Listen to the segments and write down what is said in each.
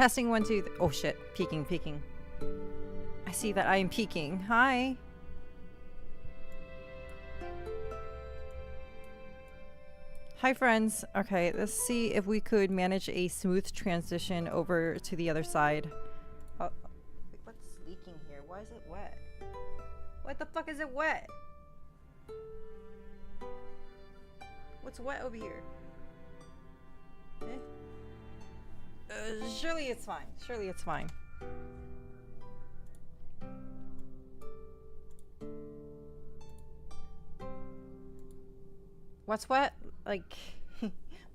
Testing 1, 2. Oh shit. Peeking. I see that I am peeking. Hi. Hi friends. Okay, let's see if we could manage a smooth transition over to the other side. Oh, what's leaking here? Why is it wet? What the fuck is it wet? What's wet over here? Surely it's fine. Surely it's fine. What's wet? Like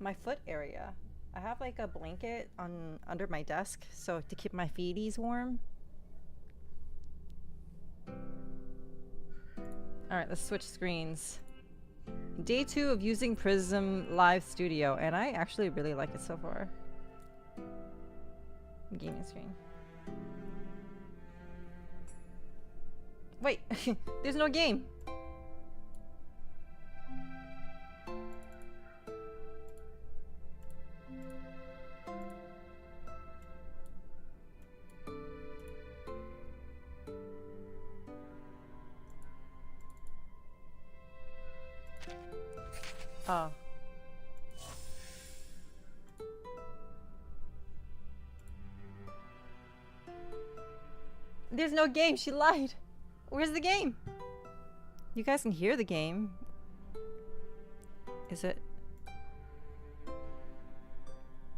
my foot area. I have like a blanket on under my desk so to keep my feeties warm. Alright, let's switch screens. Day 2 of using Prism Live Studio, and I actually really like it so far. Gaming screen. Wait, there's no game. Oh. There's no game. She lied. Where's the game? You guys can hear the game. Is it?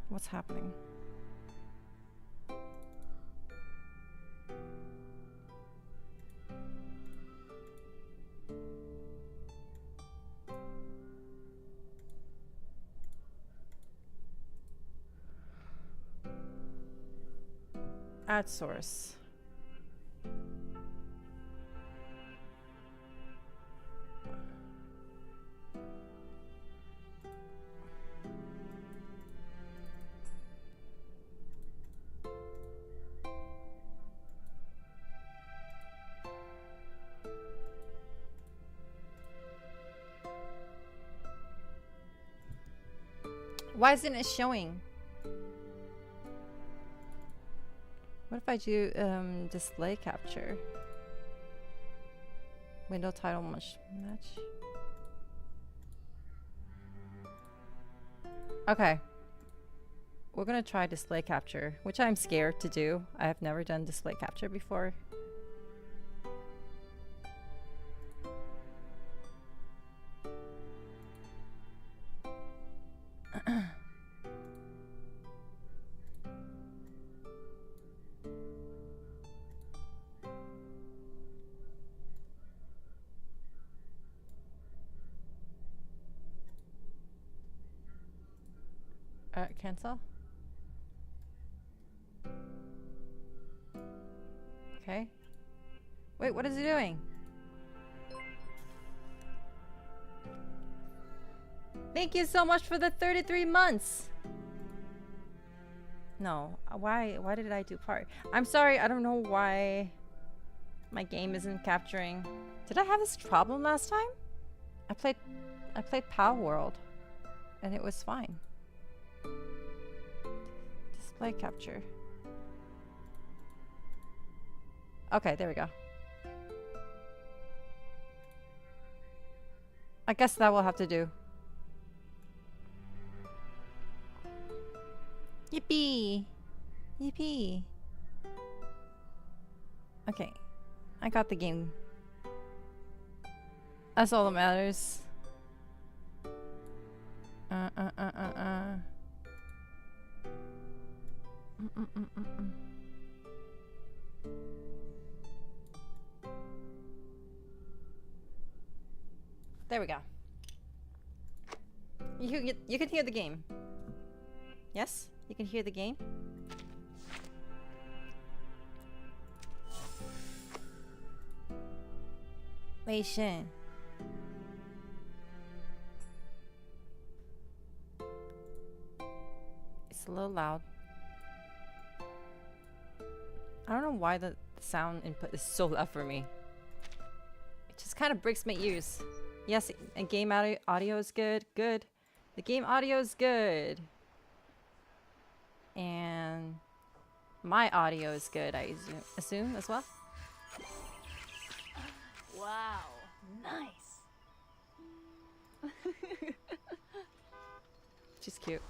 What's happening? Ad source. Why isn't it showing? What if I do display capture? Window title match. Okay. We're gonna try display capture, which I'm scared to do. I have never done display capture before. Cancel. Okay. Wait, what is it doing? Thank you so much for the 33 months. No, why did I do part? I'm sorry, I don't know why my game isn't capturing. Did I have this problem last time? I played Pal World and it was fine. Display capture. Okay, there we go. I guess that will have to do. Yippee! Yippee! Okay, I got the game. That's all that matters. There we go. You can hear the game. Yes? You can hear the game? Wei Shen. It's a little loud. I don't know why the sound input is so loud for me. It just kind of breaks my ears. Yes, and game audio is good. Good. The game audio is good. And My audio is good, I assume as well. Wow, nice. She's cute.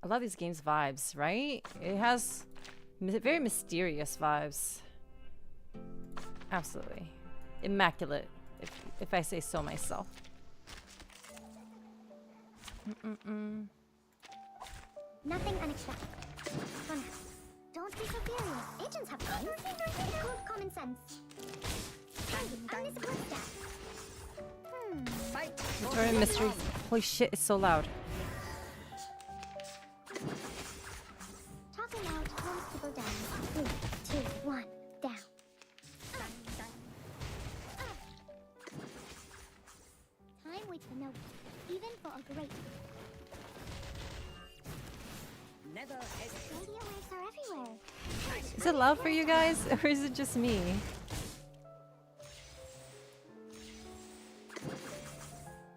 I love these games' vibes, right? It has very mysterious vibes. Absolutely. Immaculate, if I say so myself. Nothing unexpected. For now. Don't be so furious. Agents have guns. It's called common sense. Hey, I miss a quick step. Victorian mystery. Holy shit, it's so loud. Topping out, homes to go down. 3, 2, 1, down. Time waits for no one, even for a great. Never hesitate. Radio waves are everywhere. Is it loud for you guys, or is it just me?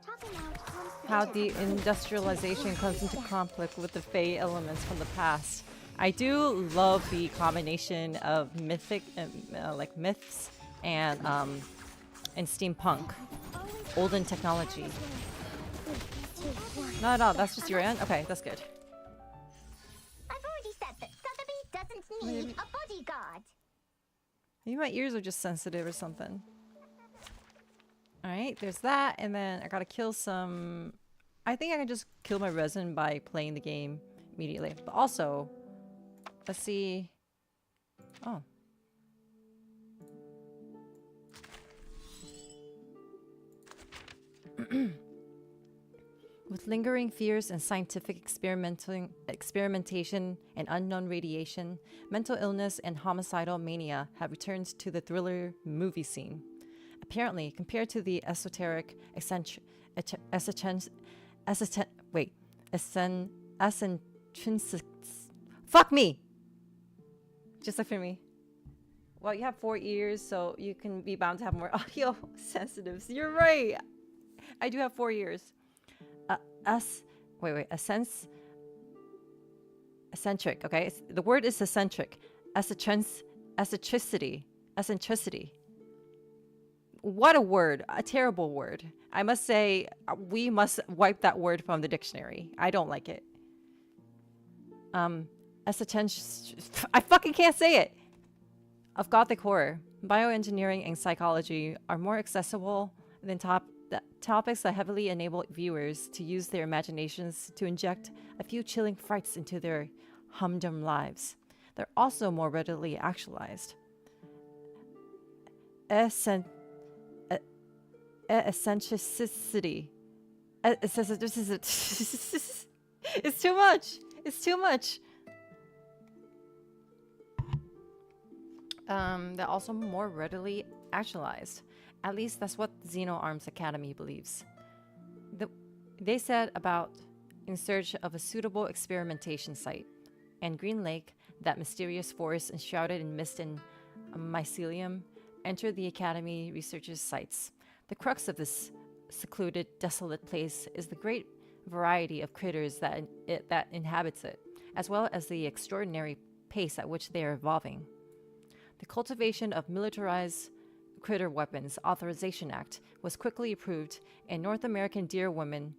Topping out, homes to How go the down. industrialization comes into conflict with the Fae elements from the past. I do love the combination of mythic, like myths and steampunk, olden technology. 3, 2, 1. Not at all. That's just your end. Okay, that's good. I've already said that Sotheby doesn't need a bodyguard. Maybe my ears are just sensitive or something. Alright, there's that, and then I gotta kill some... I think I can just kill my resin by playing the game immediately. But also, let's see... Oh. With lingering fears and scientific experimentation and unknown radiation, mental illness and homicidal mania have returned to the thriller movie scene. Apparently, compared to the esoteric fuck me! Just like for me. Well, you have 4 ears, so you can be bound to have more audio sensitives. You're right! I do have 4 ears. Eccentric, okay? The word is eccentric. Eccentricity. What a word. A terrible word. I must say, we must wipe that word from the dictionary. I don't like it. I fucking can't say it! Of gothic horror, bioengineering and psychology are more accessible than topics that heavily enable viewers to use their imaginations to inject a few chilling frights into their humdrum lives. They're also more readily actualized. Eccentricity. It's too much. It's too much. They're also more readily actualized. At least that's what Xeno Arms Academy believes. They said about in search of a suitable experimentation site, and Green Lake, that mysterious forest enshrouded in mist and mycelium, entered the Academy researchers' sights. The crux of this secluded, desolate place is the great variety of critters that inhabits it, as well as the extraordinary pace at which they are evolving. The cultivation of militarized Critter Weapons Authorization Act was quickly approved, and a North American deer woman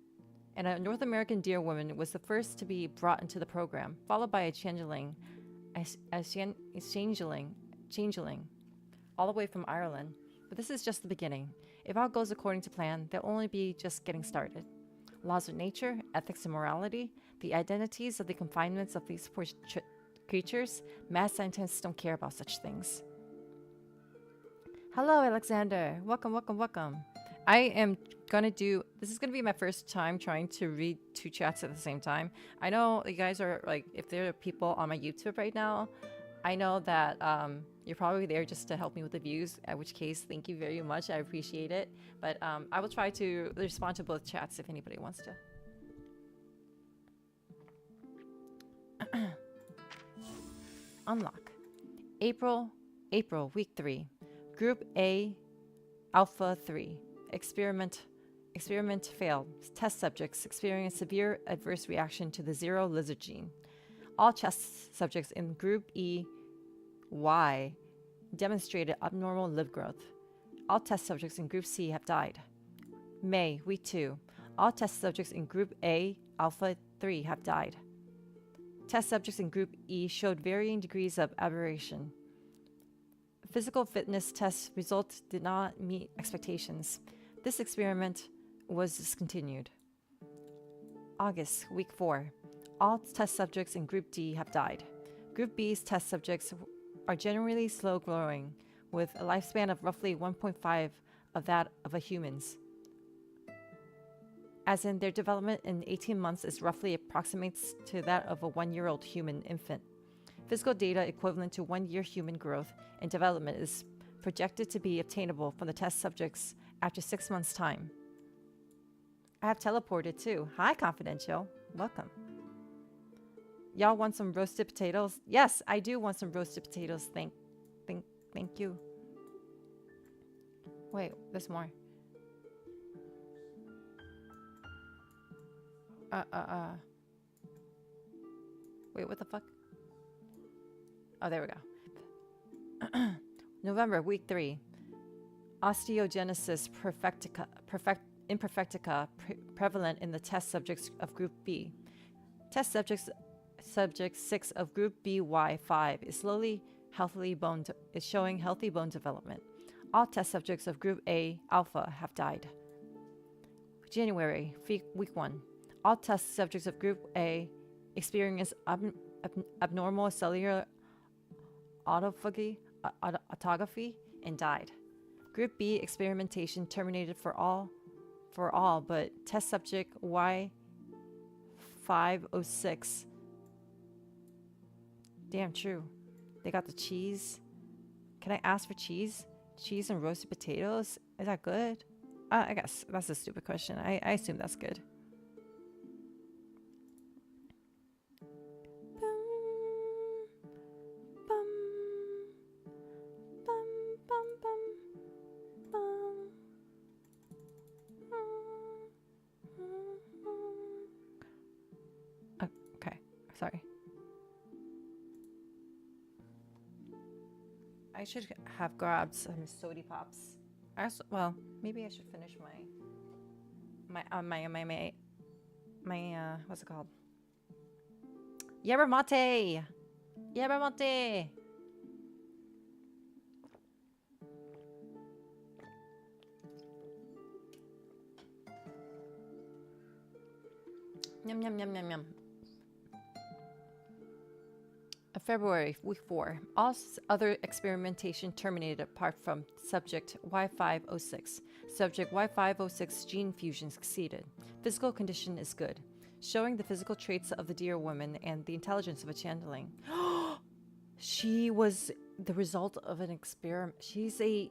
was the first to be brought into the program, followed by a changeling, all the way from Ireland. But this is just the beginning. If all goes according to plan, they'll only be just getting started. Laws of nature, ethics and morality, the identities of the confinements of these poor creatures, mad scientists don't care about such things. Hello, Alexander. Welcome, welcome, welcome. I am gonna this is gonna be my first time trying to read 2 chats at the same time. I know you guys are like, if there are people on my YouTube right now, I know that you're probably there just to help me with the views, at which case, thank you very much. I appreciate it. But I will try to respond to both chats if anybody wants to. Unlock. April, week 3. Group A, Alpha 3. Experiment failed. Test subjects experienced severe adverse reaction to the zero lizard gene. All test subjects in Group E-Y demonstrated abnormal lip growth. All test subjects in Group C have died. May, week 2. All test subjects in Group A, Alpha 3 have died. Test subjects in Group E showed varying degrees of aberration. Physical fitness test results did not meet expectations. This experiment was discontinued. August, week 4. All test subjects in Group D have died. Group B's test subjects are generally slow growing, with a lifespan of roughly 1.5 of that of a human's. As in, their development in 18 months is roughly approximates to that of a 1-year-old human infant. Physical data equivalent to 1-year human growth and development is projected to be obtainable from the test subjects after 6 months' time. I have teleported too. Hi, Confidential. Welcome. Y'all want some roasted potatoes? Yes, I do want some roasted potatoes. Thank you. Wait, there's more. Wait, what the fuck? Oh, there we go. November, week 3. Osteogenesis imperfectica prevalent in the test subjects of Group B. Test subject 6 of Group BY5 is showing healthy bone development. All test subjects of Group A Alpha have died. January, week 1. All test subjects of Group A experience abnormal cellular autophagy and died. Group B experimentation terminated for all, but test subject Y506. Damn true. They got the cheese. Can I ask for cheese? Cheese and roasted potatoes? Is that good? I guess that's a stupid question. I assume that's good. Okay, sorry. I should have grabbed some sody pops. Well, maybe I should finish my what's it called? Yerba mate. Yerba mate. Yum yum yum yum yum. February, week 4. All other experimentation terminated apart from subject Y506. Subject Y506 gene fusion succeeded. Physical condition is good, showing the physical traits of the dear woman and the intelligence of a changeling. She was the result of an experiment. She's a...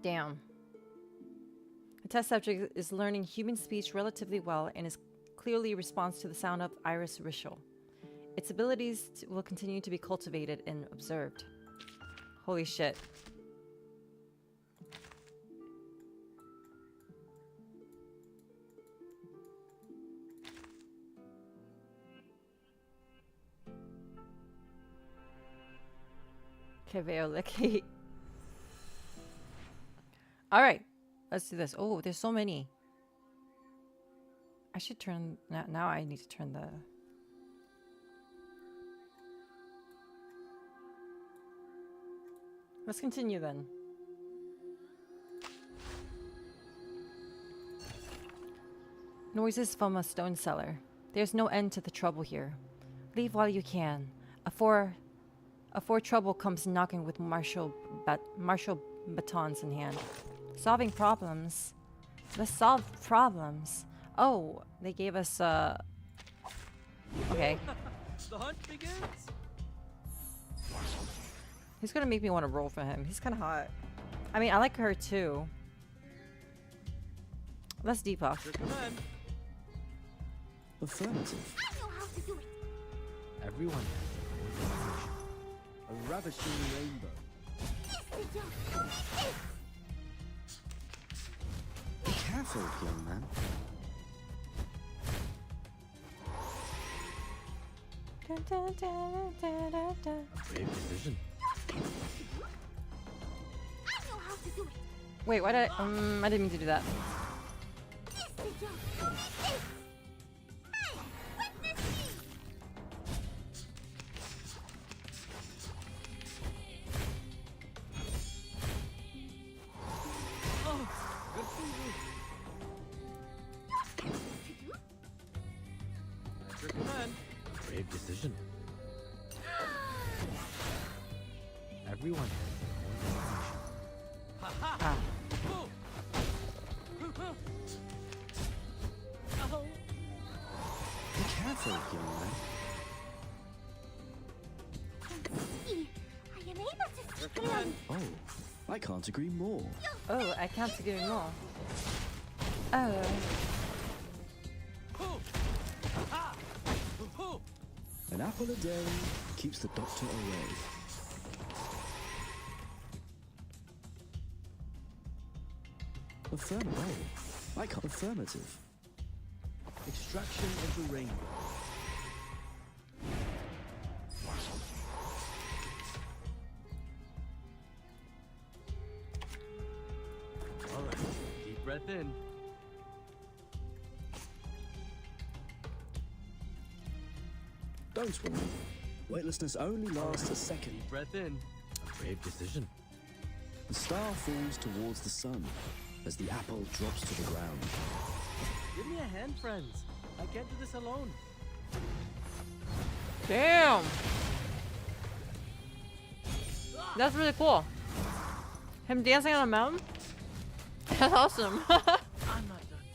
Damn. The test subject is learning human speech relatively well and is clearly responds to the sound of Iris Rishel. Its abilities will continue to be cultivated and observed. Holy shit. 𝐑𝐄𝐕𝐄𝐑𝐒. Alright, let's do this. Oh, there's so many. I should turn... Now I need to turn the... Let's continue then. Noises from a stone cellar. There's no end to the trouble here. Leave while you can. Afore trouble comes knocking with martial batons in hand. Solving problems. Let's solve problems. Oh, they gave us okay. The hunt begins. He's gonna make me want to roll for him. He's kind of hot. I mean, I like her too. Let's debuff. Affirmative. I know how to do it. Everyone has a ravishing rainbow. This is just. Don't make this. careful, young man. Dun, dun, dun, dun, dun, dun. Brave decision. I know how to do it. Wait, why did I didn't mean to do that. This is your hey, witness me. Oh, good for you. At your command. Brave decision. Everyone has their own destination. Ah. Be careful, young man. I am able to see clearly. Oh, I can't agree more. Oh, I can't agree more. Oh. An apple a day keeps the doctor away. Oh, I can't. Affirmative. Extraction of the rainbow. All right, deep breath in. Don't worry. Weightlessness only lasts a second. Deep breath in. A brave decision. The star falls towards the sun as the apple drops to the ground. Give me a hand, friends. I can't do this alone. Damn. That's really cool. Him dancing on a mountain? That's awesome. I'm not done.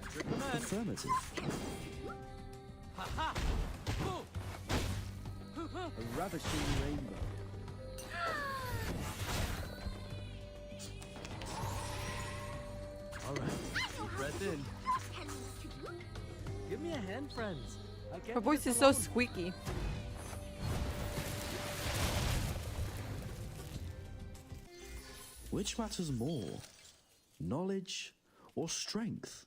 At your command. Affirmative. Ha-ha! A ravishing rainbow. All right, deep breath in. Give me a hand, friends. I can't Her do voice this is so alone. squeaky. Which matters more? Knowledge or strength?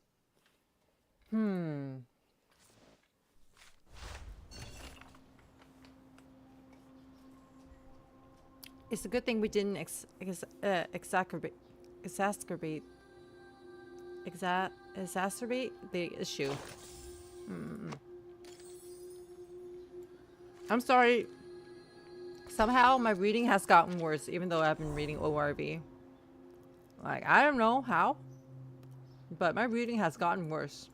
It's a good thing we didn't exacerbate the issue. I'm sorry. Somehow my reading has gotten worse, even though I've been reading ORV. Like, I don't know how, but my reading has gotten worse.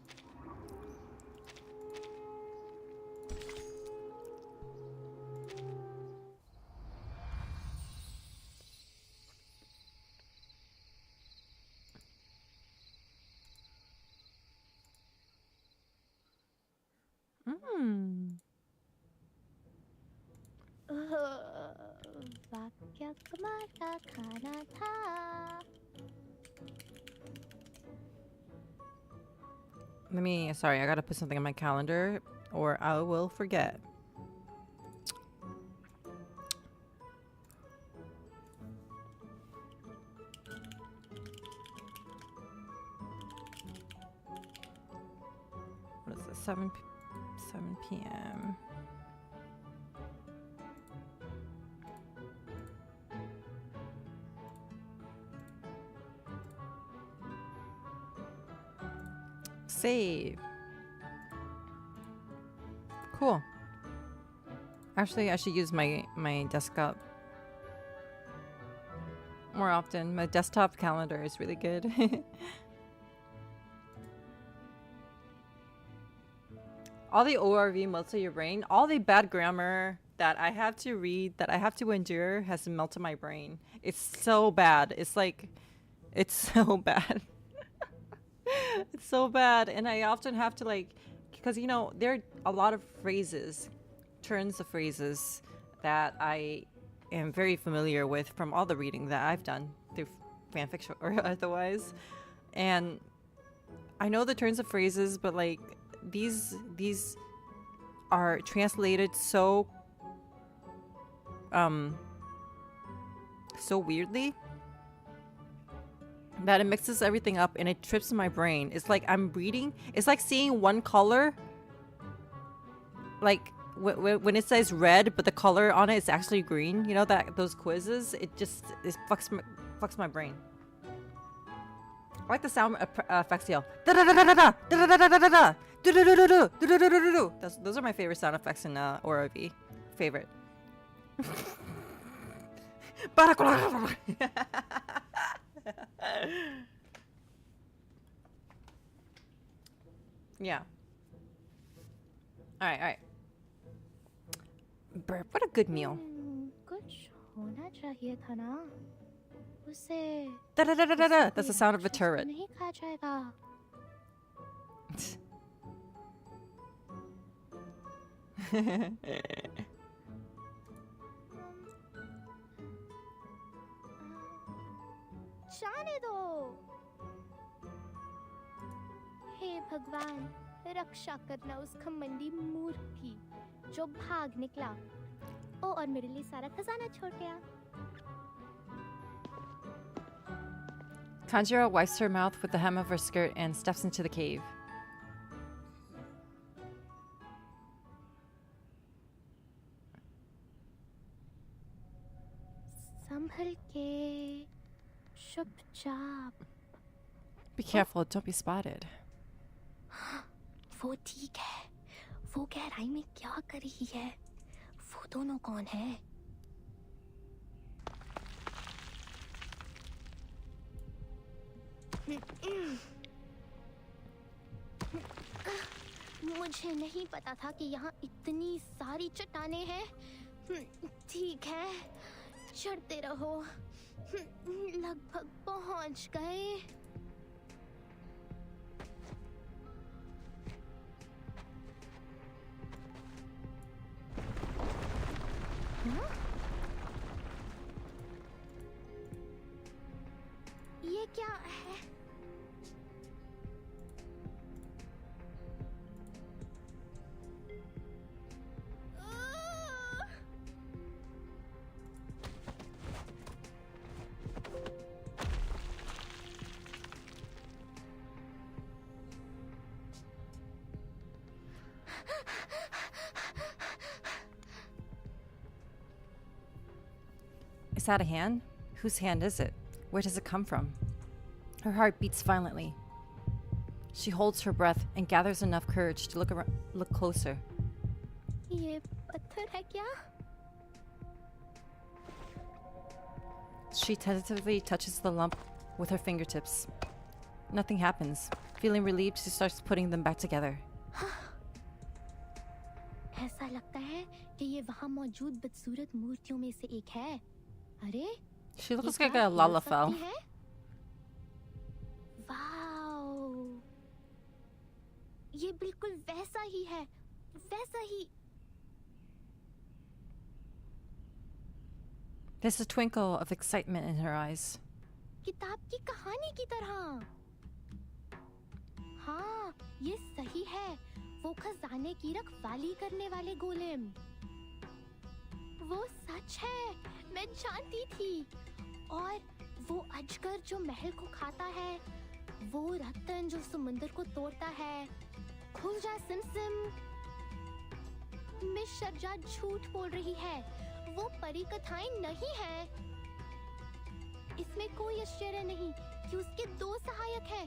Sorry, I gotta put something in my calendar or I will forget. What is this? 7 p.m. Save. Cool. Actually, I should use my desktop more often. My desktop calendar is really good. All the ORV melts in your brain. All the bad grammar that I have to read, that I have to endure, has melted my brain. It's so bad. It's like, it's so bad. It's so bad. And I often have to like, because you know, there are a lot of phrases, turns of phrases that I am very familiar with from all the reading that I've done through fanfiction or otherwise. And I know the turns of phrases, but like these are translated so so weirdly that it mixes everything up and it trips my brain. It's like I'm reading. It's like seeing one color. Like when it says red, but the color on it is actually green. You know that those quizzes. It fucks my brain. I like the sound effects. Yell. Those are my favorite sound effects in Aura V. Favorite. Yeah. All right. Burp, what a good meal. कुछ होना चाहिए था ना उसे That's the sound of a turret. नहीं खा जाएगा जाने दो हे भगवान रक्षा करना उस घमंडी मूर्ख की जो भाग निकला ओ और मेरे लिए सारा खजाना छोड़ गया Tanjiro wipes her mouth with the hem of her skirt and steps into the cave. संभल के चुपचाप Be careful, don't be spotted. वो ठीक है वो गहराई में क्या कर रही है वो दोनों कौन है मुझे नहीं पता था कि यहाँ इतनी सारी चट्टानें हैं ठीक है चढ़ते रहो लगभग पहुंच गए ये क्या है Is that a hand? Whose hand is it? Where does it come from? Her heart beats violently. She holds her breath and gathers enough courage to look closer. ये पत्थर है क्या She tentatively touches the lump with her fingertips. Nothing happens. Feeling relieved, she starts putting them back together. ऐसा लगता है कि ये वहाँ मौजूद बदसूरत मूर्तियों में से एक है अरे She looks ये like क्या a हिल Lalafell. सकती है? वाओ ये बिल्कुल वैसा ही है वैसा ही There's a twinkle of excitement in her eyes. किताब की कहानी की तरह हाँ ये सही है वो खजाने की रखवाली करने वाले गोलेम वो सच है मैं जानती थी और वो अजगर जो महल को खाता है वो रतन जो समुंदर को तोड़ता है खुल जा सिमसिम मिस शर्जा झूठ बोल रही है वो परी कथाएं नहीं है इसमें कोई आश्चर्य नहीं कि उसके दो सहायक हैं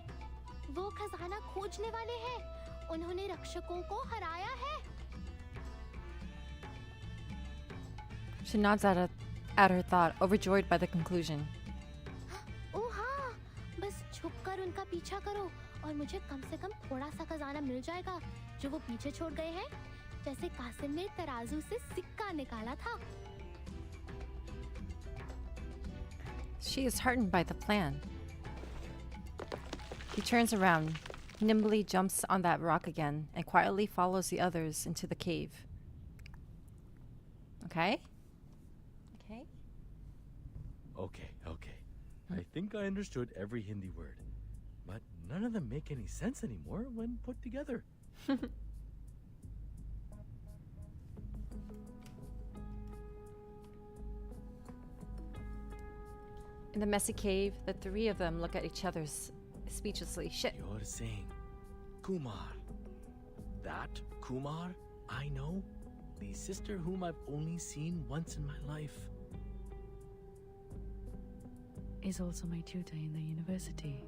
वो खजाना खोजने वाले हैं उन्होंने रक्षकों को हराया है She nods at her thought, overjoyed by the conclusion. ओ हाँ बस छुपकर उनका पीछा करो और मुझे कम से कम थोड़ा सा खजाना मिल जाएगा जो वो पीछे छोड़ गए हैं जैसे कासिम ने तराजू से सिक्का निकाला था She is heartened by the plan. He turns around, nimbly jumps on that rock again, and quietly follows the others into the cave. Okay? Okay? Okay. I think I understood every Hindi word. But none of them make any sense anymore when put together. In the messy cave, the three of them look at each other speechlessly. Shit. You're saying Kumar. That Kumar I know? The sister whom I've only seen once in my life. Is also my tutor in the university.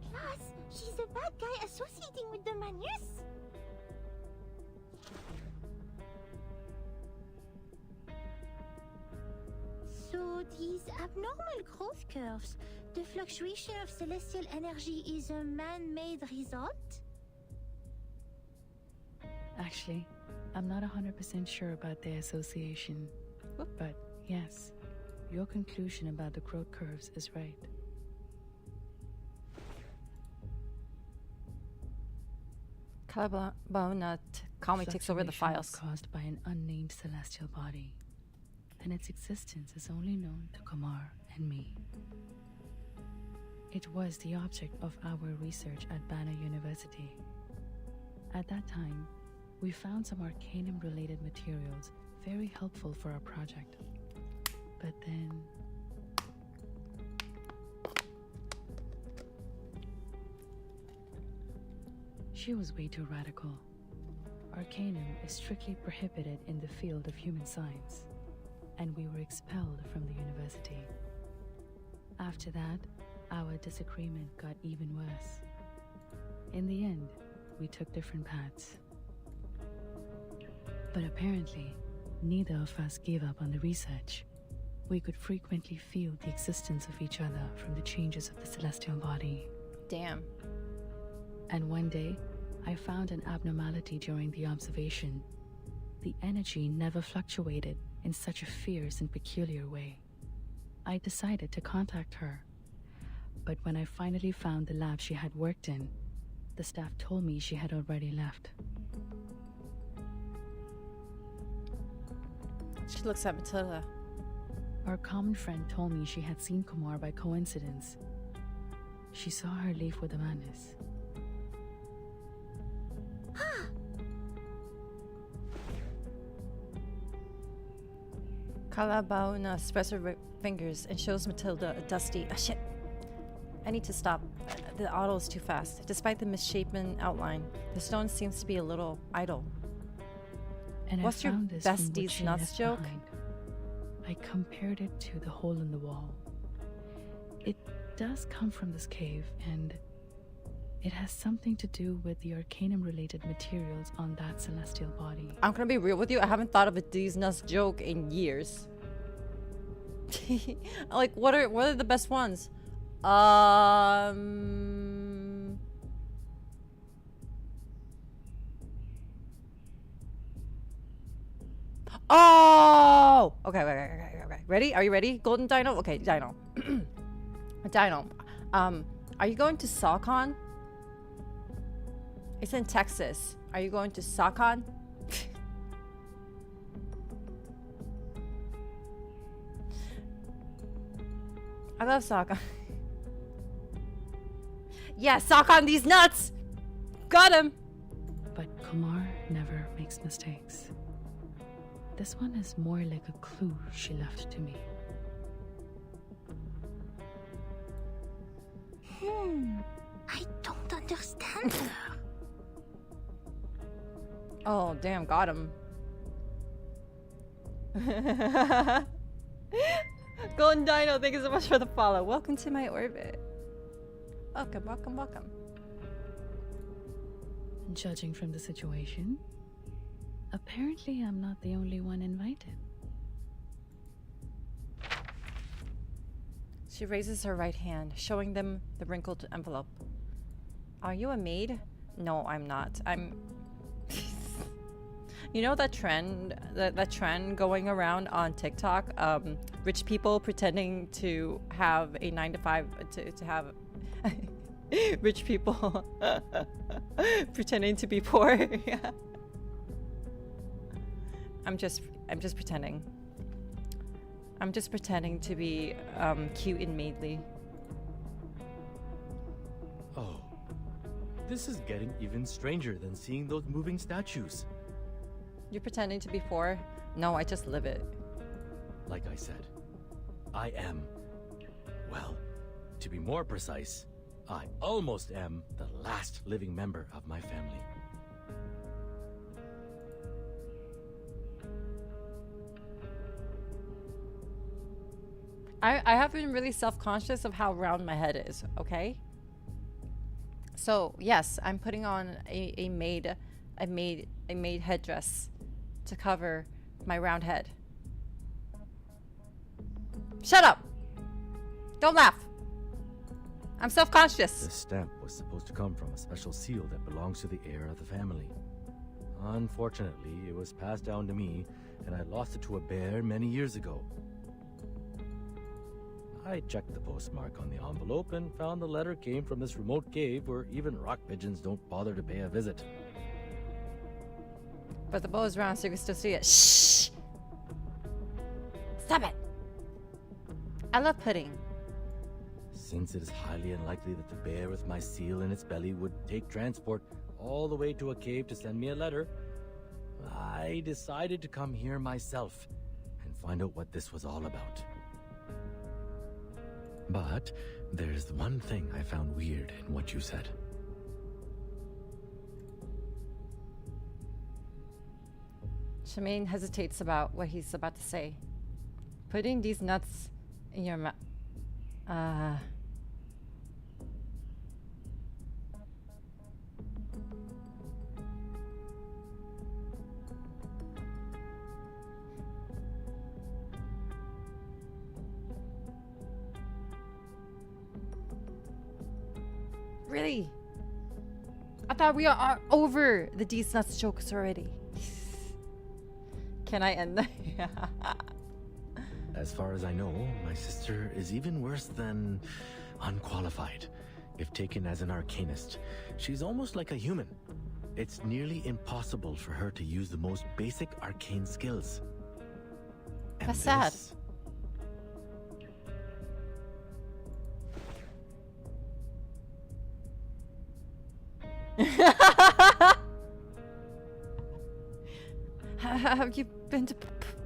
Plus, she's a bad guy associating with the Manus. So these abnormal growth curves, the fluctuation of celestial energy is a man-made result? Actually, I'm not 100% sure about their association. But yes, your conclusion about the growth curves is right. Kalabona calmly takes over the Fluctuation files. is caused by an unnamed celestial body, and its existence is only known to Kumar and me. It was the object of our research at Banner University. At that time, we found some Arcanum-related materials very helpful for our project. But then... she was way too radical. Arcanum is strictly prohibited in the field of human science, and we were expelled from the university. After that, our disagreement got even worse. In the end, we took different paths. But apparently, neither of us gave up on the research. We could frequently feel the existence of each other from the changes of the celestial body. Damn. And one day, I found an abnormality during the observation. The energy never fluctuated in such a fierce and peculiar way. I decided to contact her. But when I finally found the lab she had worked in, the staff told me she had already left. She looks at Matilda. Our common friend told me she had seen Kumar by coincidence. She saw her leave with Amanus. Kalabona spreads her fingers and shows Matilda a dusty... Ah, shit. I need to stop. The auto is too fast. Despite the misshapen outline, the stone seems to be a little idle. And What's I your found this from what bestie's she nuts left joke? behind. I compared it to the hole in the wall. It does come from this cave, and it has something to do with the Arcanum-related materials on that celestial body. I'm gonna be real with you. I haven't thought of a D's nuts joke in years. Like, what are the best ones? Oh! Okay. Ready? Are you ready? Golden Dino? Okay, Dino. Dino. Are you going to SawCon? It's in Texas. Are you going to SawCon? I love SawCon. Yeah, SawCon these nuts! Got him! But Kumar never makes mistakes. This one is more like a clue she left to me. I don't understand her. Oh, damn, got him. Golden Dino, thank you so much for the follow. Welcome to my orbit. Welcome. Judging from the situation, apparently I'm not the only one invited. She raises her right hand, showing them the wrinkled envelope. Are you a maid? No, I'm not. I'm... You know that trend, that trend going around on TikTok? Rich people pretending to have a 9-to-5, to have... Rich people pretending to be poor. Yeah. I'm just pretending. I'm just pretending to be cute and maidly. Oh, this is getting even stranger than seeing those moving statues. You're pretending to be poor? No, I just live it. Like I said, I am, well, to be more precise, I almost am the last living member of my family. I have been really self-conscious of how round my head is, okay? So, yes, I'm putting on a maid headdress to cover my round head. Shut up! Don't laugh! I'm self-conscious. This stamp was supposed to come from a special seal that belongs to the heir of the family. Unfortunately, it was passed down to me, and I lost it to a bear many years ago. I checked the postmark on the envelope and found the letter came from this remote cave where even rock pigeons don't bother to pay a visit. But the bow is round so you can still see it. Shh! Stop it! I love pudding. Since it is highly unlikely that the bear with my seal in its belly would take transport all the way to a cave to send me a letter, I decided to come here myself and find out what this was all about. But there's one thing I found weird in what you said. Shemaine hesitates about what he's about to say. Putting these nuts in your mouth. Really? I thought we are over the these nuts jokes already. Can I end that? As far as I know, my sister is even worse than unqualified. If taken as an arcanist, she's almost like a human. It's nearly impossible for her to use the most basic arcane skills. And That's sad. this- Have you been to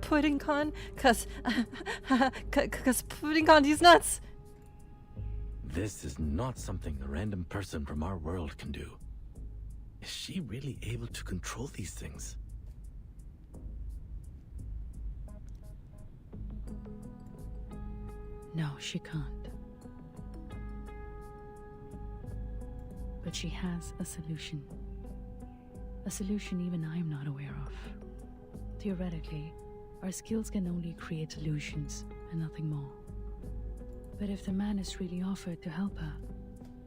Pudding Con? Cause Pudding Con these nuts. This is not something a random person from our world can do. Is she really able to control these things? No, she can't. But she has a solution. A solution even I'm not aware of. Theoretically, our skills can only create illusions and nothing more. But if the man is really offered to help her,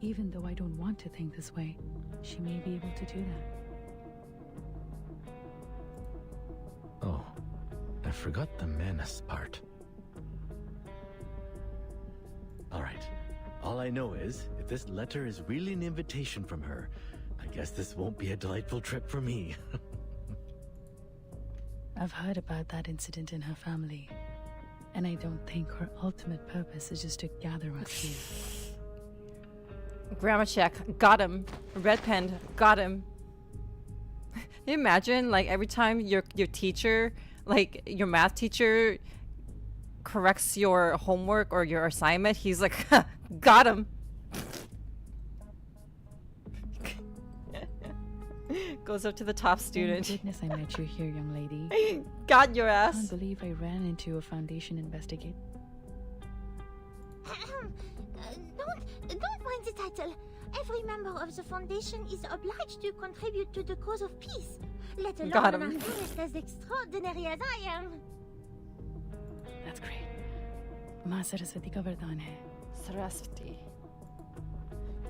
even though I don't want to think this way, she may be able to do that. Oh, I forgot the menace part. Alright, all I know is, if this letter is really an invitation from her, I guess this won't be a delightful trip for me. I've heard about that incident in her family, and I don't think her ultimate purpose is just to gather us here. Grammar check. Got him. Red pen. Got him. Can you imagine, like, every time your teacher, like, your math teacher corrects your homework or your assignment, he's like, got him. Goes up to the top student. Thank goodness I met you here, young lady. Got your I ass. can't believe I ran into a Foundation investigate. Don't mind the title. Every member of the Foundation is obliged to contribute to the cause of peace, let alone Got an him. artist as extraordinary as I am. That's great. माँ सरस्वती का वरदान है. Saraswati.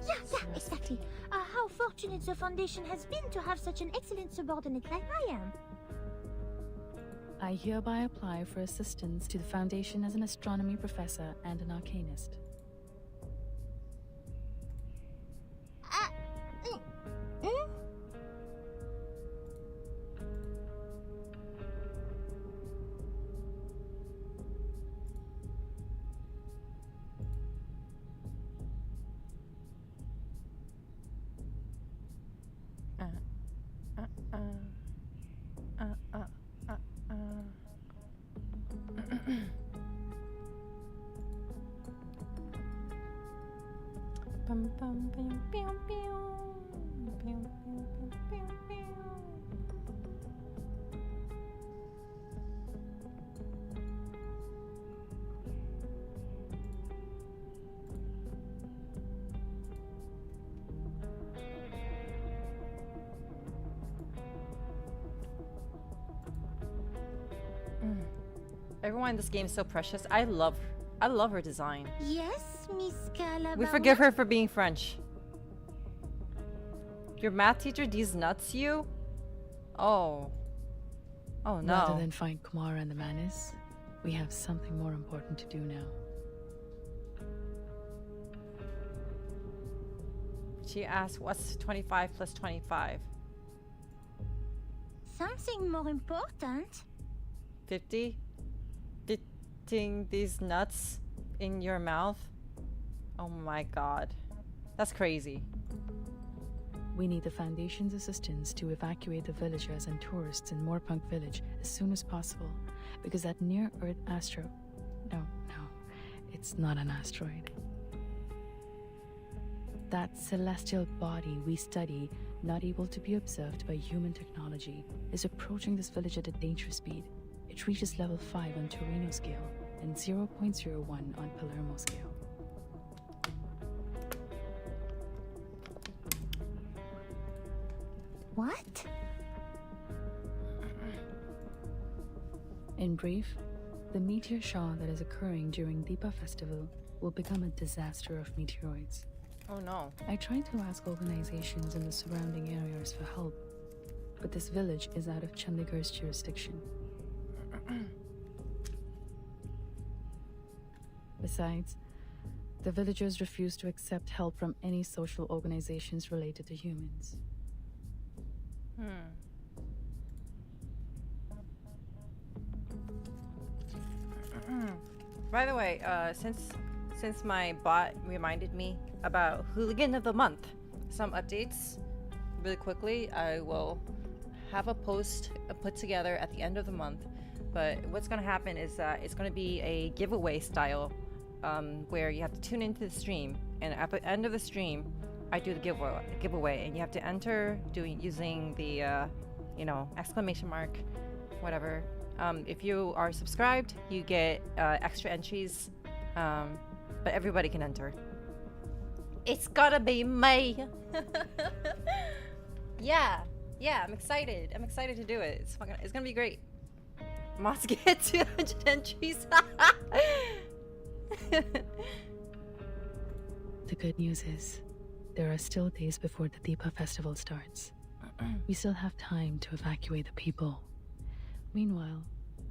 Yeah, exactly. How fortunate the Foundation has been to have such an excellent subordinate like I am. I hereby apply for assistance to the Foundation as an astronomy professor and an arcanist. Pew, pew. Pew, pew, pew, pew, pew. Everyone in this game is so precious. I love her design. Yes, Miss Calabaria. We forgive her for being French. Your math teacher these nuts you? Oh. Oh no. Rather than find Kumar and the Manis, we have something more important to do now. She asked, what's 25 plus 25? Something more important? 50? Fitting these nuts in your mouth? Oh my god. That's crazy. We need the Foundation's assistance to evacuate the villagers and tourists in Mor Pankh village as soon as possible, because that near-Earth no, it's not an asteroid. That celestial body we study, not able to be observed by human technology, is approaching this village at a dangerous speed. It reaches level 5 on Torino scale and 0.01 on Palermo scale. What? In brief, the meteor shower that is occurring during Deepa festival will become a disaster of meteoroids. Oh no. I tried to ask organizations in the surrounding areas for help, but this village is out of Chandigarh's jurisdiction. Besides, the villagers refuse to accept help from any social organizations related to humans. By the way, since my bot reminded me about Hooligan of the Month, some updates really quickly. I will have a post put together at the end of the month, but what's going to happen is it's going to be a giveaway style where you have to tune into the stream, and at the end of the stream I do the giveaway, and you have to enter using the exclamation mark, whatever. If you are subscribed, you get extra entries, but everybody can enter. It's gotta be me. yeah, I'm excited. I'm excited to do it. It's gonna be great. Moss get 200 entries. The good news is, there are still days before the Deepa festival starts. We still have time to evacuate the people. Meanwhile,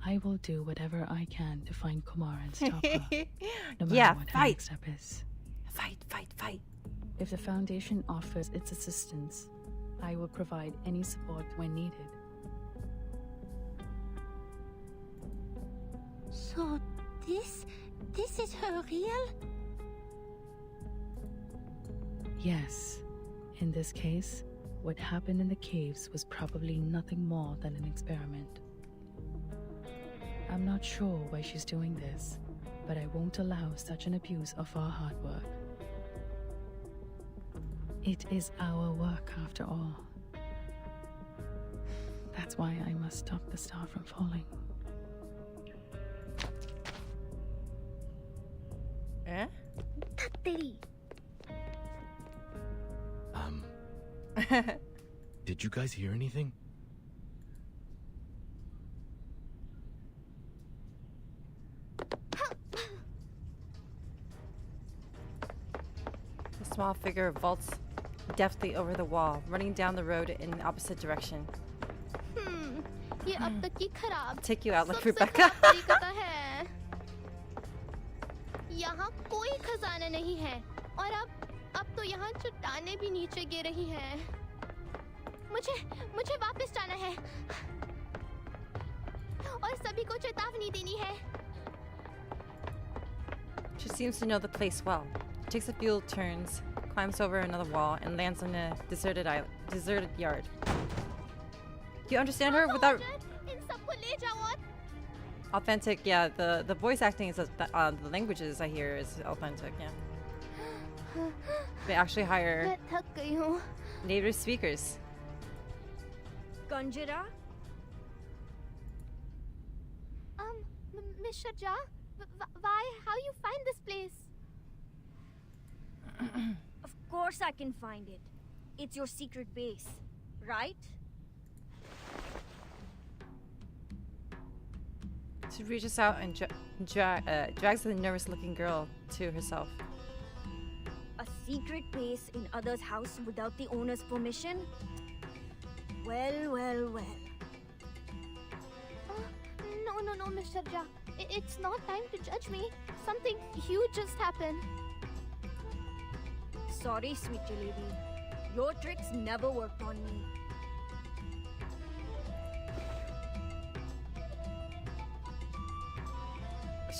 I will do whatever I can to find Kumar and stop her. No matter what her next step is. Fight. If the Foundation offers its assistance, I will provide any support when needed. So, this is her real? Yes. In this case, what happened in the caves was probably nothing more than an experiment. I'm not sure why she's doing this, but I won't allow such an abuse of our hard work. It is our work after all. That's why I must stop the star from falling. Eh? Tatteri. Did you guys hear anything? A small figure vaults deftly over the wall, running down the road in the opposite direction. ये अब तक की खराब Take you out like सबसे Rebecca. खराब तरीका है। यहाँ कोई खजाना नहीं है और अब तो यहाँ चट्टानें भी नीचे गिर रही हैं। मुझे वापस जाना है और सभी को चेतावनी देनी है। She seems to know the place well. Takes a few turns, climbs over another wall, and lands in a deserted yard. Do you understand her without इन सबको ले जाओ और authentic? Yeah, the voice acting is the languages I hear is authentic. Yeah. may actually hire मैं थक गई हूँ. native speakers. Conjura? Miss Sharja, why? How you find this place? Of course I can find it. It's your secret base, right? She reaches out and drags the nervous-looking girl to herself. A secret base in others' house without the owner's permission? Well, well, well. No, Miss Sharja. It's not time to judge me. Something huge just happened. Sorry, sweet jalebi. Your tricks never worked on me.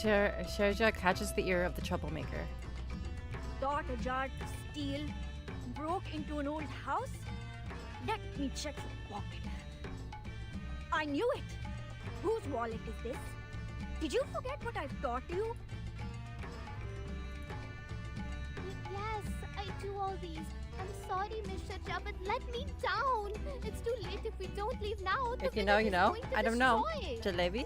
Sharja catches the ear of the troublemaker. Thought a jar of steel broke into an old house? Let me check your pocket. I knew it! Whose wallet is this? Did you forget what I've taught you? Yes, I do all these. I'm sorry, Miss Sharja, but let me down. It's too late if we don't leave now. If you know, you know. I don't know. Destroy. Jalebi?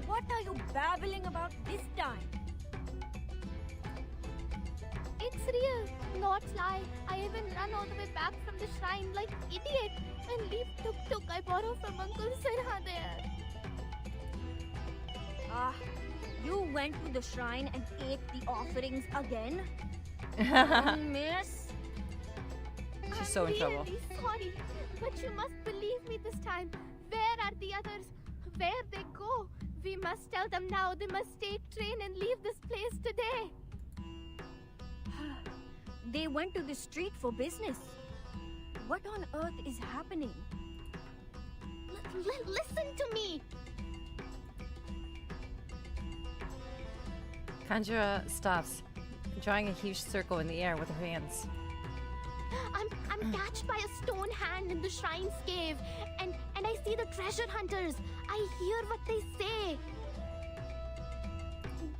What are you babbling about this time? It's real, not lie. I even run all the way back from the shrine like idiot and leave tuk-tuk I borrow from Uncle Sirha there. You went to the shrine and ate the offerings again? Miss? She's so in trouble. I'm really sorry, but you must believe me this time. Where are the others? Where they go? We must tell them now. They must take train and leave this place today. They went to the street for business. What on earth is happening? Listen to me. Conjura stops, drawing a huge circle in the air with her hands. I'm catched by a stone hand in the shrine's cave, and I see the treasure hunters. I hear what they say.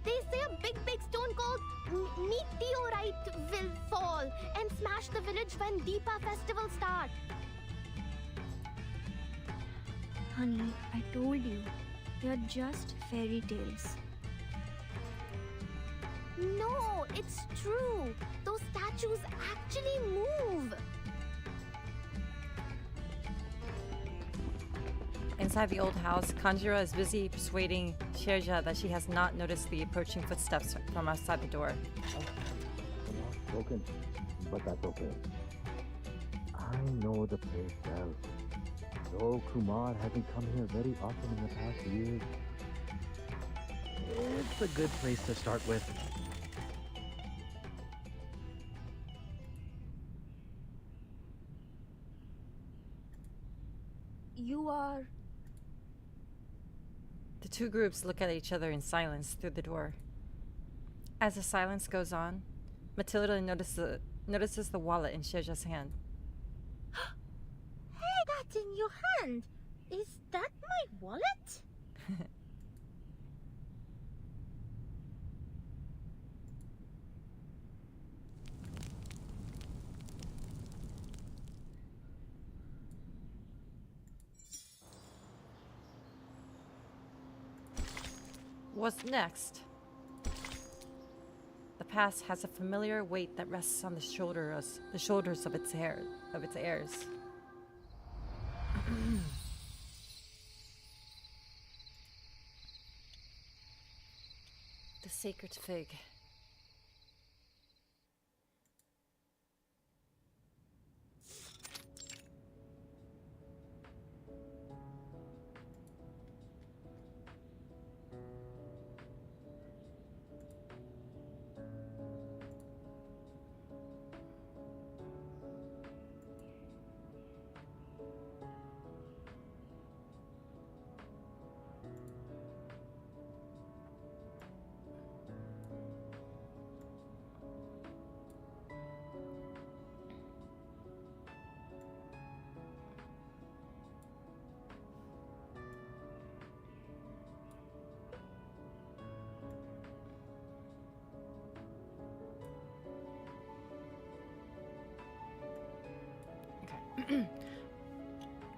They say a big stone called meteorite will fall and smash the village when Deepa festival starts. Honey, I told you, they're just fairy tales. No, it's true. Those statues actually move. Inside the old house, Conjura is busy persuading Sharja that she has not noticed the approaching footsteps from outside the door. Broken, but that's okay. I know the place well. Though Kumar hasn't come here very often in the past years, it's a good place to start with. You are... The two groups look at each other in silence through the door. As the silence goes on, Matilda notices the wallet in Sharja's hand. Hey, that's in your hand. Is that my wallet? What's next? The past has a familiar weight that rests on the shoulders of its heirs. The sacred fig.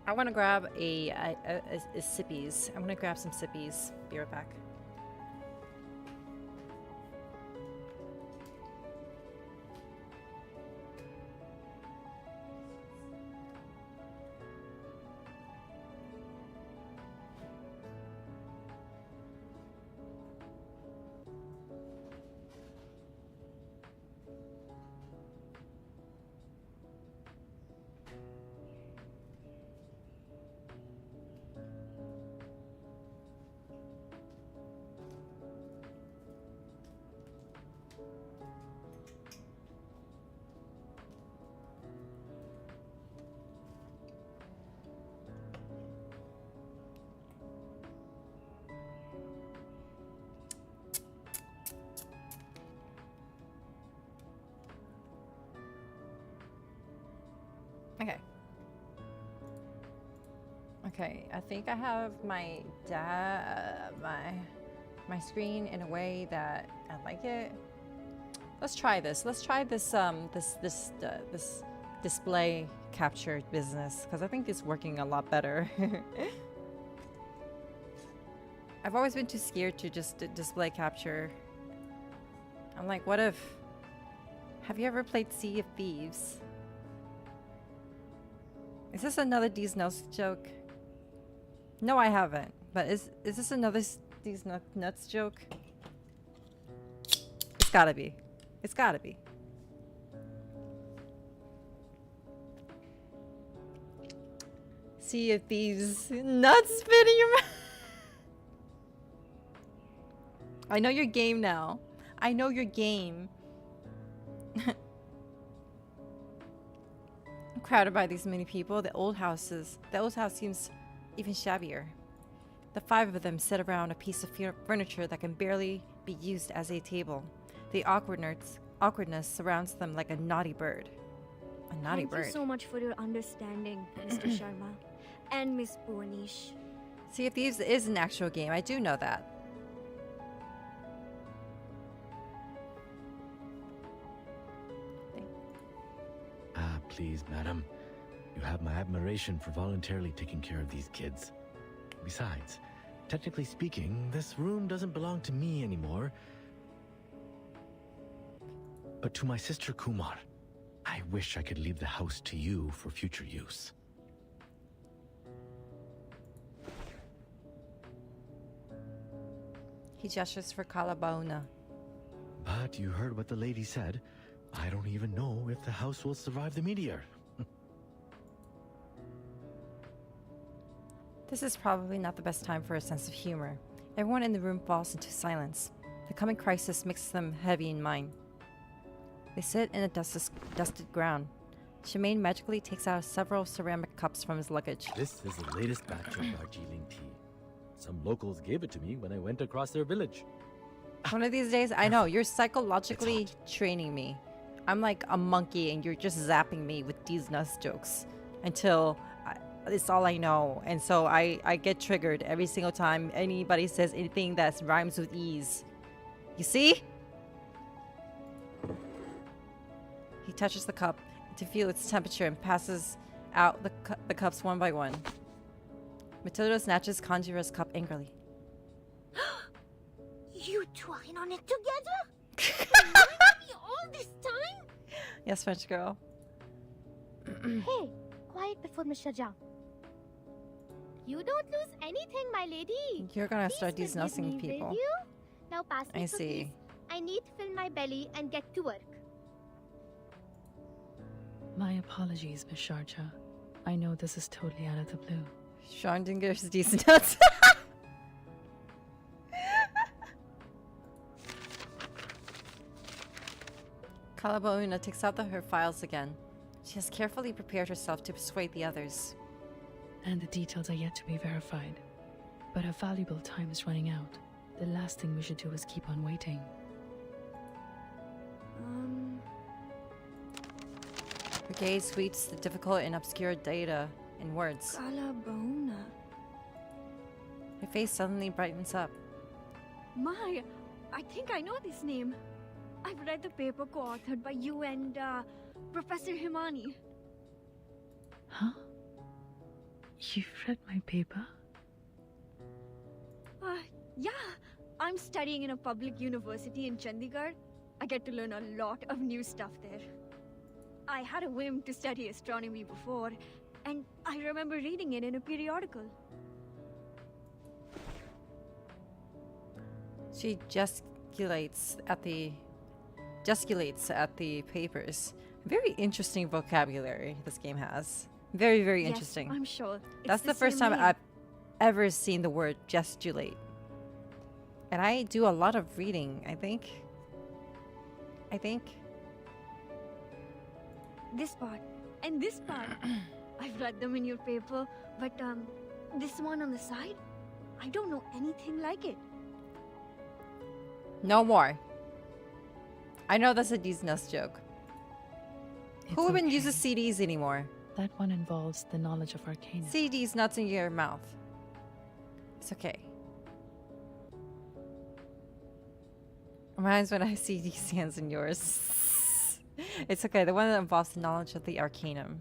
I want to grab a sippies. I'm gonna grab some sippies. Be right back. Okay. Okay, I think I have my my screen in a way that I like it. Let's try this. Let's try this this display capture business because I think it's working a lot better. I've always been too scared to just display capture. I'm like, what if? Have you ever played Sea of Thieves? Is this another These Nuts joke? No, I haven't. But is this another These Nuts joke? It's gotta be. It's gotta be. Sea of Thieves. Nuts fit in your mouth. I know your game now. I know your game. Crowded by these many people, the old house seems even shabbier. The five of them sit around a piece of furniture that can barely be used as a table. The awkwardness surrounds them like a naughty bird. A naughty bird. Thank you so much for your understanding, Mr. Sharma and Miss Purnish. Sea of Thieves is an actual game. I do know that. Please, madam. You have my admiration for voluntarily taking care of these kids. Besides, technically speaking, this room doesn't belong to me anymore, but to my sister Kumar. I wish I could leave the house to you for future use. He gestures for Kalabauna. But you heard what the lady said. I don't even know if the house will survive the meteor. This is probably not the best time for a sense of humor. Everyone in the room falls into silence. The coming crisis makes them heavy in mind. They sit in a dusted ground. Shemaine magically takes out several ceramic cups from his luggage. This is the latest batch of Darjeeling tea. Some locals gave it to me when I went across their village. One of these days, I know, you're psychologically training me. I'm like a monkey and you're just zapping me with these nuts jokes until it's all I know. And so I get triggered every single time anybody says anything that rhymes with ease. You see? He touches the cup to feel its temperature and passes out the cups one by one. Matilda snatches Conjurer's cup angrily. You two are in on it together? Me all this time? Yes, French girl. Hey, quiet before Mr. Jang. You don't lose anything, my lady. You're gonna Please start these forgive nursing me, people. will you? Now pass me I cookies. see. I need to fill my belly and get to work. My apologies, Miss Sharja. I know this is totally out of the blue. Sean didn't get his decent nuts. Kalabauna takes out her files again. She has carefully prepared herself to persuade the others. And the details are yet to be verified. But our valuable time is running out. The last thing we should do is keep on waiting. Her gaze sweeps the difficult and obscure data in words. Kalabauna. Her face suddenly brightens up. My, I think I know this name. I've read the paper co-authored by you and Professor Himani. Huh? You've read my paper? Yeah. I'm studying in a public university in Chandigarh. I get to learn a lot of new stuff there. I had a whim to study astronomy before, and I remember reading it in a periodical. She gesticulates at the papers. Very interesting vocabulary this game has. Very, very Yes, interesting. I'm sure. It's That's the first same time way. I've ever seen the word gesticulate. And I do a lot of reading, I think. This part and this part. I've read them in your paper, but this one on the side, I don't know anything like it. No more. I know that's a D's Nest joke. Who even okay. uses CDs anymore? That one involves the knowledge of arcana. CDs nuts in your mouth. It's okay. Reminds when I see these hands in yours. It's okay. The one that involves the knowledge of the arcanum.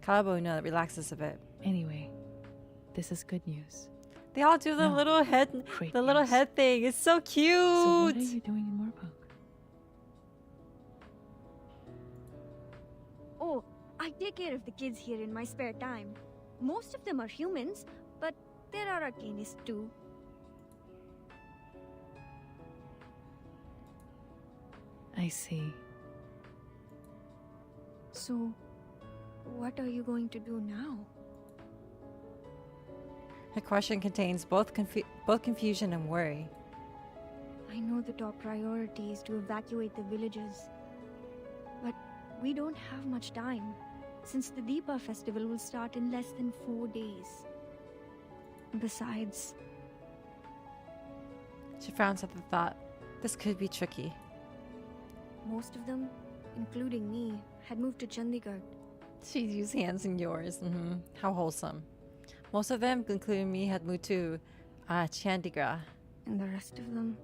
Kalabona that relaxes a bit. Anyway, this is good news. They all do the No, little head, great the little news. head thing. It's so cute. So what are you doing in Mor Pankh? Oh, I take care of the kids here in my spare time. Most of them are humans, but there are arcanists too. I see. So, what are you going to do now? Her question contains both confusion and worry. I know the top priority is to evacuate the villages. But we don't have much time, since the Deepa festival will start in less than 4 days. Besides, She frowns at the thought. This could be tricky. most of them, including me, had moved to Chandigarh. She used hands in yours. How wholesome. Most of them, including me, had moved to Chandigarh. And the rest of them,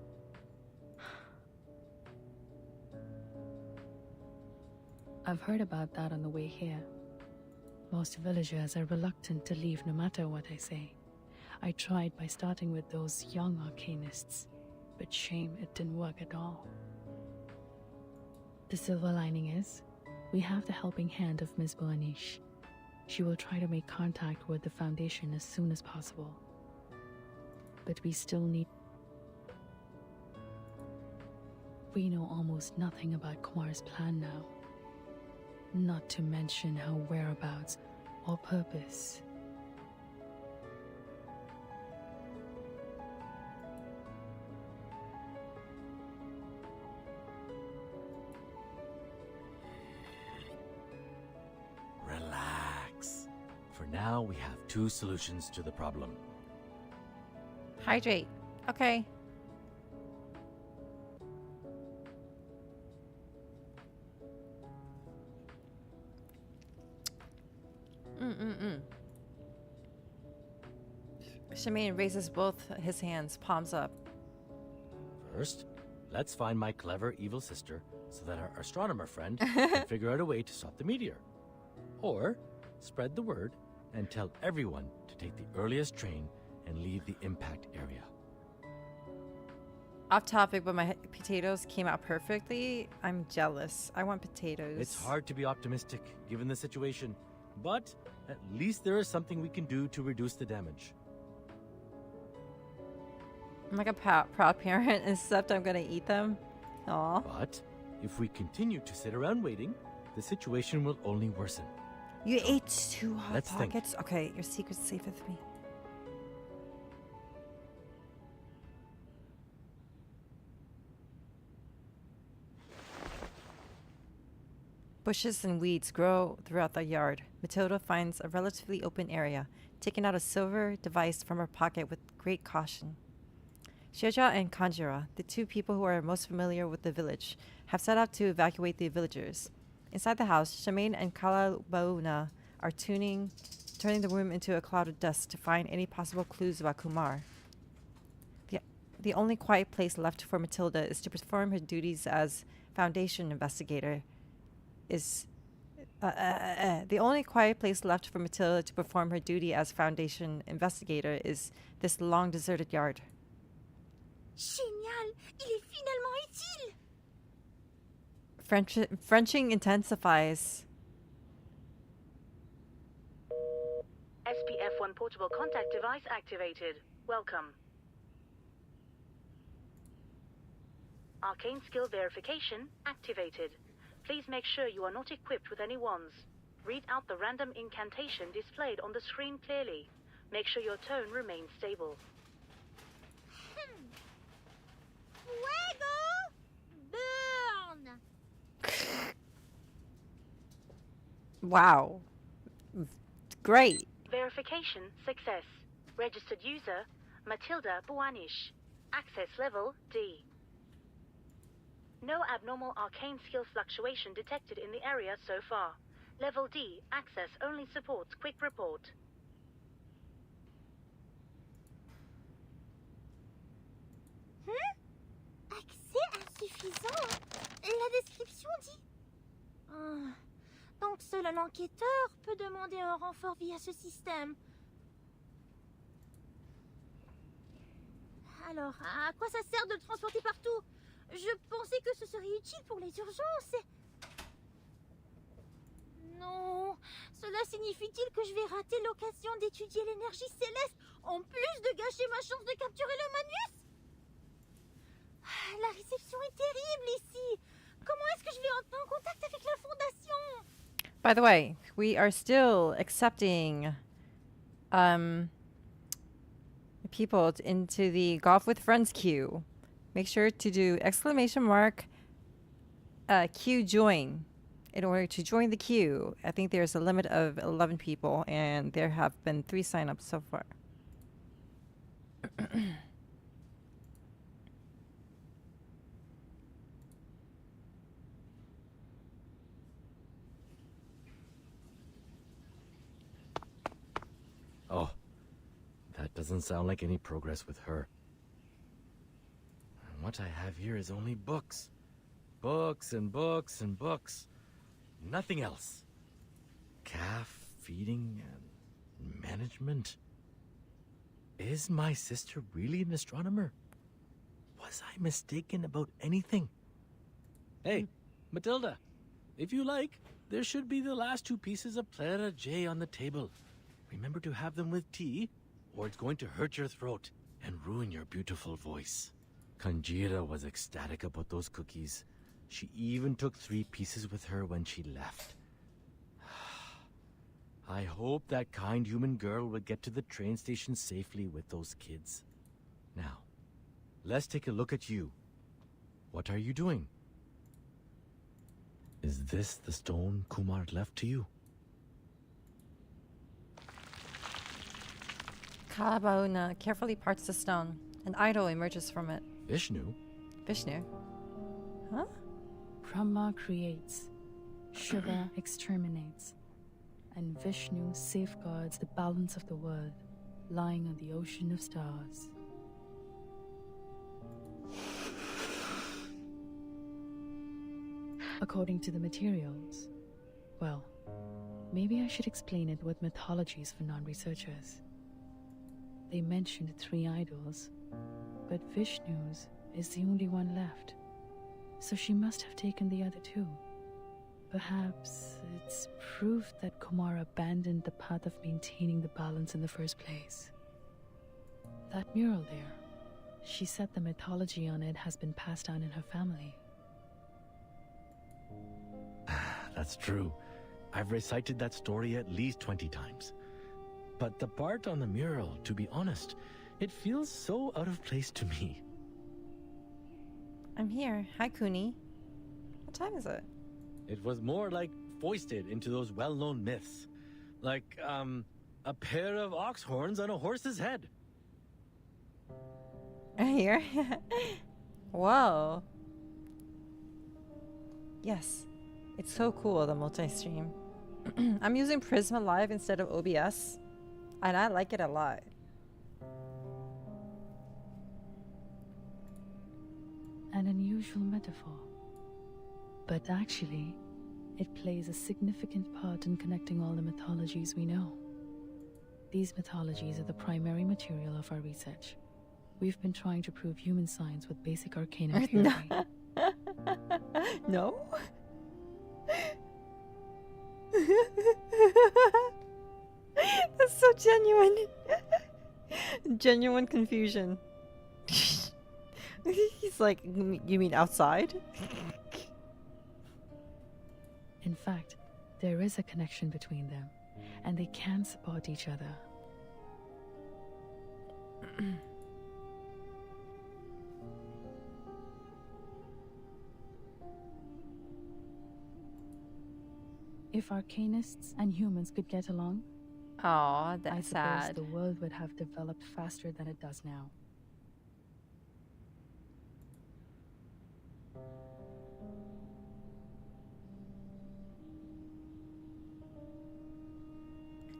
I've heard about that on the way here. Most villagers are reluctant to leave no matter what I say. I tried by starting with those young arcanists, but shame it didn't work at all. The silver lining is, we have the helping hand of Ms. Burnish. She will try to make contact with the Foundation as soon as possible. But we still need... We know almost nothing about Kumar's plan now. Not to mention her whereabouts or purpose. Relax. For now, we have two solutions to the problem. Hydrate. Okay. Shemaine raises both his hands, palms up. First, let's find my clever evil sister so that our astronomer friend can figure out a way to stop the meteor. Or spread the word and tell everyone to take the earliest train and leave the impact area. Off topic, but my potatoes came out perfectly. I'm jealous. I want potatoes. It's hard to be optimistic given the situation, but at least there is something we can do to reduce the damage. I'm like a proud parent, except I'm gonna eat them. Aw. But if we continue to sit around waiting, the situation will only worsen. You ate 2 hot let's think. pockets? Okay, your secret's safe with me. Bushes and weeds grow throughout the yard. Matilda finds a relatively open area, taking out a silver device from her pocket with great caution. Sheja and Kanjira, the two people who are most familiar with the village, have set out to evacuate the villagers. Inside the house, Shemaine and Kalabauna are turning the room into a cloud of dust to find any possible clues about Kumar. The only quiet place left for Matilda is to perform her duties as Foundation investigator. The only quiet place left for Matilda to perform her duty as Foundation investigator is this long deserted yard. Génial! Il est finalement utile! Frenching intensifies. SPF-1 portable contact device activated. Welcome. Arcane skill verification activated. Please make sure you are not equipped with any wands. Read out the random incantation displayed on the screen clearly. Make sure your tone remains stable. Fuego! Burn! Wow. Great. Verification success. Registered user, Matilda Buanish. Access level D. No abnormal arcane skill fluctuation detected in the area so far. Level D, access only supports quick report. Accès insuffisant. La description dit... Donc seul un enquêteur peut demander un renfort via ce système. Alors, à quoi ça sert de le transporter partout? Je pensais que ce serait utile pour les urgences. Non, cela signifie-t-il que je vais rater l'occasion d'étudier l'énergie céleste en plus de gâcher ma chance de capturer le Manus? La réception est terrible ici. Comment est-ce que je vais entrer en contact avec la Fondation? By the way, we are still accepting people into the Golf with Friends queue. Make sure to do !Q join in order to join the queue. I think there's a limit of 11 people, and there have been 3 signups so far. Oh, that doesn't sound like any progress with her. And what I have here is only books. Books and books and books. Nothing else. Calf feeding and management. Is my sister really an astronomer? Was I mistaken about anything? Hey, Matilda, if you like, there should be the last 2 pieces of Plera J on the table. Remember to have them with tea, or it's going to hurt your throat and ruin your beautiful voice. Kanjira was ecstatic about those cookies. She even took 3 pieces with her when she left. I hope that kind human girl will get to the train station safely with those kids. Now, let's take a look at you. What are you doing? Is this the stone Kumar left to you? Kalabauna carefully parts the stone. An idol emerges from it. Vishnu? Vishnu? Huh? Brahma creates, Shiva exterminates, and Vishnu safeguards the balance of the world, lying on the ocean of stars. According to the materials, well, maybe I should explain it with mythologies for non-researchers. They mentioned 3 idols, but Vishnu's is the only one left. So she must have taken the other 2. Perhaps it's proof that Kumar abandoned the path of maintaining the balance in the first place. That mural there, she said the mythology on it has been passed down in her family. That's true. I've recited that story at least 20 times. But the part on the mural, to be honest, it feels so out of place to me. I'm here. Hi, Kuni. What time is it? It was more like foisted into those well-known myths. Like, a pair of ox horns on a horse's head. Here? Whoa. Yes. It's so cool, the multi-stream. I'm using Prisma Live instead of OBS, and I like it a lot. An unusual metaphor. But actually, It plays a significant part in connecting all the mythologies we know. These mythologies are the primary material of our research. We've been trying to prove human science with basic arcana theory. No? That's so genuine. Genuine confusion. He's like, you mean outside? In fact, there is a connection between them, and they can support each other. If arcanists and humans could get along, Oh, that's I suppose sad. the world would have developed faster than it does now.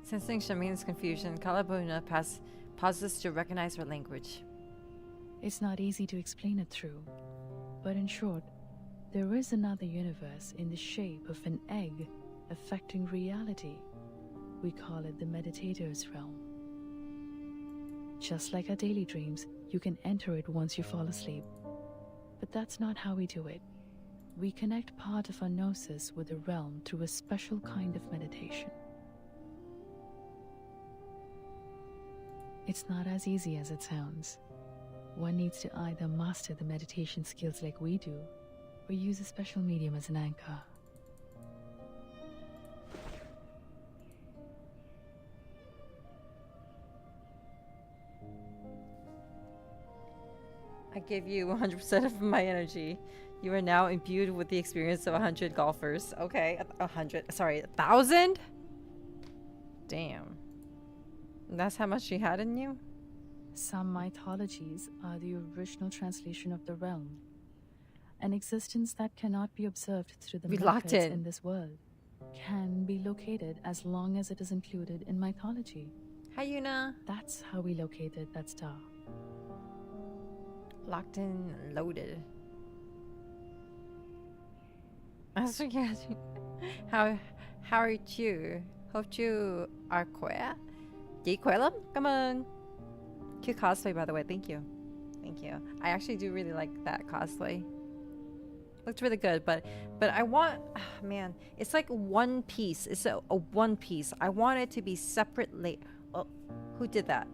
Sensing Shamin's confusion, Kalabuna pauses to recognize her language. It's not easy to explain it through, but in short, there is another universe in the shape of an egg affecting reality. We call it the meditator's realm. Just like our daily dreams, you can enter it once you fall asleep. But that's not how we do it. We connect part of our gnosis with the realm through a special kind of meditation. It's not as easy as it sounds. One needs to either master the meditation skills like we do, or use a special medium as an anchor. I give you 100% of my energy. You are now imbued with the experience of 100 golfers. Okay, 100. Sorry, 1,000? Damn. That's how much she had in you? Some mythologies are the original translation of the realm, an existence that cannot be observed through the We locked methods in. in this world, can be located as long as it is included in mythology. Hi, Yuna. That's how we located that star. Locked in, loaded. Also, yeah. How are you? Hope you are khỏe. Chị khỏe lắm. Come on. Cute cosplay, by the way. Thank you. Thank you. I actually do really like that cosplay. Looked really good, but I want, man, it's like one piece. It's a one piece. I want it to be separately. Oh, who did that?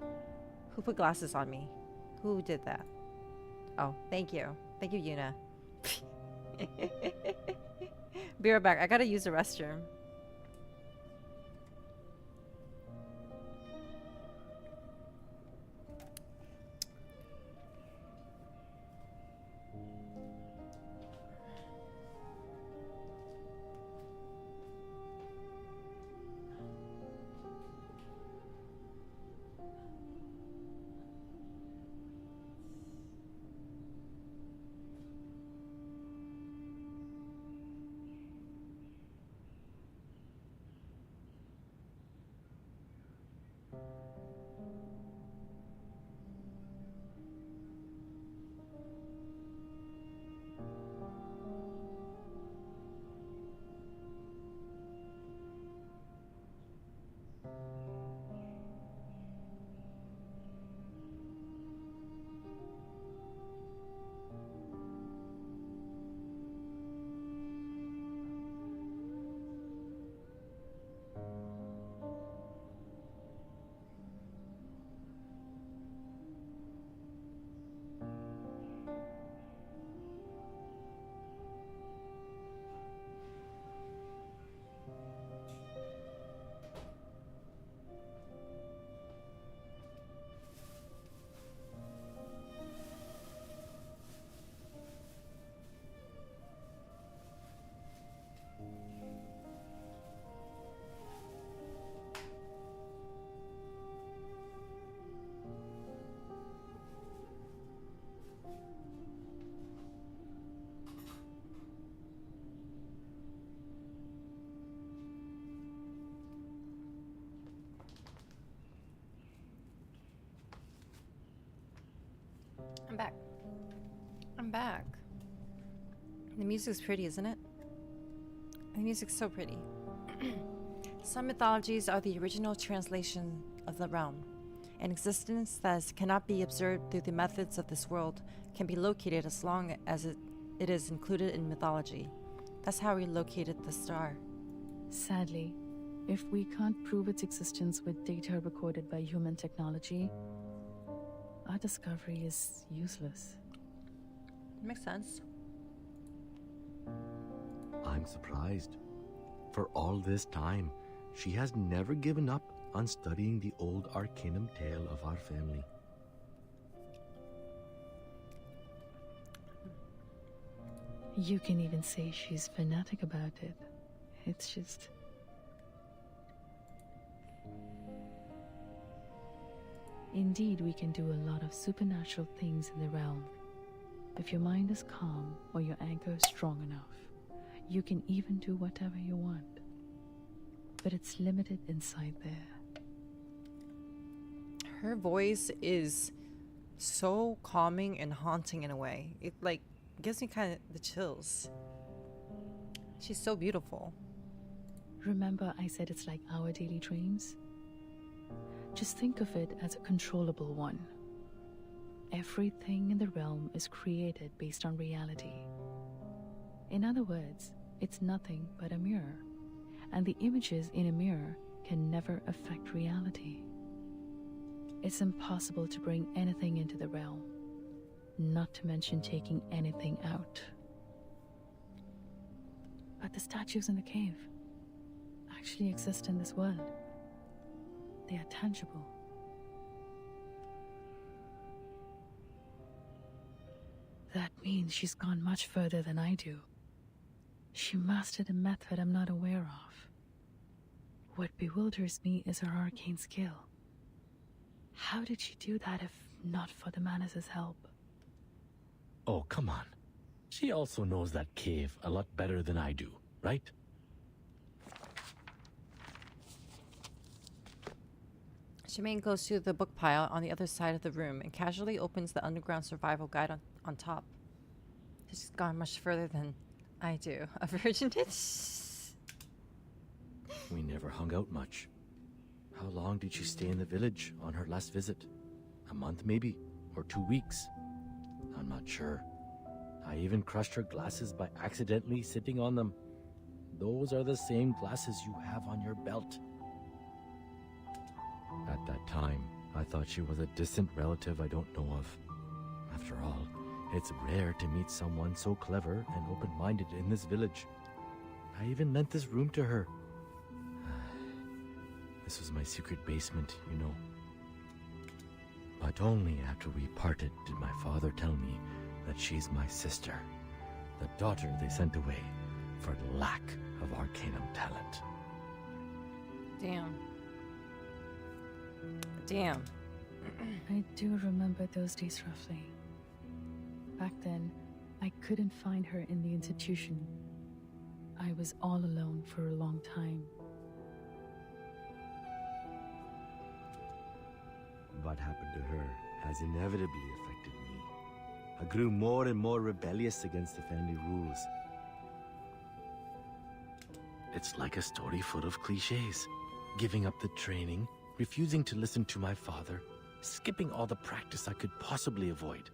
Who put glasses on me? Who did that? Oh, thank you. Thank you, Yuna. Be right back. I gotta use the restroom. I'm back. I'm back. The music's pretty, isn't it? The music's so pretty. Some mythologies are the original translation of the realm. An existence that cannot be observed through the methods of this world can be located as long as it is included in mythology. That's how we located the star. Sadly, if we can't prove its existence with data recorded by human technology, our discovery is useless. Makes sense. I'm surprised. For all this time, she has never given up on studying the old arcanum tale of our family. You can even say she's fanatic about it. It's just... Indeed, we can do a lot of supernatural things in the realm. If your mind is calm or your anchor is strong enough, you can even do whatever you want. But it's limited inside there. Her voice is so calming and haunting in a way. It like gives me kind of the chills. She's so beautiful. Remember I said it's like our daily dreams? Just think of it as a controllable one. Everything in the realm is created based on reality. In other words, it's nothing but a mirror, and the images in a mirror can never affect reality. It's impossible to bring anything into the realm, not to mention taking anything out. But the statues in the cave actually exist in this world. They are tangible. That means she's gone much further than I do. She mastered a method I'm not aware of. What bewilders me is her arcane skill. How did she do that if not for the Manus' help? Oh, come on. She also knows that cave a lot better than I do, right? Shemaine goes to the book pile on the other side of the room and casually opens the underground survival guide on top. She's gone much further than I do. A virgin did? We never hung out much. How long did she stay in the village on her last visit? A month maybe? Or 2 weeks? I'm not sure. I even crushed her glasses by accidentally sitting on them. Those are the same glasses you have on your belt. At that time, I thought she was a distant relative I don't know of. After all, it's rare to meet someone so clever and open-minded in this village. I even lent this room to her. This was my secret basement, you know. But only after we parted did my father tell me that she's my sister, the daughter they sent away for lack of arcanum talent. Damn. Damn. I do remember those days roughly. Back then, I couldn't find her in the institution. I was all alone for a long time. What happened to her has inevitably affected me. I grew more and more rebellious against the family rules. It's like a story full of cliches. Giving up the training, refusing to listen to my father, skipping all the practice I could possibly avoid.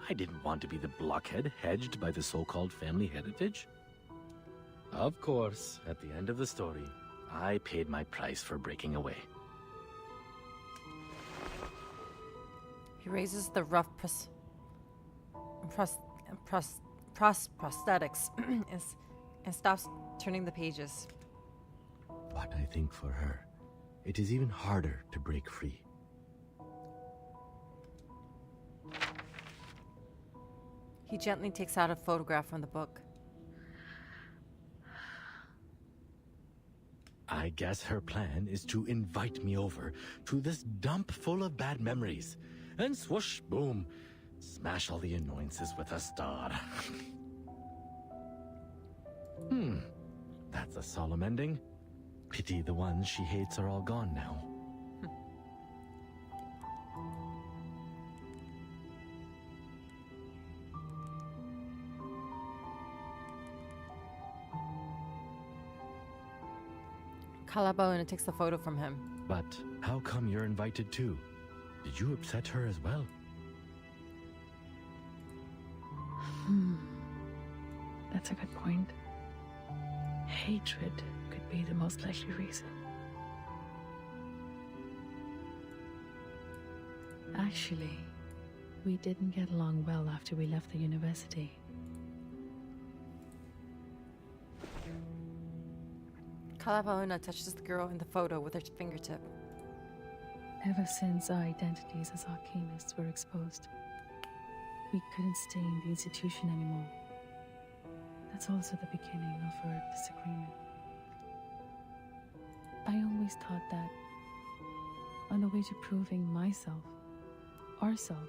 I didn't want to be the blockhead hedged by the so-called family heritage. Of course, at the end of the story, I paid my price for breaking away. He raises the rough prosthetics and stops turning the pages. But I think for her, it is even harder to break free. He gently takes out a photograph from the book. I guess her plan is to invite me over to this dump full of bad memories. And swoosh, boom, smash all the annoyances with a star. That's a solemn ending. Pity the ones she hates are all gone now. Kalabona takes the photo from him. But how come you're invited too? Did you upset her as well? That's a good point. Hatred could be the most likely reason. Actually, we didn't get along well after we left the university. Kalabona touches the girl in the photo with her fingertip. Ever since our identities as arcanists were exposed, we couldn't stay in the institution anymore. That's also the beginning of our disagreement. I always thought that on the way to proving myself, ourselves,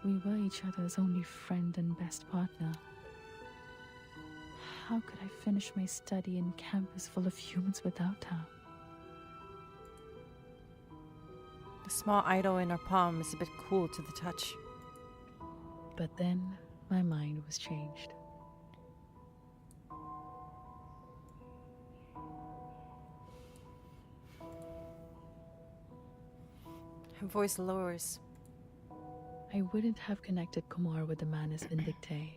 we were each other's only friend and best partner. How could I finish my study in campus full of humans without her? The small idol in her palm is a bit cool to the touch. But then my mind was changed. Her voice lowers. I wouldn't have connected Kumar with the man as Nikke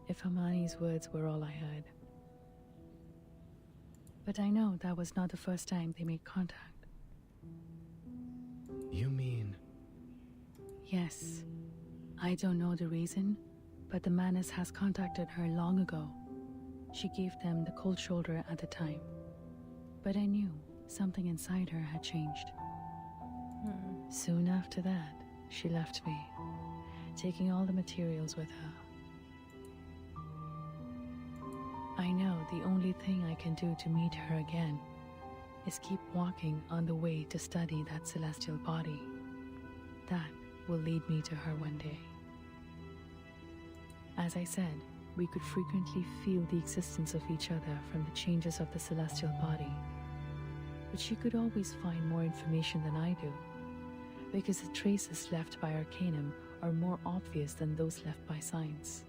if Hermione's words were all I heard. But I know that was not the first time they made contact. You mean... Yes. I don't know the reason, but the Manus has contacted her long ago. She gave them the cold shoulder at the time. But I knew something inside her had changed. Soon after that, she left me, taking all the materials with her. I know the only thing I can do to meet her again is keep walking on the way to study that celestial body. That will lead me to her one day. As I said, we could frequently feel the existence of each other from the changes of the celestial body. But she could always find more information than I do, because the traces left by Arcanum are more obvious than those left by science.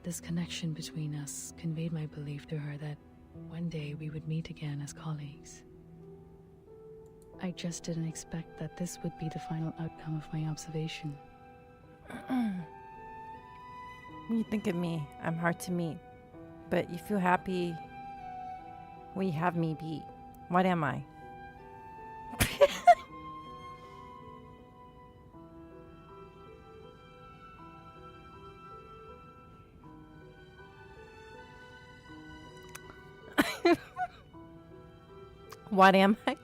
This connection between us conveyed my belief to her that one day we would meet again as colleagues. I just didn't expect that this would be the final outcome of my observation. When you think of me, I'm hard to meet. But you feel happy when you have me beat. What am I? What am I?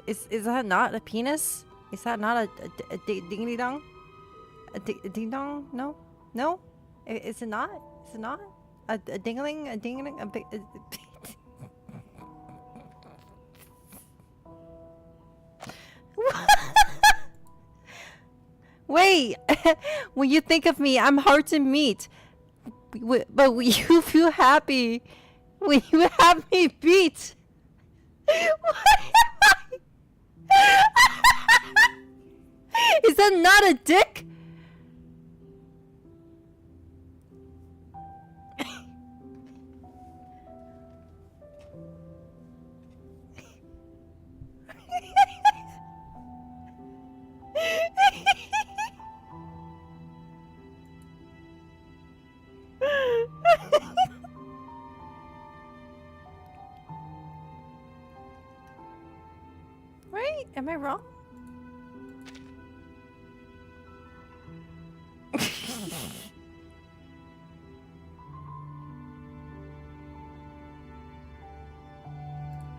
Is that not a penis? Is that not a ding dong? A ding dong? No, no. Is it not? Is it not a dingling? A dingling? A big. Wait. When you think of me, I'm hard to meet. But you feel happy when you have me beat. Is that not a dick? Right? Am I wrong?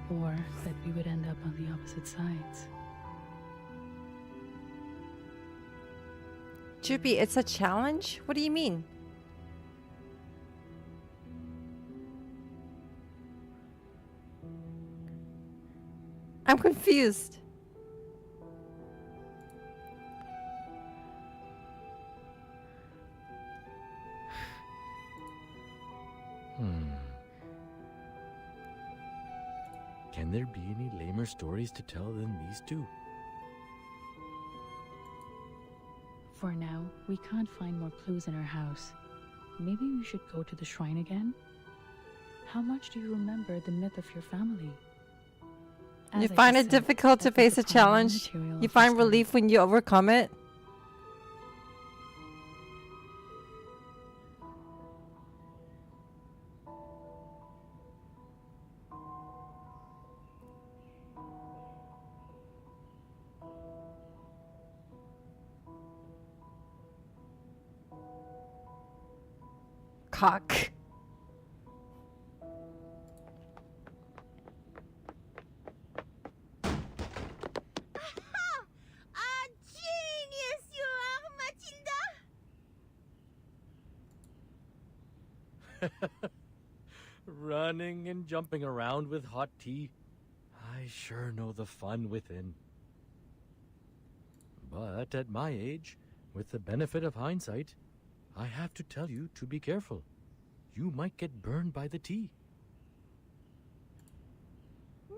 Or that we would end up on the opposite sides. Droopy, it's a challenge? What do you mean? I'm confused. Can there be any lamer stories to tell than these two? For now, we can't find more clues in our house. Maybe we should go to the shrine again? How much do you remember the myth of your family? You As I find just it said, difficult to that was face the a primary challenge? material You of find your relief when you overcome it? Cock. A genius you are, Matilda! Running and jumping around with hot tea. I sure know the fun within. But at my age, with the benefit of hindsight, I have to tell you to be careful. You might get burned by the tea. No,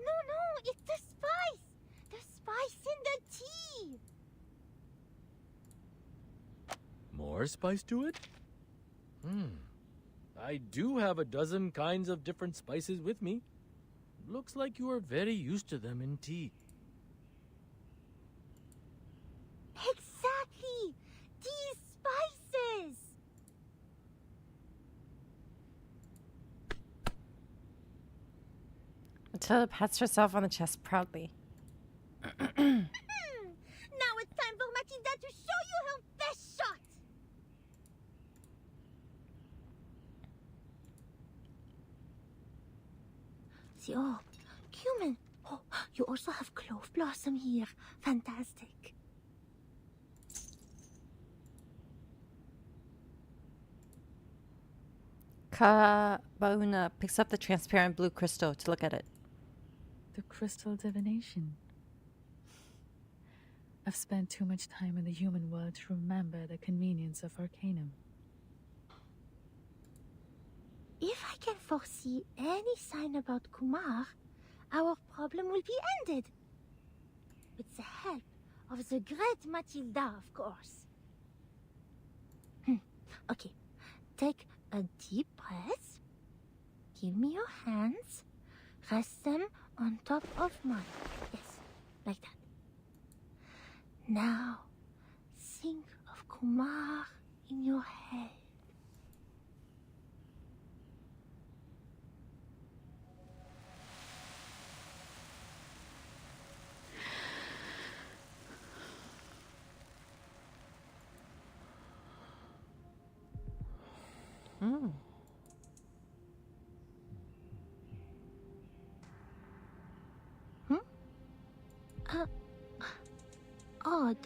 it's the spice! The spice in the tea! More spice to it? I do have a dozen kinds of different spices with me. Looks like you are very used to them in tea. Exactly! These spices! Matilda pats herself on the chest proudly. Now it's time for Matilda to show you her best shot! See, cumin. Oh, you also have clove blossom here. Fantastic. Kabauna picks up the transparent blue crystal to look at it. The crystal divination. I've spent too much time in the human world to remember the convenience of arcanum. If I can foresee any sign about Kumar, our problem will be ended. With the help of the great Matilda, of course. Okay, take a deep breath. Give me your hands. Rest them on top of mine. Yes, like that. Now, think of Kumar in your head. Odd.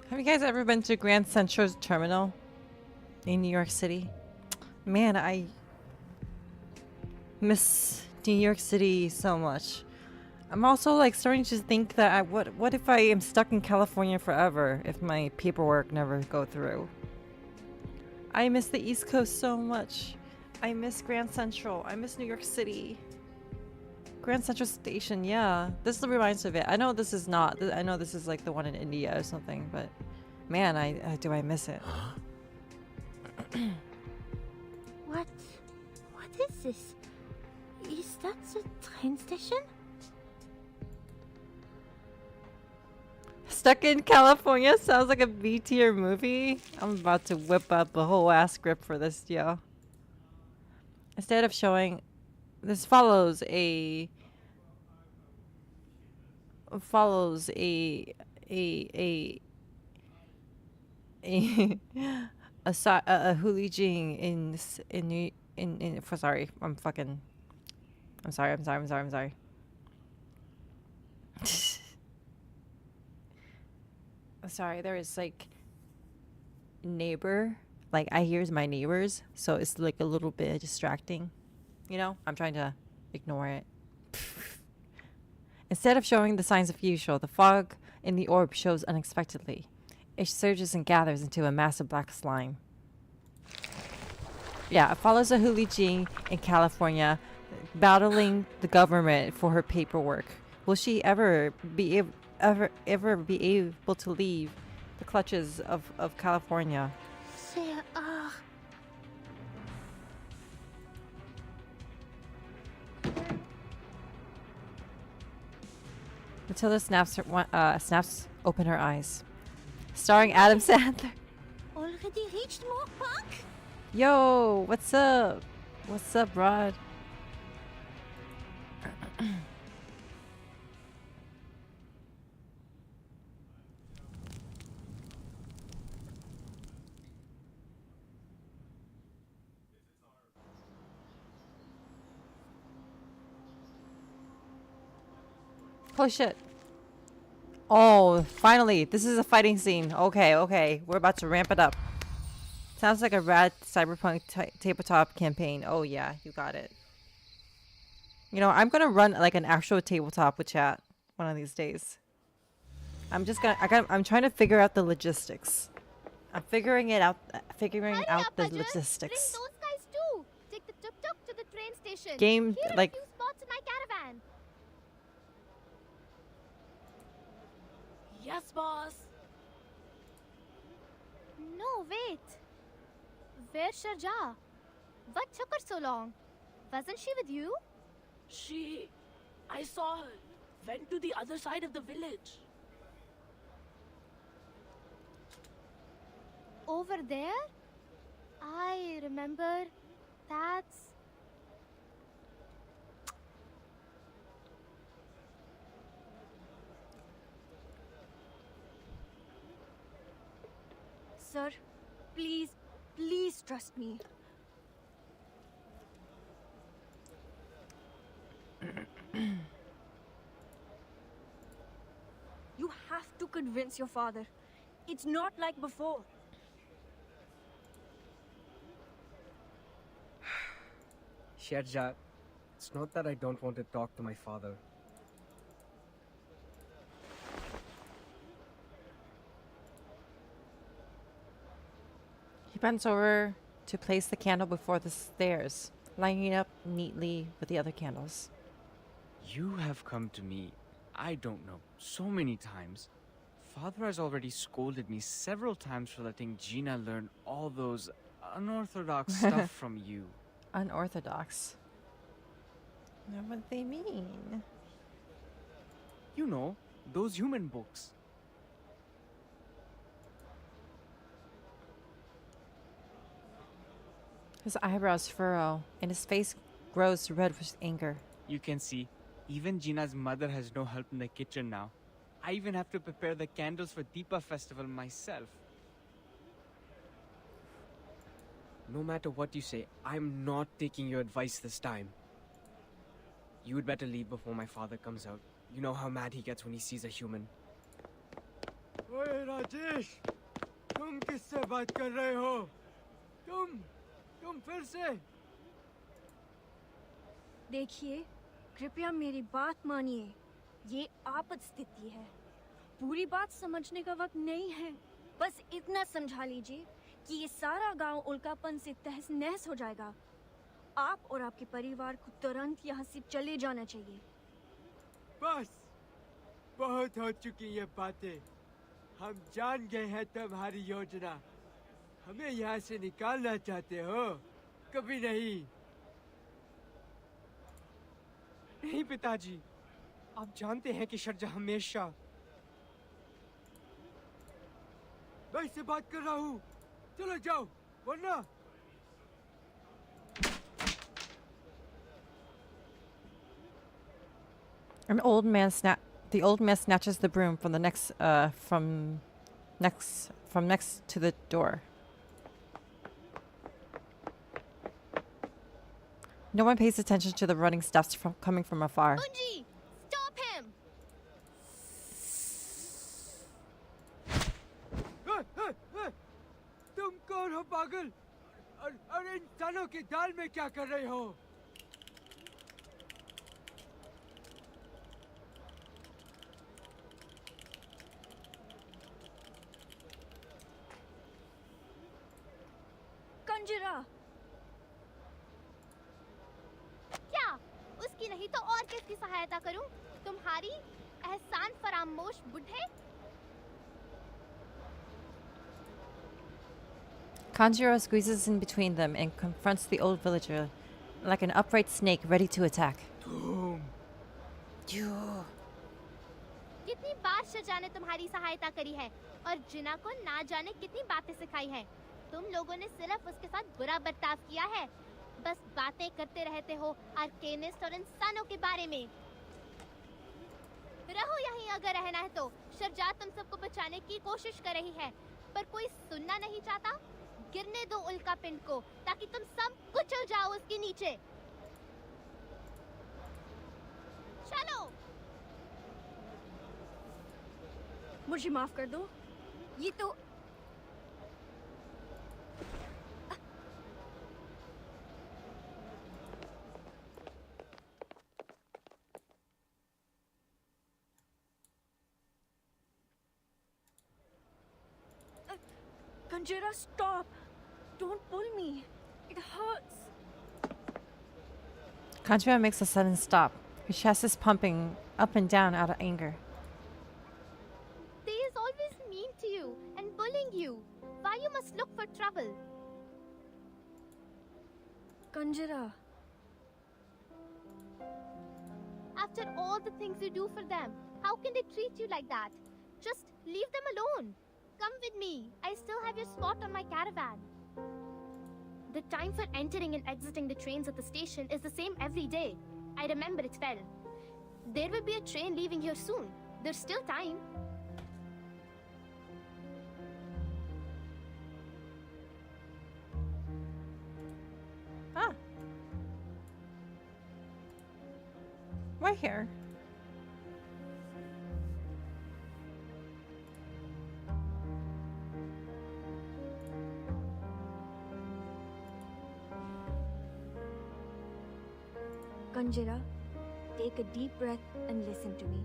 Have you guys ever been to Grand Central's terminal in New York City? Man, I miss New York City so much. I'm also like starting to think that what if I am stuck in California forever if my paperwork never go through? I miss the East Coast so much. I miss Grand Central. I miss New York City. Grand Central Station, yeah. This reminds me of it. I know this is not. I know this is like the one in India or something, but man, I miss it. What is this? Is that the train station? Stuck in California sounds like a B tier movie. I'm about to whip up a whole ass script for this, yo. Instead of showing, this follows a a Hulijing in for sorry, I'm sorry. Sorry, there is like neighbor, like I hears my neighbors, so it's like a little bit distracting, you know. I'm trying to ignore it. Instead of showing the signs of usual, the fog in the orb shows unexpectedly. It surges and gathers into a massive black slime. Yeah, it follows a Hulijing in California battling the government for her paperwork. Will she ever be able to leave the clutches of California. Matilda snaps open her eyes. Starring Adam Sandler. Already reached Mor Pankh? Yo, what's up? What's up, Rod? Oh shit. Oh, finally. This is a fighting scene. Okay, okay. We're about to ramp it up. Sounds like a rad cyberpunk tabletop campaign. Oh yeah, you got it. You know, I'm gonna run like an actual tabletop with chat one of these days. I'm trying to figure out the logistics. I'm figuring it out. Figuring out the logistics. Bring those guys too. Take the tuk-tuk to the train station. Game Here are like a few spots in my caravan. Yes, boss. No, wait. Where's Sharjah? What took her so long? Wasn't she with you? I saw her. Went to the other side of the village. Over there? I remember. That's... Sir, please, please trust me. You have to convince your father. It's not like before. Sharjah, it's not that I don't want to talk to my father. he bends over to place the candle before the stairs, lining it up neatly with the other candles. You have come to me, I don't know, so many times. Father has already scolded me several times for letting Gina learn all those unorthodox stuff from you. Unorthodox? Know what they mean? You know, those human books. His eyebrows furrow, and his face grows red with anger. You can see, even Gina's mother has no help in the kitchen now. I even have to prepare the candles for Deepa festival myself. No matter what you say, I'm not taking your advice this time. You would better leave before my father comes out. You know how mad he gets when he sees a human. Hey Rajesh, तुम किससे बात कर रहे हो? तुम फिर से? देखिए, कृपया मेरी बात मानिए। ये आपात स्थिति है। पूरी बात समझने का वक्त नहीं है। बस इतना समझा लीजिए कि ये सारा गांव उल्कापन से तहस नहस हो जाएगा। आप और आपके परिवार को तुरंत यहाँ से चले जाना चाहिए। बस, बहुत हो चुकी ये बातें। हम जान गए हैं तुम्हारी योजना। हमें यहाँ से निकालना चाहते हो? कभी नहीं। नहीं पिताजी, आप जानते हैं कि शर्जा हमेशा... मैं इससे बात कर रहा हूँ। चलो जाओ, वरना... The old man snatches the broom from the next next to the door. No one pays attention to the running steps coming from afar. Unji, stop him! तुम कौन हो पागल? और इंसानों की दाल में क्या कर रहे हो? कंजरा, क्या? उसकी नहीं तो और किसकी सहायता करूं? तुम्हारी एहसान फरामोश बुढ़े? Kanjiro squeezes in between them and confronts the old villager like an upright snake ready to attack. कितनी बार शजा ने तुम्हारी सहायता करी है और जिना को ना जाने कितनी बातें सिखाई हैं। तुम लोगों ने सिर्फ उसके साथ बुरा बर्ताव किया है। बस बातें करते रहते हो आर्केनिस्ट और इंसानों के बारे में। रहो यहीं अगर रहना है तो। शर्जा तुम सबको बचाने की कोशिश कर रही है, पर कोई सुनना नहीं चाहता। गिरने दो उल्का पिंड को ताकि तुम सब कुचल जाओ उसके नीचे। चलो। मुझे माफ कर दो। ये तो Kanjira, stop! Don't pull me. It hurts. Kanjiro makes a sudden stop. Her chest is pumping up and down out of anger. They is always mean to you and bullying you. Why you must look for trouble? Kanjira. After all the things you do for them, how can they treat you like that? Just leave them alone. Come with me. I still have your spot on my caravan. The time for entering and exiting the trains at the station is the same every day. I remember it well. There will be a train leaving here soon. There's still time. Ah. We're here. Kanjira, take a deep breath and listen to me.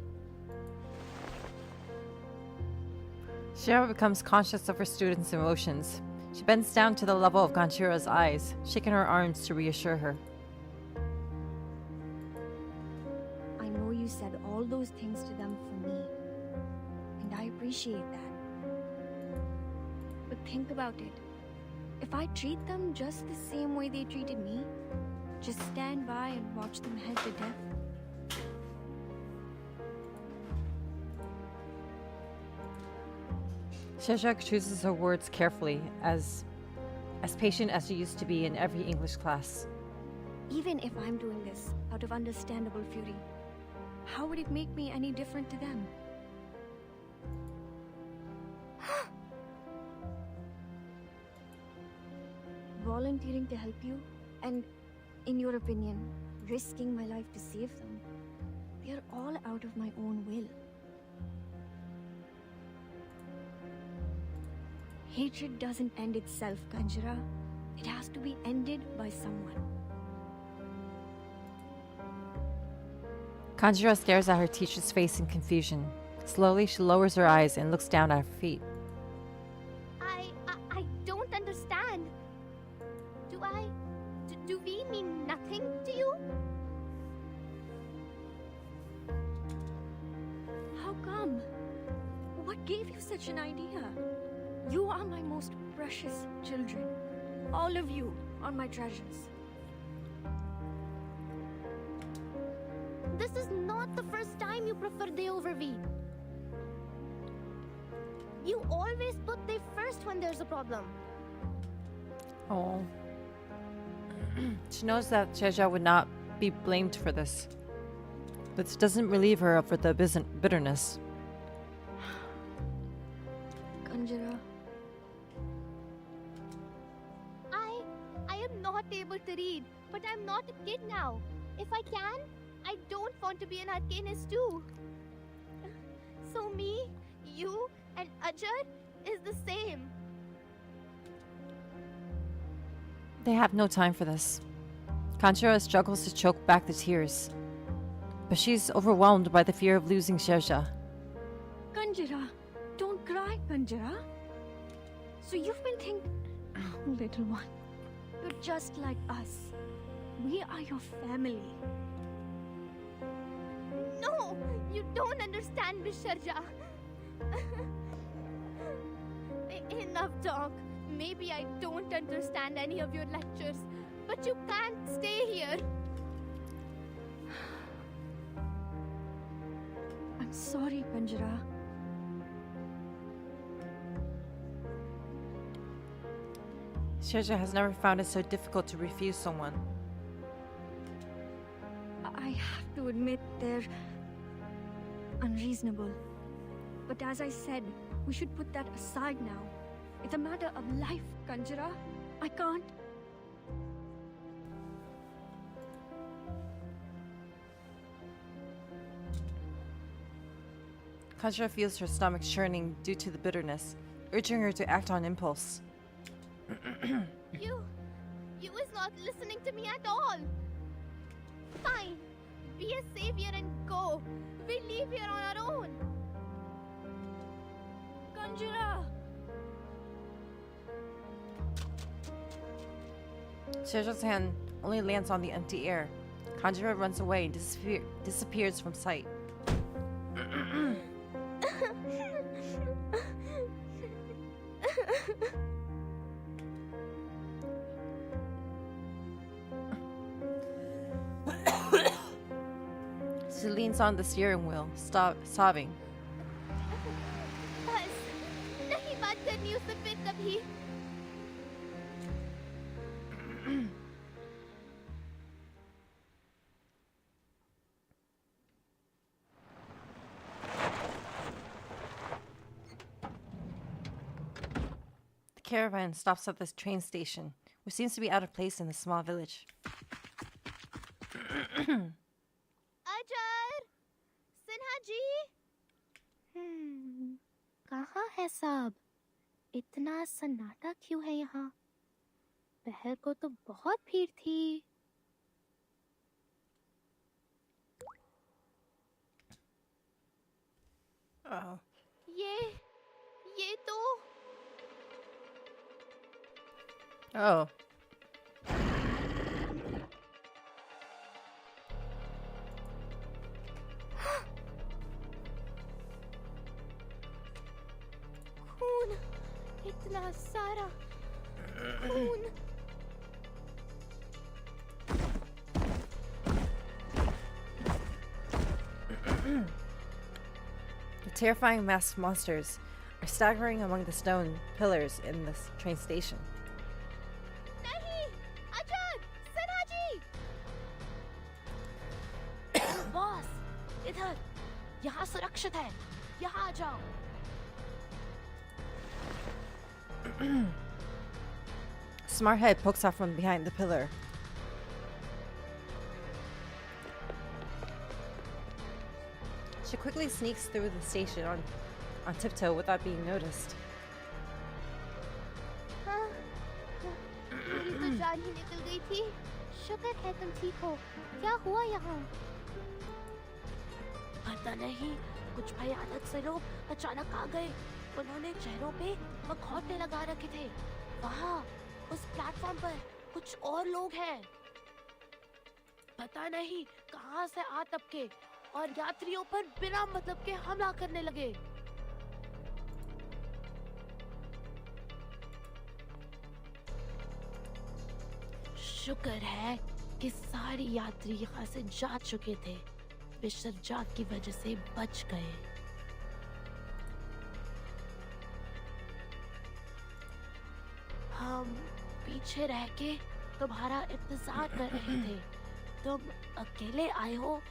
Shiro becomes conscious of her student's emotions. She bends down to the level of Kanjiro's eyes, shaking her arms to reassure her. I know you said all those things to them for me, and I appreciate that. But think about it. If I treat them just the same way they treated me, just stand by and watch them head to death. Shezha chooses her words carefully, as patient as she used to be in every English class. Even if I'm doing this out of understandable fury, how would it make me any different to them? Volunteering to help you, and in your opinion, risking my life to save them, they're all out of my own will. Hatred doesn't end itself, Kanjira. It has to be ended by someone. Kanjiro stares at her teacher's face in confusion. Slowly, she lowers her eyes and looks down at her feet. I don't understand. Do we mean nothing to you? How come? What gave you such an idea? You are my most precious children. All of you are my treasures. This is not the first time you prefer they over we. You always put they first when there's a problem. Oh. She knows that Shezha would not be blamed for this. But this doesn't relieve her of the bitterness. Kanjira. I am not able to read, but I'm not a kid now. If I can, I don't want to be an arcanist too. So me, you, and Ajar is the same. They have no time for this. Kanjiro struggles to choke back the tears. But she's overwhelmed by the fear of losing Shezha. Kanjira, don't cry, Kanjira. So you've been thinking, little one, you're just like us. We are your family. No, you don't understand, Miss Sharja. Enough talk. Maybe I don't understand any of your lectures, but you can't stay here. I'm sorry, Panjara. Shirja has never found it so difficult to refuse someone. I have to admit they're unreasonable. But as I said, we should put that aside now. It's a matter of life, Kanjara. I can't. Kanjara feels her stomach churning due to the bitterness, urging her to act on impulse. You is not listening to me at all. Fine, be a savior and go. We leave here on our own. Kanjara! Shirja's hand only lands on the empty air. Kanjara runs away and disappears from sight. She leans on the steering wheel, sobbing. बस नहीं बात करनी उससे फिर कभी. The caravan stops at this train station, which seems to be out of place in the small village. अजर, सिन्हा जी. कहाँ है सब? इतना सन्नाटा क्यों है यहाँ? पहर को तो बहुत भीड़ थी. Oh. ये तो. Oh. खून, इतना सारा खून. The terrifying masked monsters are staggering among the stone pillars in this train station. नहीं, अजर, सिन्हा जी. बॉस, इधर. यहाँ सुरक्षित है. यहाँ आ जाओ. Smart head pokes out from behind the pillar. She quickly sneaks through the station on tiptoe without being noticed. हाँ, मेरी तो जान ही निकल गई थी. शुक्र है तुम ठीक हो. क्या हुआ यहाँ? पता नहीं, कुछ भयानक से लोग अचानक आ गए. उन्होंने चेहरों पे मखौटे लगा रखे थे. वहाँ उस प्लेटफॉर्म पर कुछ और लोग हैं. पता नहीं कहाँ से आ टपके और यात्रियों पर बिना मतलब के हमला करने लगे. शुक्र है कि सारे यात्री यहाँ से जा चुके थे. वे शर्जाक की वजह से बच गए. हम पीछे रह के तुम्हारा इंतजार कर रहे थे. तुम अकेले आए हो.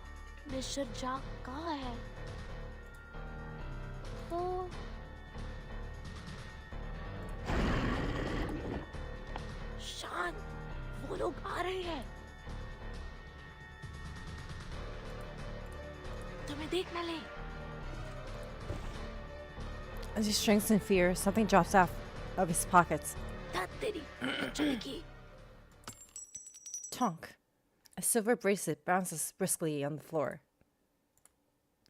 मिस्टर जाक कहाँ है? तो शान, वो लोग आ रहे हैं. तुम्हें देख ना ले. As he shrinks in fear, something drops out of his pockets. तेरी चलेगी. Tonk. A silver bracelet bounces briskly on the floor.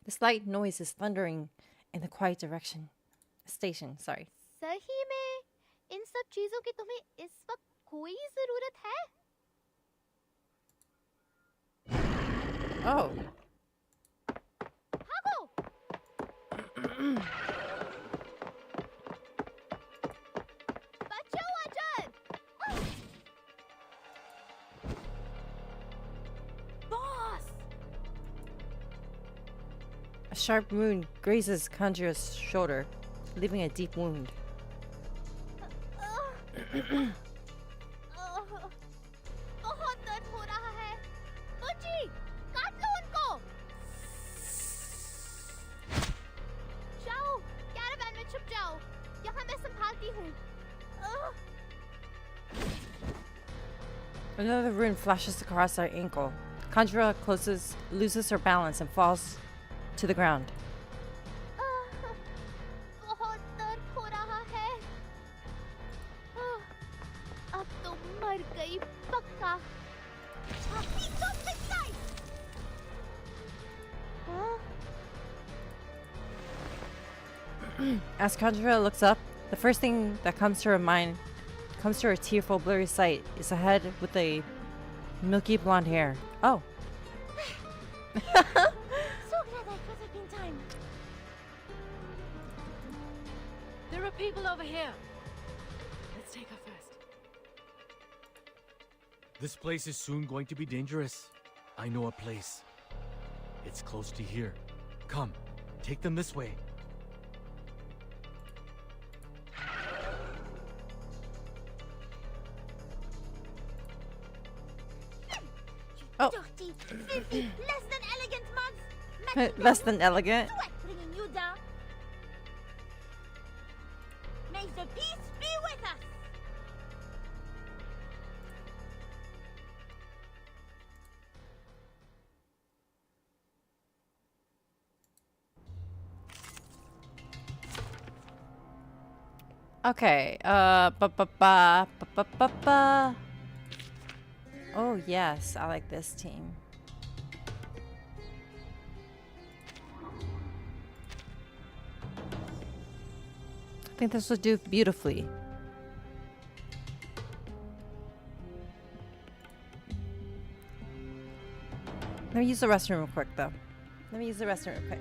The slight noise is thundering in the quiet station. सही में इन सब चीजों की तुम्हें इस वक्त कोई जरूरत है? Oh. भागो! बचो! sharp wound grazes Conjurer's shoulder, leaving a deep wound. बहुत दर्द हो रहा है। बुच्ची, काट लो उनको। जाओ, कैरावैन में छुप जाओ। यहाँ मैं संभालती हूँ। Another rune flashes across her ankle. Conjurer loses her balance and falls to the ground. बहुत दर्द हो रहा है। अब तो मर गई पक्का। As Conjurer looks up, the first thing that comes to her tearful, blurry sight is a head with a milky blonde hair. Oh. So glad I could have been time. There are people over here. Let's take her first. This place is soon going to be dangerous. I know a place. It's close to here. Come, take them this way. Oh. Dirty, filthy, less than elegant mugs. Less than elegant. Sweat bringing you down. May the peace be with us. Okay, Oh yes, I like this team. I think this would do beautifully. Let me use the restroom real quick though. Let me use the restroom real quick.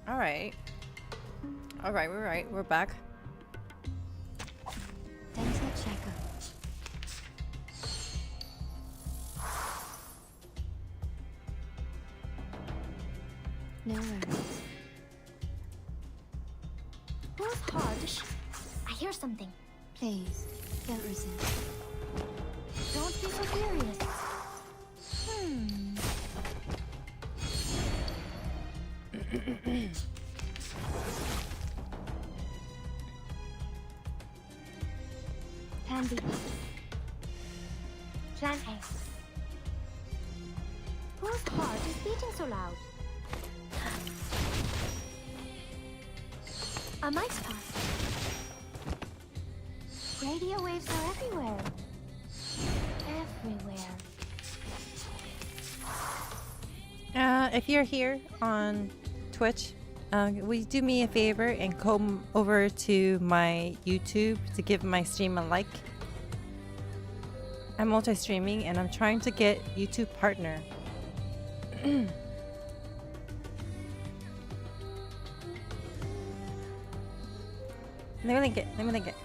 Alright. Alright, we're right. We're back. Dental checkup. No worries. Who's harsh? I hear something. Please, don't resist. Don't be so furious. Handy. Plan A. Whose heart is beating so loud? A mice pass. Radio waves are everywhere. Everywhere. If you're here on Twitch, will you do me a favor and come over to my YouTube to give my stream a like? I'm multi-streaming and I'm trying to get YouTube partner. Let me link it. Let me link it.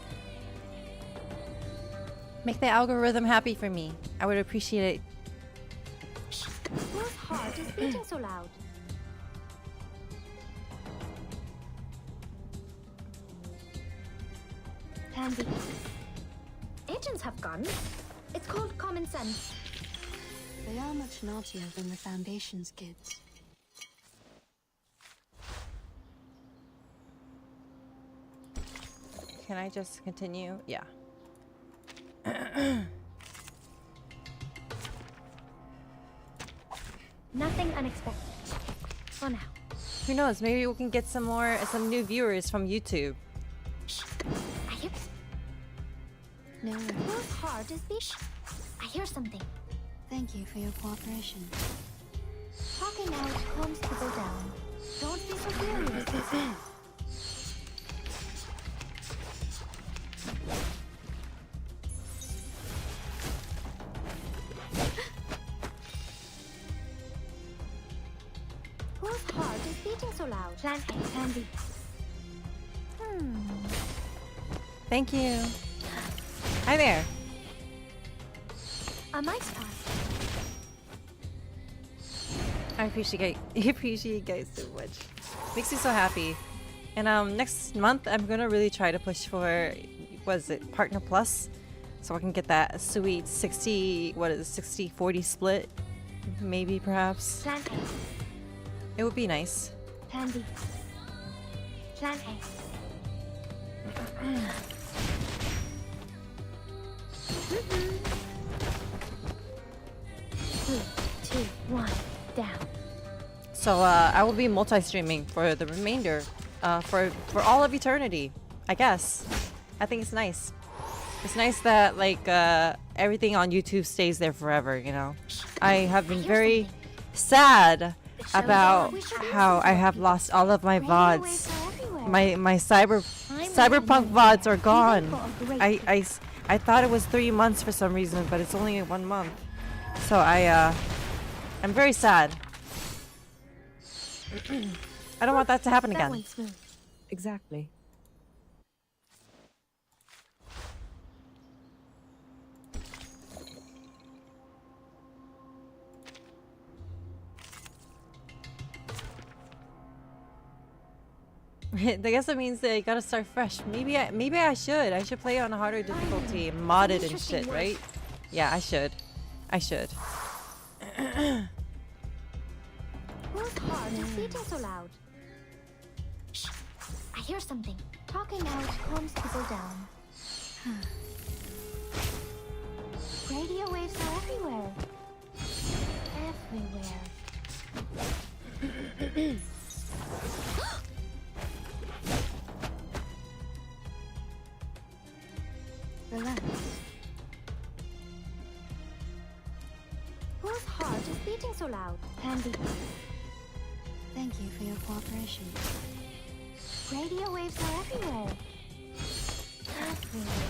Make the algorithm happy for me. I would appreciate it. Whose heart is beating so loud? Plan B. Agents have guns. It's called common sense. They are much naughtier than the Foundation's kids. Can I just continue? Yeah. Nothing unexpected. For now. Who knows? Maybe we can get some new viewers from YouTube. I hear. No. Whose heart is beating? I hear something. Thank you for your cooperation. Talking out calms people down. Don't be so furious. Whose heart is beating so loud? Plan A, Plan B. Thank you. Hi there. A mice pass. I appreciate you guys so much. Makes me so happy. And next month I'm gonna really try to push for, what is it, Partner Plus, so I can get that sweet 60-40 split, maybe perhaps. Plan A. It would be nice. Plan B. Plan A. 3, 2, 1, down. So I will be multi-streaming for the remainder, for all of eternity, I guess. I think it's nice. It's nice that like everything on YouTube stays there forever. You know, I have been very sad about how I have lost all of my VODs. My cyberpunk VODs are gone. I thought it was 3 months for some reason, but it's only 1 month. So I'm very sad. I don't want that to happen again. Exactly. I guess that means that you gotta start fresh. Maybe I should. I should play on a harder difficulty, modded and shit, right? Yeah, I should. Whose heart is beating so loud? I hear something. Talking out calms people down. Radio waves are everywhere. Everywhere. Relax. Whose heart is beating so loud? Plan B. Thank you for your cooperation. Radio waves are everywhere. Everywhere.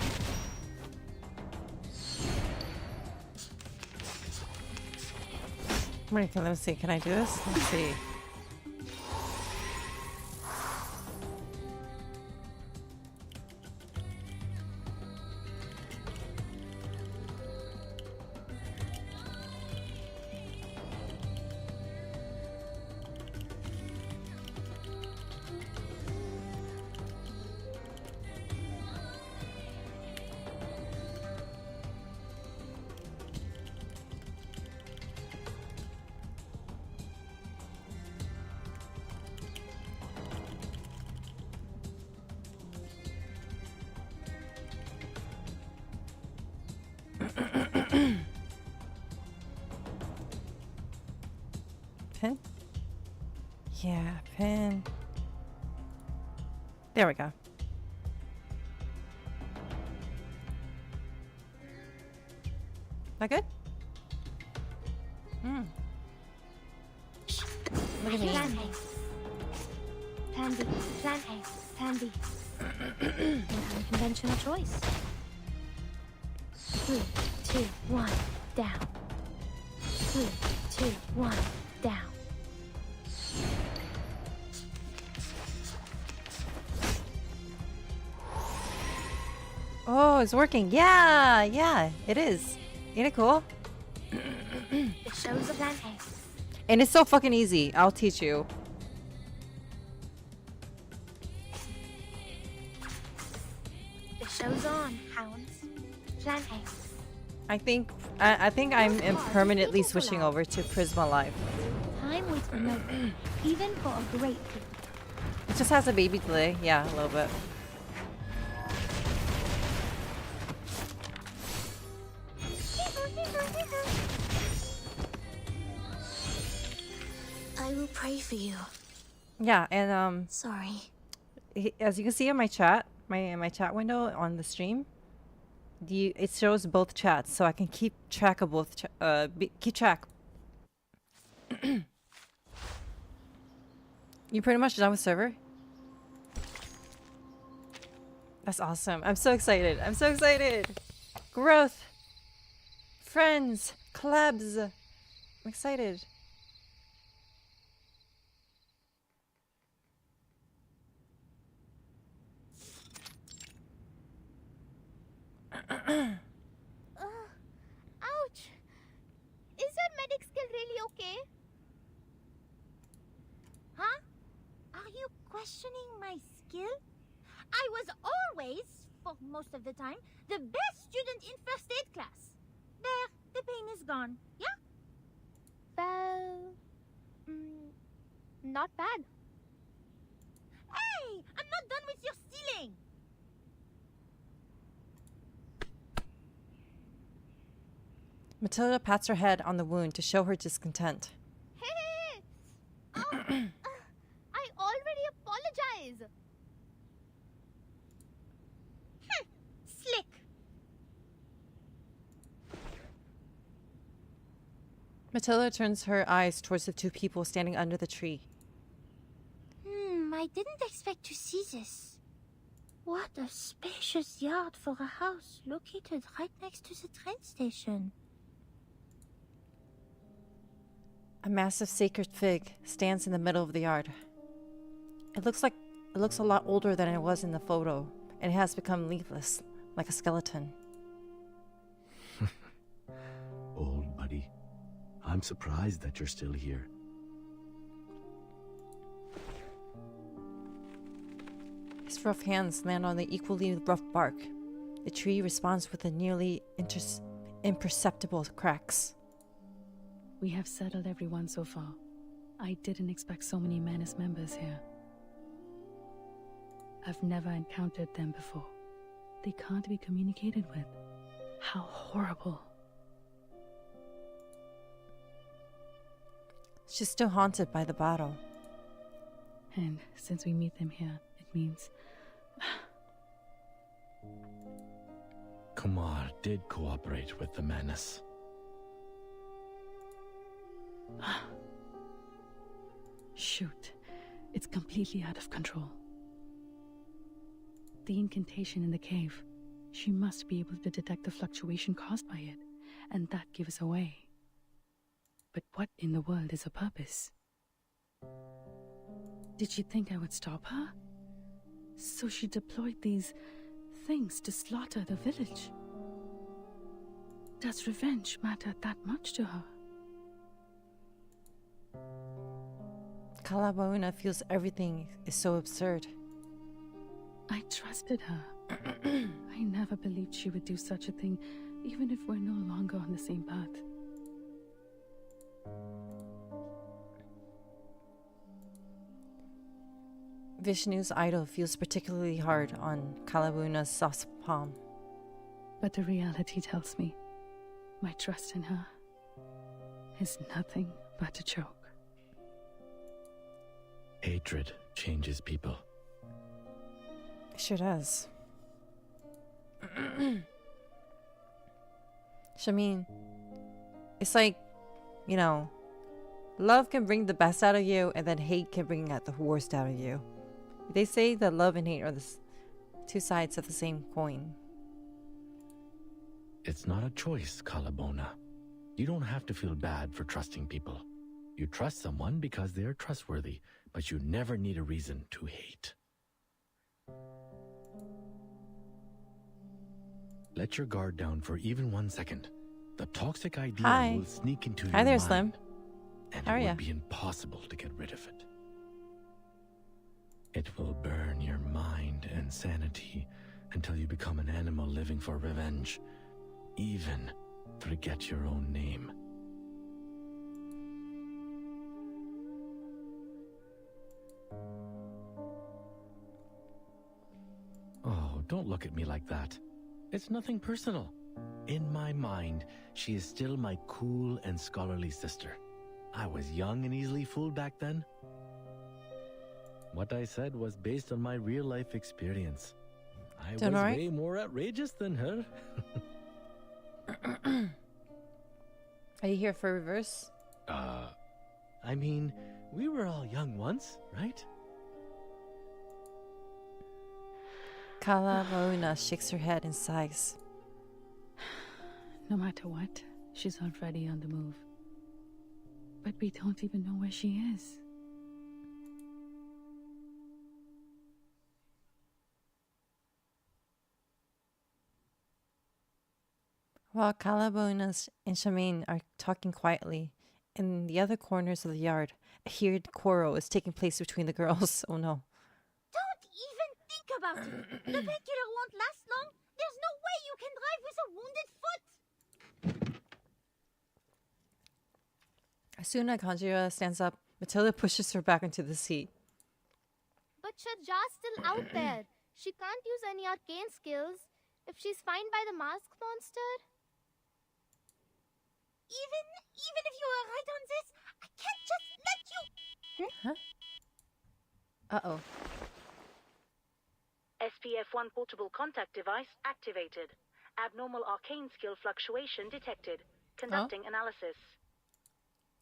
Wait, let me see. Can I do this? Let's see. Yeah, pin. There we go. That good? Hmm. Look at me. Plan A. Plan B. Plan A. Plan B. An unconventional choice. 3, 2, 1, down. 3, 2, 1, down. Oh, it's working. Yeah, yeah, it is. Ain't it cool? It shows a plan A. And it's so fucking easy. I'll teach you. The show's on, hounds. Plan A. I think I'm permanently switching over to Prisma Live. Time waits for no one, even for a great thing. It just has a baby delay. Yeah, a little bit. I will pray for you. Yeah, and Sorry. as you can see in my chat, my chat window on the stream, it shows both chats, so I can keep track of both. Keep track. You pretty much done with server? That's awesome. I'm so excited. I'm so excited. Growth. Friends. Collabs. I'm excited. Ouch! Is your medic skill really okay? Huh? Are you questioning my skill? I was always, for most of the time, the best student in first aid class. There, the pain is gone. Yeah? Well, not bad. Hey! I'm not done with your stealing! Matilda pats her head on the wound to show her discontent. Hey! I already apologize. Slick. Matilda turns her eyes towards the two people standing under the tree. I didn't expect to see this. What a spacious yard for a house located right next to the train station. A massive sacred fig stands in the middle of the yard. It looks a lot older than it was in the photo, and it has become leafless, like a skeleton. Old buddy, I'm surprised that you're still here. His rough hands land on the equally rough bark. The tree responds with the nearly imperceptible cracks. We have settled everyone so far. I didn't expect so many men as members here. I've never encountered them before. They can't be communicated with. How horrible. She's still haunted by the battle. And since we meet them here, it means... Kumar did cooperate with the menace. Shoot. It's completely out of control. The incantation in the cave. She must be able to detect the fluctuation caused by it, and that gives away. But what in the world is her purpose? Did she think I would stop her? So she deployed these things to slaughter the village. Does revenge matter that much to her? Kalabauna feels everything is so absurd. I trusted her. I never believed she would do such a thing, even if we're no longer on the same path. Vishnu's idol feels particularly hard on Kalabauna's soft palm. But the reality tells me my trust in her is nothing but a joke. Hatred changes people. It sure does. Shamin, it's like, you know, love can bring the best out of you, and then hate can bring out the worst out of you. They say that love and hate are the two sides of the same coin. It's not a choice, Kalabona. You don't have to feel bad for trusting people. You trust someone because they are trustworthy, but you never need a reason to hate. Let your guard down for even 1 second. The toxic idea will sneak into your Hi there, mind, Slim. and How are it ya? would be impossible to get rid of it. It will burn your mind and sanity until you become an animal living for revenge. Even forget your own name. Oh, don't look at me like that. It's nothing personal. In my mind, she is still my cool and scholarly sister. I was young and easily fooled back then. What I said was based on my real-life experience. I was way more outrageous than her. Are you here for reverse? I mean, we were all young once, right? Kalabona shakes her head and sighs. No matter what, she's already on the move. But we don't even know where she is. While Kalabona and Shamin are talking quietly, in the other corners of the yard, a heated quarrel is taking place between the girls. Oh no. Don't even think about it. The painkiller won't last long. There's no way you can drive with a wounded foot. As soon as Kanjira stands up, Matilda pushes her back into the seat. But Shaja's still out there. She can't use any arcane skills. If she's fined by the masked monster... Even if you were right on this, I can't just let you... Huh? Uh-oh. SPF-1 portable contact device activated. Abnormal arcane skill fluctuation detected. Conducting analysis.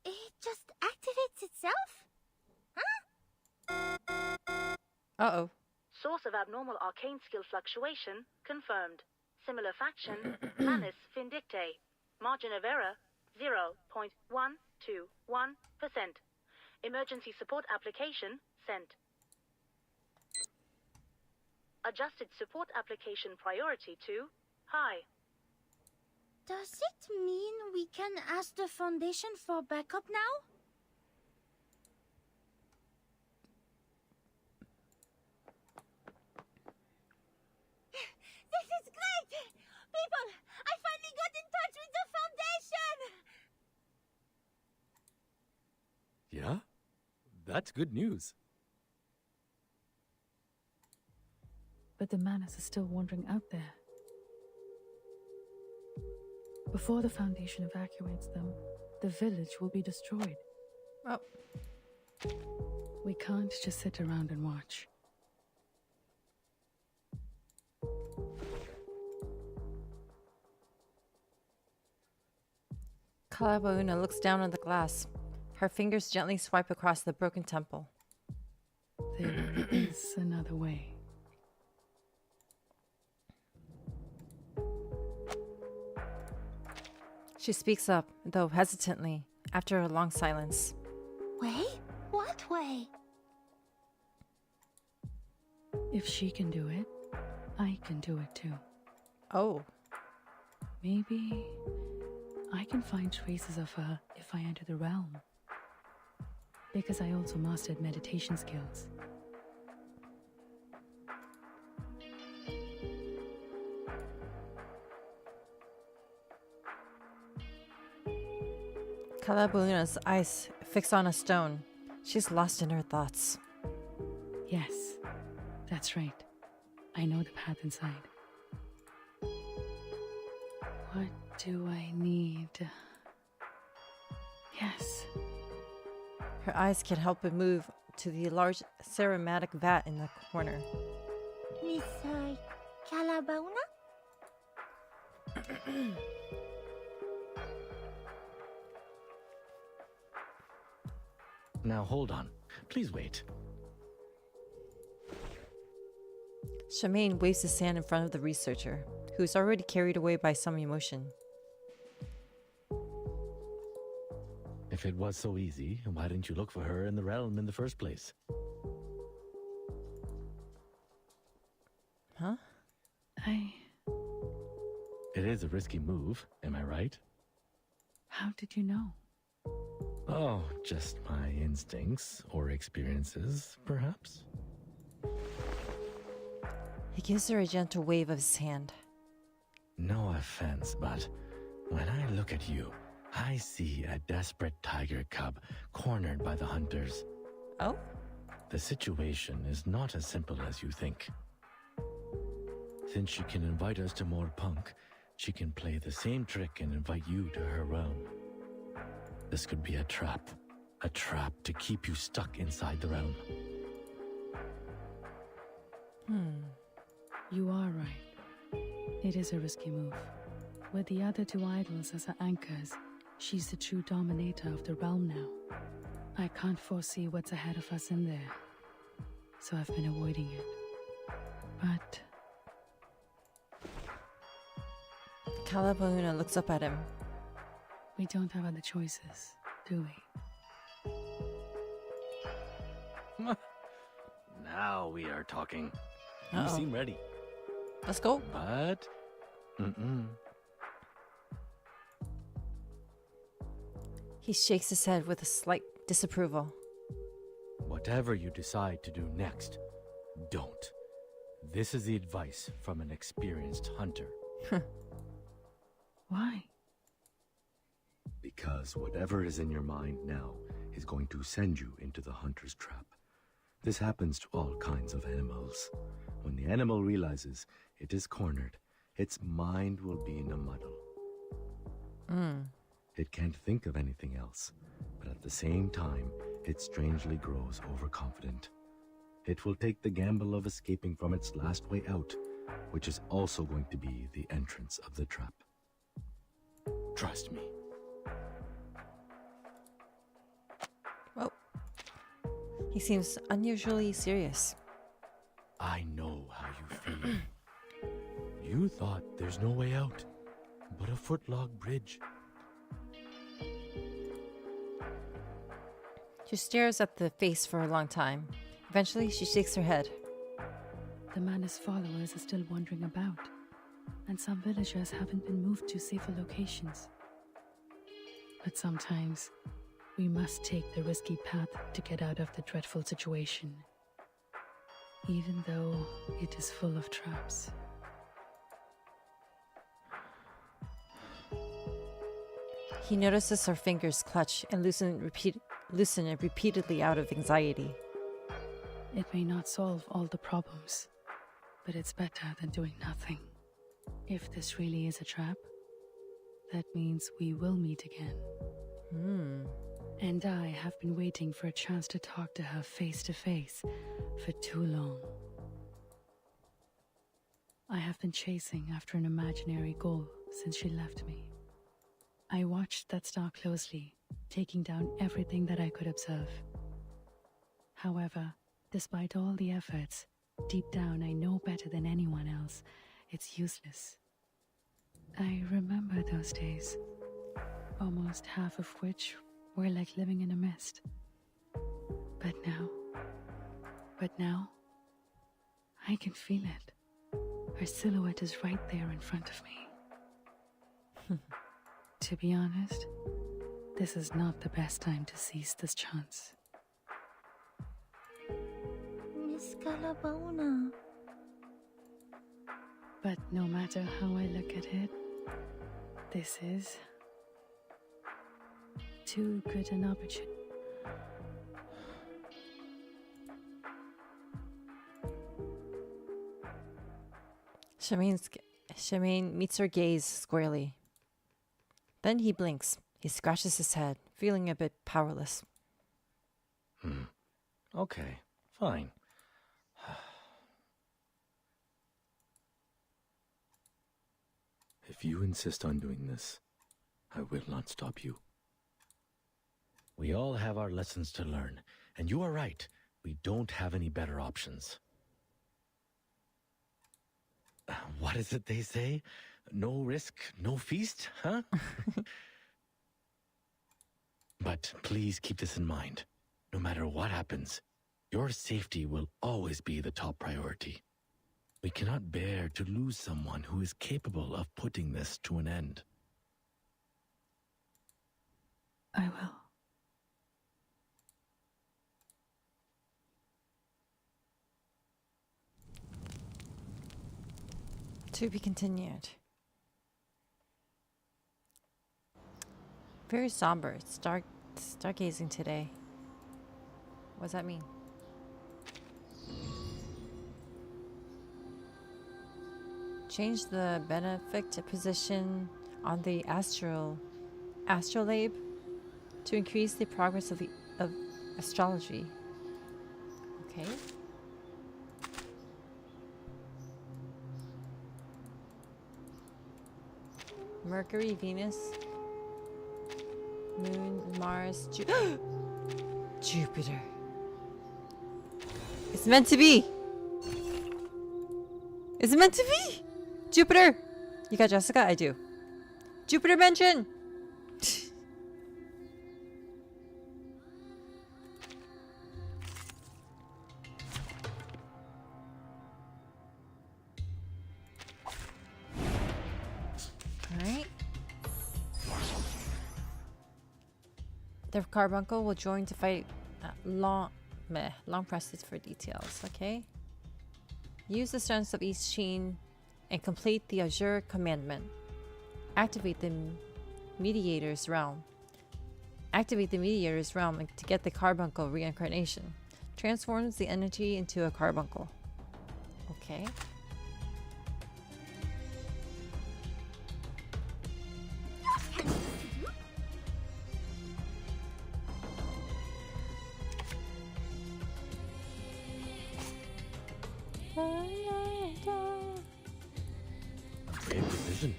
It just activates itself? Huh? Uh-oh. Source of abnormal arcane skill fluctuation confirmed. Similar faction, Manus Vindicte. Margin of error, 0.121%. Emergency support application sent. Adjusted support application priority to high. Does it mean we can ask the Foundation for backup now? This is great! People, I finally got in touch with the Foundation! Yeah? That's good news. But the Manus is still wandering out there. Before the Foundation evacuates them, the village will be destroyed. Oh. We can't just sit around and watch. Kalabona looks down on the glass. Her fingers gently swipe across the broken temple. There is another way. She speaks up, though hesitantly, after a long silence. Way? What way? If she can do it, I can do it too. Oh. Maybe I can find traces of her if I enter the realm. Because I also mastered meditation skills. Kalabona's eyes fix on a stone. She's lost in her thoughts. Yes, that's right. I know the path inside. What do I need? Yes. Her eyes can't help but move to the large ceramic vat in the corner. Miss Calabauna? Now hold on. Please wait. Shemaine waves his hand in front of the researcher, who is already carried away by some emotion. If it was so easy, why didn't you look for her in the realm in the first place? Huh? It is a risky move, am I right? How did you know? Oh, just my instincts or experiences, perhaps? He gives her a gentle wave of his hand. No offense, but when I look at you, I see a desperate tiger cub cornered by the hunters. Oh? The situation is not as simple as you think. Since she can invite us to Mor Pankh, she can play the same trick and invite you to her realm. This could be a trap to keep you stuck inside the realm. You are right. It is a risky move. With the other two idols as her anchors, she's the true dominator of the realm now. I can't foresee what's ahead of us in there, so I've been avoiding it. But Calabauna looks up at him. we don't have other choices, do we? Now we are talking. Uh-oh. You seem ready. Let's go. But... He shakes his head with a slight disapproval. Whatever you decide to do next, don't. This is the advice from an experienced hunter. Why? Because whatever is in your mind now is going to send you into the hunter's trap. This happens to all kinds of animals. When the animal realizes it is cornered, its mind will be in a muddle. It can't think of anything else, but at the same time, it strangely grows overconfident. It will take the gamble of escaping from its last way out, which is also going to be the entrance of the trap. Trust me. Well, he seems unusually serious. I know how you feel. You thought there's no way out, but a footlog bridge. She stares at the face for a long time. Eventually, she shakes her head. The man's followers are still wandering about, and some villagers haven't been moved to safer locations. But sometimes, we must take the risky path to get out of the dreadful situation, even though it is full of traps. He notices her fingers clutch and loosen it repeatedly out of anxiety. It may not solve all the problems, but it's better than doing nothing. If this really is a trap, that means we will meet again. And I have been waiting for a chance to talk to her face to face for too long. I have been chasing after an imaginary goal since she left me. I watched that star closely, taking down everything that I could observe. However, despite all the efforts, deep down I know better than anyone else, it's useless. I remember those days, almost half of which were like living in a mist. But now, I can feel it. Her silhouette is right there in front of me. To be honest, this is not the best time to seize this chance. Miss Calabauna. But no matter how I look at it, this is too good an opportunity. Shemaine meets her gaze squarely. Then he blinks. He scratches his head, feeling a bit powerless. Okay, fine. If you insist on doing this, I will not stop you. We all have our lessons to learn, and you are right. We don't have any better options. What is it they say? No risk, no feast, huh? But please keep this in mind. No matter what happens, your safety will always be the top priority. We cannot bear to lose someone who is capable of putting this to an end. I will. To be continued. Very somber. It's stargazing today. What does that mean? Change the benefit position on the astrolabe to increase the progress of astrology. Okay. Mercury, Venus, Moon, Mars, Jupiter. It's meant to be. Is it meant to be? Jupiter. You got Jessica? I do. Jupiter mention. Alright. The carbuncle will join to fight long presses for details, okay? Use the strengths of each sheen and complete the Azure commandment. Activate the Mediator's Realm. Activate the Mediator's Realm to get the carbuncle reincarnation. Transforms the energy into a carbuncle. Okay. Brave decision.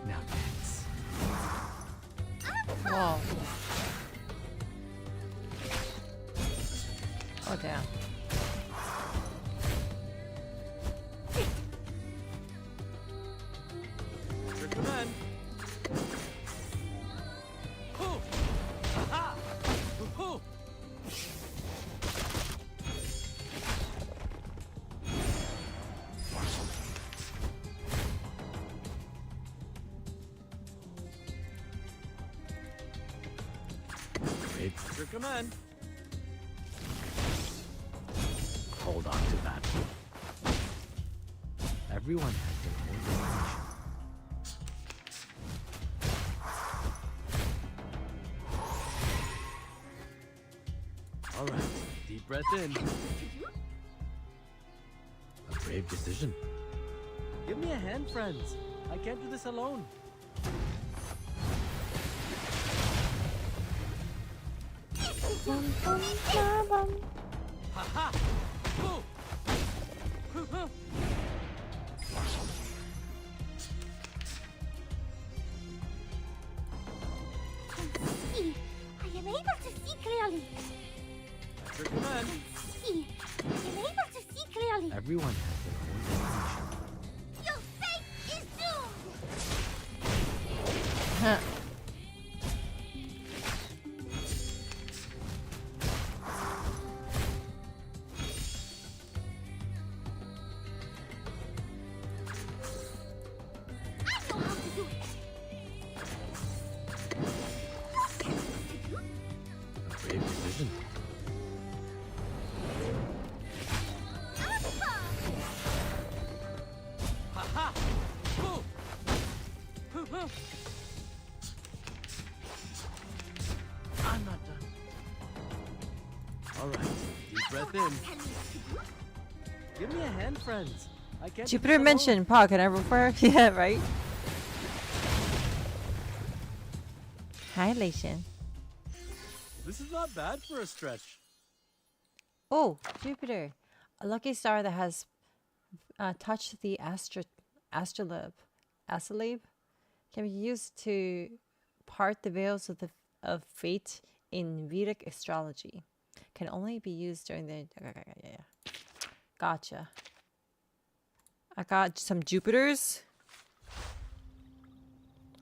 Now dance. Whoa. Oh damn. Your command. Your command. Hold on to that. Everyone has their own definition. All right, deep breath in. A brave decision. Give me a hand, friends. I can't do this alone. Ha-ha! Ooh. I am able to see clearly. Your command. See, I am able to see clearly. Everyone has their own definition. Your fate is doomed. Huh. Brave decision. Ha-ha! Ooh. I'm not done. All right, deep breath in. Give me a hand, friends. I can't. Jupiter mentioned, Paul, can I root for her? Yeah, right? Hi, Lation. This is not bad for a stretch. Oh, Jupiter. A lucky star that has touched the astrolabe can be used to part the veils of fate in Vedic astrology. Can only be used during the... Yeah. Gotcha. I got some Jupiters.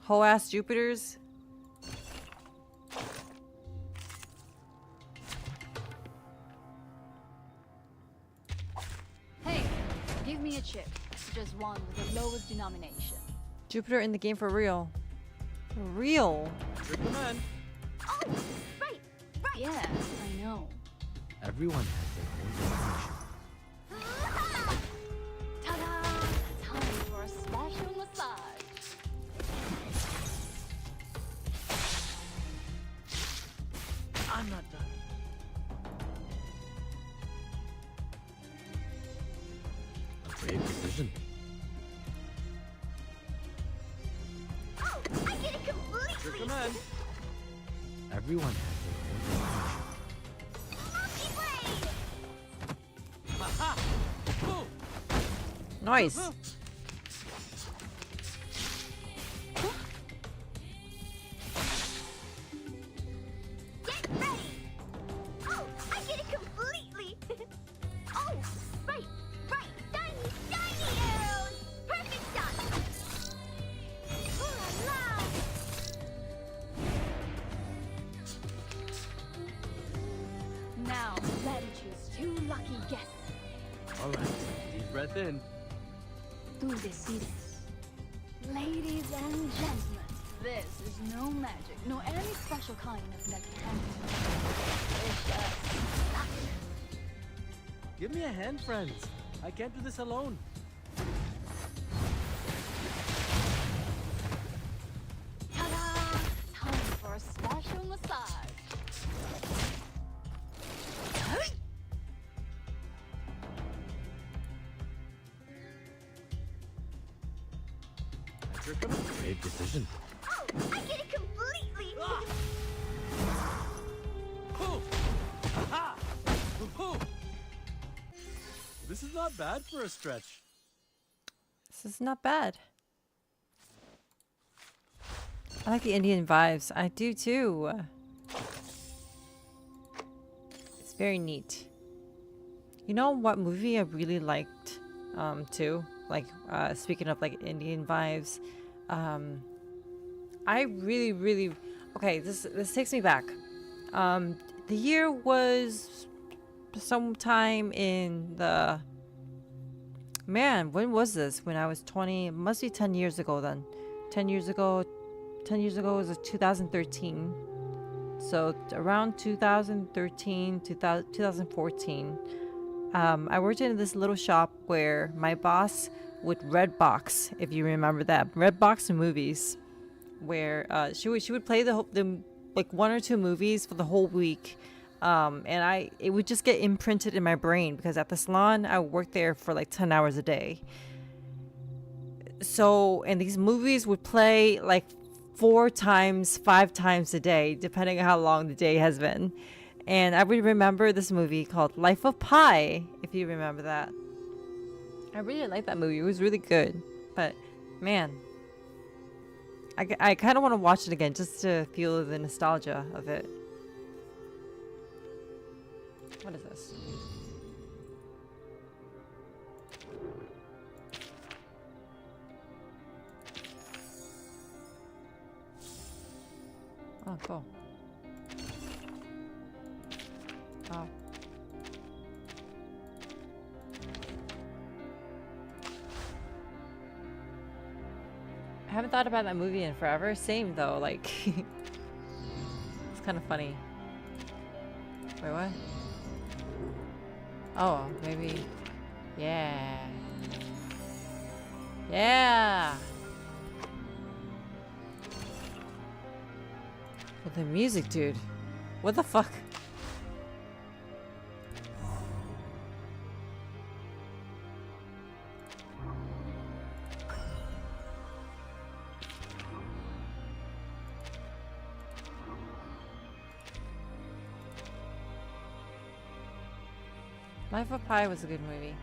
Whole ass Jupiters. Hey, give me a chip. Just one with the lowest denomination. Jupiter in the game for real. For real. Recommend. Oh, right. Yeah, I know. Everyone has their own definition. Ta-da! Time for a special massage. I'm not done. Great decision. Oh, I get it completely. Recommend. Everyone has their own definition. Nice. Get ready. Oh, I get it completely. Oh, right. Tiny arrows. Perfect shot. Ooh la la. Now, let me choose 2 lucky guesses. All right. Deep breath in. Tú decides. Ladies and gentlemen, this is no magic, no any special kind of mechanic. It's just luck. Give me a hand, friends. I can't do this alone. Ta-da! Time for a special massage. Great decision. Oh, I get it completely. Aha! This is not bad for a stretch. This is not bad. I like the Indian vibes. I do too. It's very neat. You know what movie I really liked too? Like speaking of like Indian vibes, I really okay. This takes me back. The year was sometime in the when was this? When I was 20? It must be 10 years ago then. 10 years ago was 2013. So around 2013 to 2014. I worked in this little shop where my boss would Redbox, if you remember that, Redbox movies, where she would play the like 1 or 2 movies for the whole week, and it would just get imprinted in my brain because at the salon I worked there for like 10 hours a day. So, and these movies would play like 4 times, 5 times a day, depending on how long the day has been. And I would remember this movie called Life of Pi, if you remember that. I really liked that movie. It was really good. But, man, I kind of want to watch it again just to feel the nostalgia of it. What is this? Oh, cool. Oh. I haven't thought about that movie in forever. Same though, like it's kind of funny. Wait, what? Oh, maybe. Yeah. Yeah. With the music, dude. What the fuck? Life of Pi was a good movie.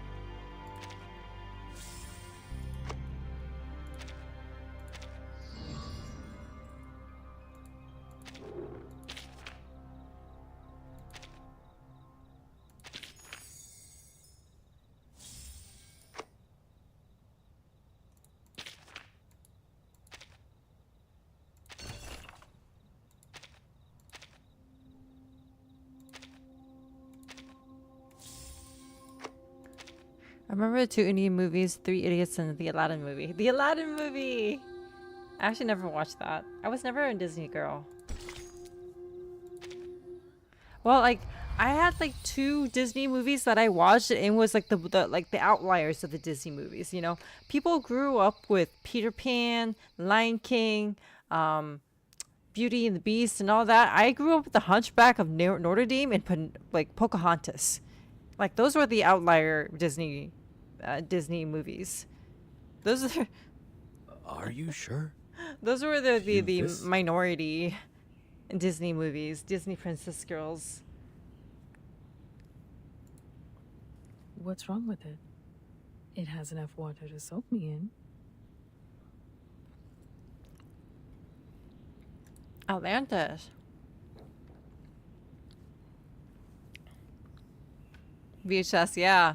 I remember the two Indian movies, Three Idiots and the Aladdin movie. The Aladdin movie! I actually never watched that. I was never a Disney girl. Well, like, I had like two Disney movies that I watched, and it was like the outliers of the Disney movies, you know? People grew up with Peter Pan, Lion King, Beauty and the Beast and all that. I grew up with The Hunchback of Notre Dame and like Pocahontas. Like, those were the outlier Disney movies. Those are. Are you sure? Those were the minority Disney movies, Disney princess girls. What's wrong with it? It has enough water to soak me in. Atlantis. VHS, yeah.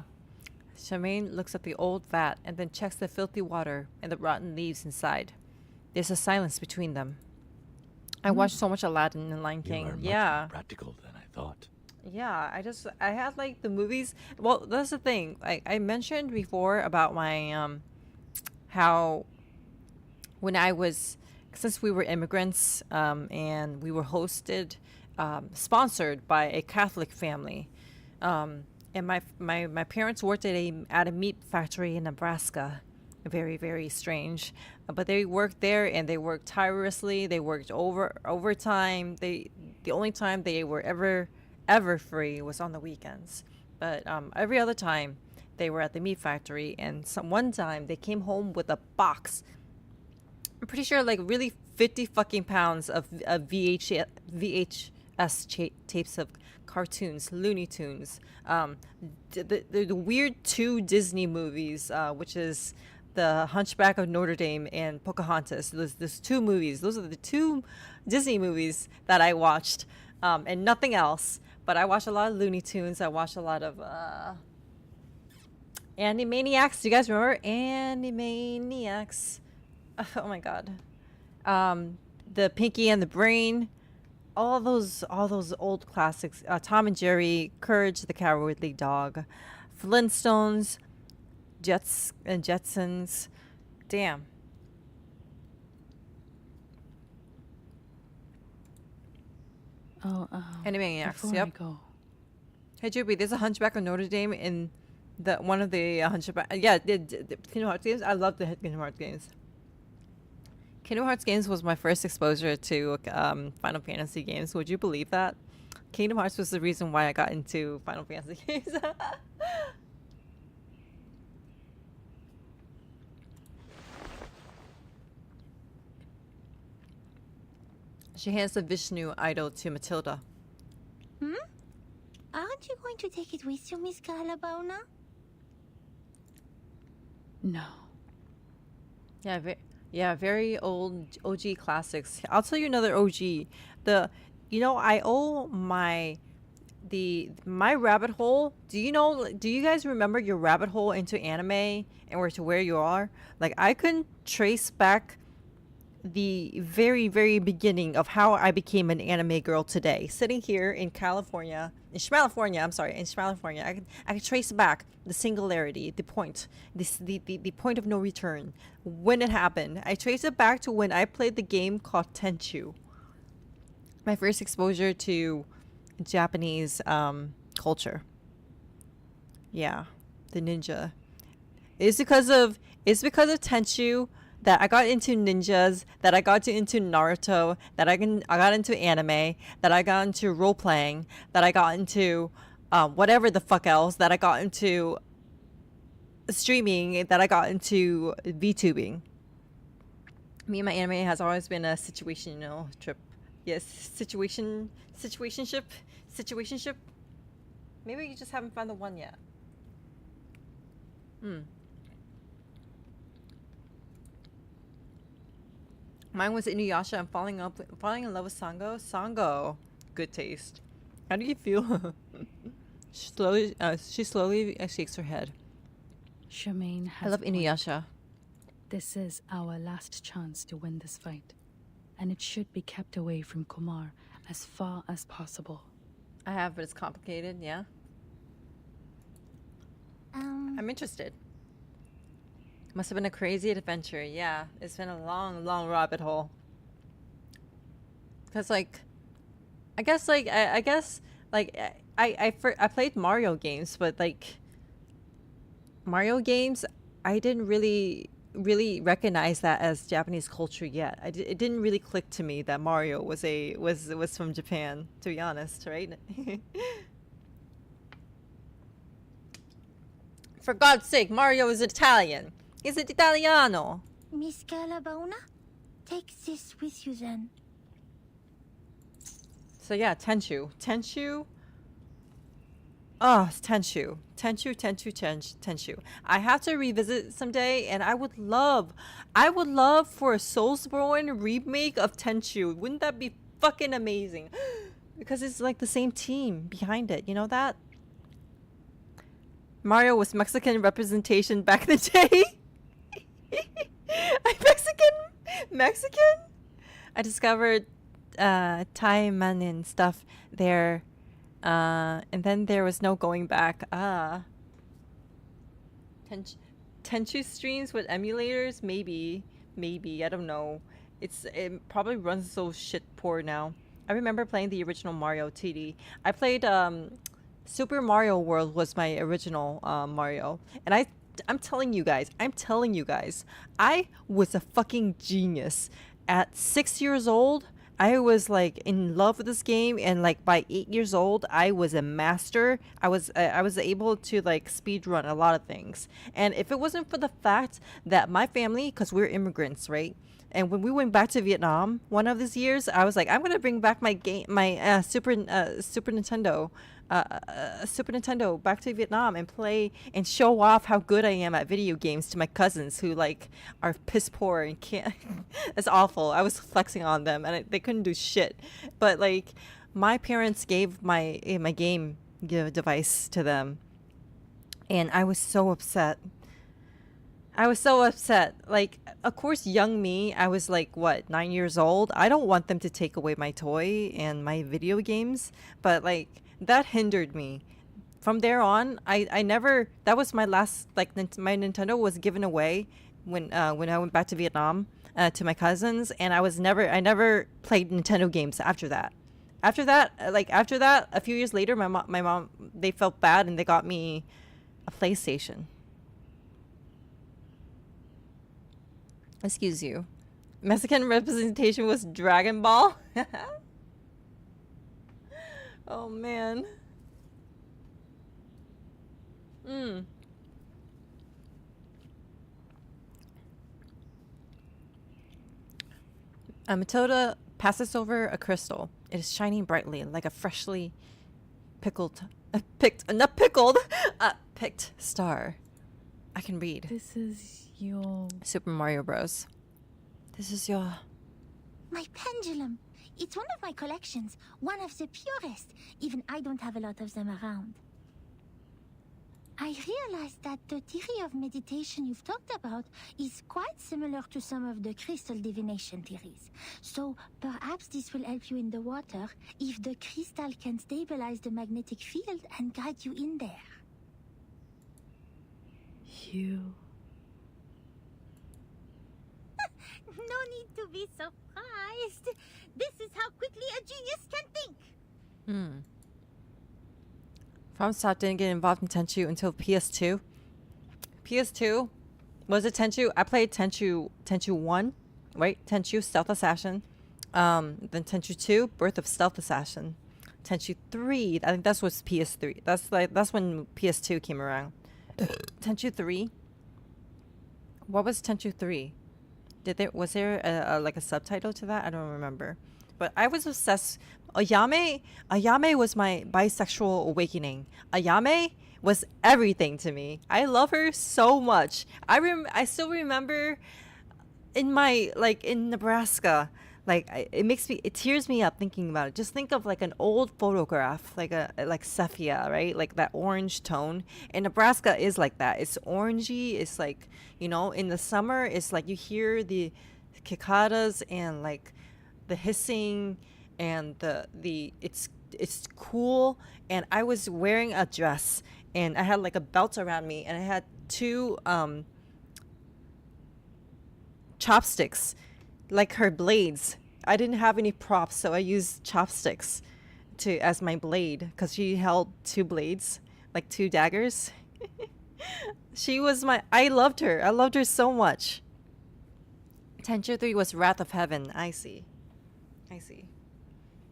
Charmaine looks at the old vat and then checks the filthy water and the rotten leaves inside. There's a silence between them. I watched so much Aladdin and Lion King. You are much Yeah. more practical than I thought. Yeah, I had like the movies. Well, that's the thing. I mentioned before about my how when I was, since we were immigrants and we were hosted, sponsored by a Catholic family, and my parents worked at a meat factory in Nebraska. Very, very strange, but they worked there and they worked tirelessly. They worked overtime. The only time they were ever free was on the weekends, but every other time they were at the meat factory. And one time they came home with a box, I'm pretty sure like really 50 fucking pounds of VHS tapes of cartoons, Looney Tunes, the weird two Disney movies, which is The Hunchback of Notre Dame and Pocahontas. Those two movies. Those are the two Disney movies that I watched, and nothing else. But I watched a lot of Looney Tunes. I watched a lot of Animaniacs. Do you guys remember Animaniacs? Oh my god. The Pinky and the Brain. All those old classics. Tom and Jerry, Courage the Cowardly Dog, Flintstones, Jetsons. Damn. Oh, Animaniacs. Yep. Hey Juby, there's a Hunchback of Notre Dame in one of the Hunchback. Yeah, the Kingdom Hearts games. I love the Kingdom Hearts games. Kingdom Hearts games was my first exposure to Final Fantasy games. Would you believe that? Kingdom Hearts was the reason why I got into Final Fantasy games. She hands the Vishnu idol to Matilda. Aren't you going to take it with you, Miss Calabona? No. Yeah, very old OG classics. I'll tell you another OG. I owe my rabbit hole. Do you guys remember your rabbit hole into anime and where you are? Like, I couldn't trace back the very, very beginning of how I became an anime girl today. Sitting here in California, in Schmalifornia, I could trace back the singularity, the point, the point of no return, when it happened. I trace it back to when I played the game called Tenchu. My first exposure to Japanese culture. Yeah, the ninja. It's because of Tenchu that I got into ninjas, that I got into Naruto, that I got into anime, that I got into role playing, that I got into whatever the fuck else, that I got into streaming, that I got into VTubing. Me and my anime has always been a situational trip. Yes, situationship. Maybe you just haven't found the one yet. Mine was Inuyasha. I'm falling in love with Sango. Sango, good taste. How do you feel? She slowly shakes her head. Charmaine has I love a point. Inuyasha. This is our last chance to win this fight, and it should be kept away from Kumar as far as possible. I have, but it's complicated. Yeah. I'm interested. Must have been a crazy adventure. Yeah, it's been a long, long rabbit hole. Cause like, I guess I played Mario games, but like Mario games, I didn't really recognize that as Japanese culture yet. It didn't really click to me that Mario was from Japan, to be honest, right? For God's sake, Mario is Italian. He's an Italiano. Miss Calabauna, take this with you then. So yeah, Tenchu. Oh, Tenchu. I have to revisit someday, and I would love for a Soulsborne remake of Tenchu. Wouldn't that be fucking amazing? Because it's like the same team behind it. You know that? Mario was Mexican representation back in the day. Mexican? I discovered Thai man and stuff there. And then there was no going back. Tenchu streams with emulators? Maybe. I don't know. It probably runs so shit poor now. I remember playing the original Mario TD. I played Super Mario World was my original Mario. And I'm telling you guys, I was a fucking genius. At 6 years old, I was like in love with this game, and like by 8 years old, I was a master. I was able to like speed run a lot of things. And if it wasn't for the fact that my family, because we're immigrants, right? And when we went back to Vietnam one of these years, I was like, I'm gonna bring back my Super Nintendo back to Vietnam and play and show off how good I am at video games to my cousins who like are piss poor and can't. It's awful. I was flexing on them, and they couldn't do shit. But like, my parents gave my game device to them, and I was so upset. Like, of course, young me, I was like, what, 9 years old? I don't want them to take away my toy and my video games, but like, that hindered me. From there on, I never, that was my last, like, my Nintendo was given away when I went back to Vietnam to my cousins, and I never played Nintendo games after that. After that, a few years later, my mom, they felt bad and they got me a PlayStation. Excuse you. Mexican representation was Dragon Ball? Oh, man. Matilda passes over a crystal. It is shining brightly like a freshly picked star. I can read. This is your... Super Mario Bros. This is your... My pendulum. It's one of my collections. One of the purest. Even I don't have a lot of them around. I realized that the theory of meditation you've talked about is quite similar to some of the crystal divination theories. So perhaps this will help you in the water if the crystal can stabilize the magnetic field and guide you in there. You... No need to be surprised. This is how quickly a genius can think. FromSoft didn't get involved in Tenchu until PS2. PS2? Was it Tenchu? I played Tenchu 1, right? Tenchu, Stealth Assassin. Then Tenchu 2, Birth of Stealth Assassin. Tenchu 3, I think that was PS3. That's when PS2 came around. Tenchu 3? What was Tenchu 3? Was there a subtitle to that? I don't remember. But I was obsessed. Ayame was my bisexual awakening. Ayame was everything to me. I love her so much. I still remember in my like in Nebraska, like it tears me up thinking about it. Just think of like an old photograph, like sepia, right? Like that orange tone. And Nebraska is like that. It's orangey. It's like, you know, in the summer, it's like you hear the cicadas and like the hissing and it's cool. And I was wearing a dress and I had like a belt around me and I had two chopsticks, like her blades. I didn't have any props, so I used chopsticks as my blade because she held two blades, like two daggers. I loved her. I loved her so much. Tenchu 3 was Wrath of Heaven. I see.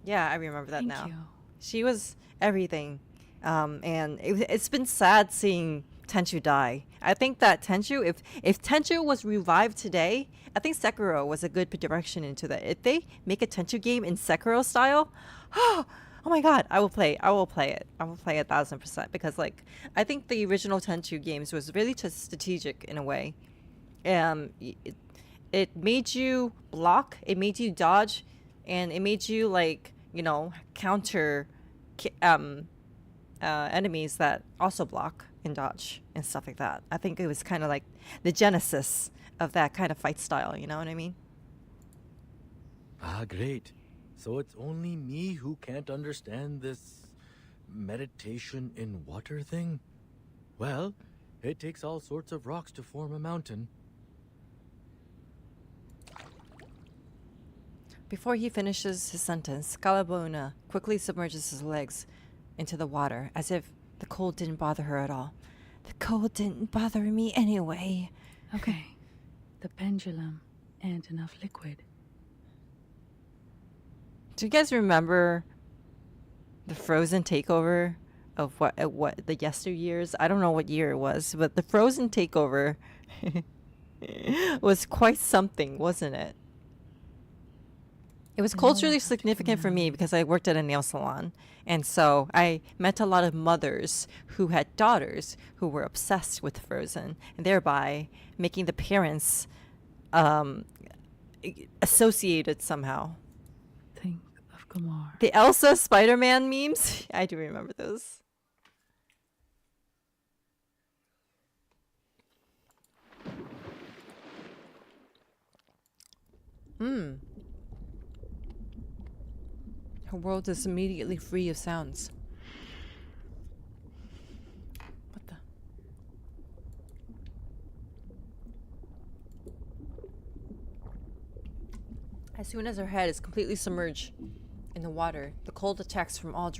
Yeah, I remember that now. Thank you. She was everything. And it's been sad seeing Tenchu die. I think that Tenchu, if Tenchu was revived today, I think Sekiro was a good direction into that. If they make a Tenchu game in Sekiro style, oh my god, I will play it. I will play it 1000% because like I think the original Tenchu games was really just strategic in a way. It made you block, it made you dodge, and it made you like, you know, counter enemies that also block and dodge and stuff like that. I think it was kind of like the genesis of that kind of fight style, you know what I mean? Ah, great. So it's only me who can't understand this meditation in water thing? Well, it takes all sorts of rocks to form a mountain. Before he finishes his sentence, Calabona quickly submerges his legs into the water as if the cold didn't bother her at all. The cold didn't bother me anyway. Okay. The pendulum and enough liquid. Do you guys remember the Frozen takeover of what the yesteryears? I don't know what year it was, but the Frozen takeover was quite something, wasn't it? It was culturally significant for me because I worked at a nail salon. And so I met a lot of mothers who had daughters who were obsessed with Frozen, and thereby making the parents associated somehow. Think of Gamor. The Elsa Spider-Man memes? I do remember those. Her world is immediately free of sounds. What the? As soon as her head is completely submerged in the water, the cold attacks from all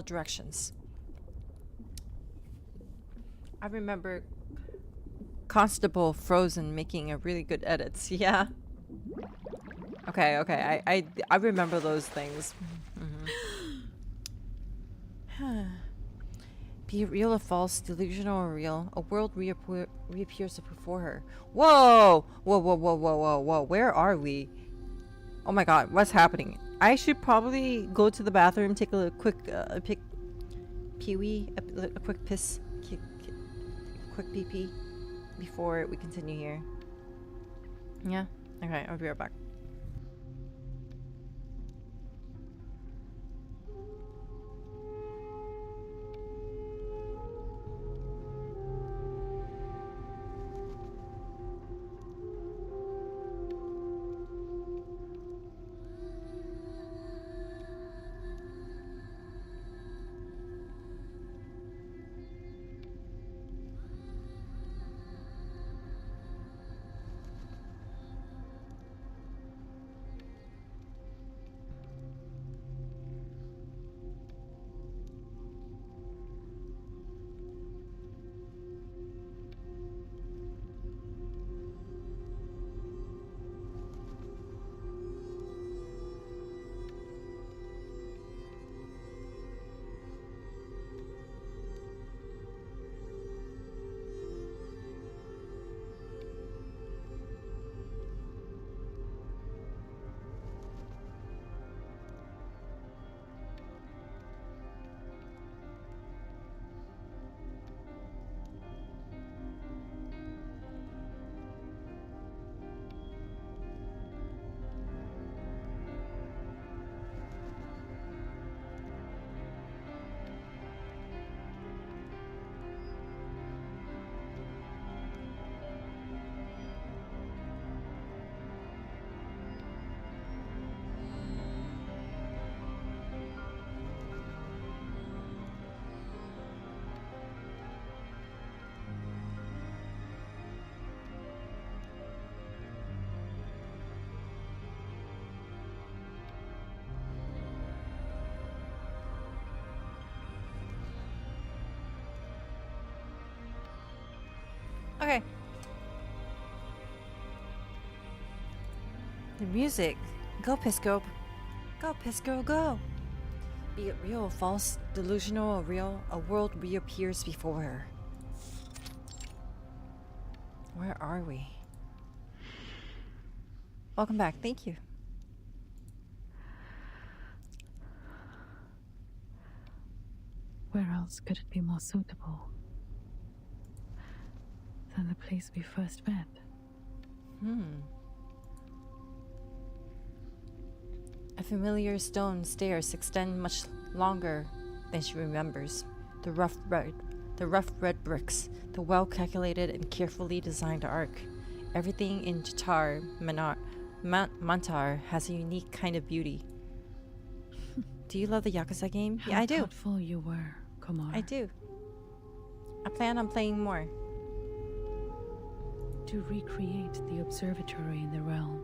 directions. I remember Constable Frozen making a really good edits. Yeah. Okay. I remember those things. Be it real or false, delusional or real, a world reappears before her. Whoa! Where are we? Oh my god, what's happening? I should probably go to the bathroom, take a quick pee-wee, a quick piss, quick pee-pee before we continue here. Yeah? Okay, I'll be right back. Okay. The music. Go, Piss Girl. Go, Piss Girl, go. Be it real or false, delusional or real, a world reappears before her. Where are we? Welcome back. Thank you. Where else could it be more suitable than the place we first met? A familiar stone stairs extend much longer than she remembers. The rough red bricks, the well-calculated and carefully designed arc. Everything in Mantar has a unique kind of beauty. Do you love the Yakuza game? Yeah, I do. How thoughtful you were, Kumar. I do. I plan on playing more. To recreate the observatory in the realm.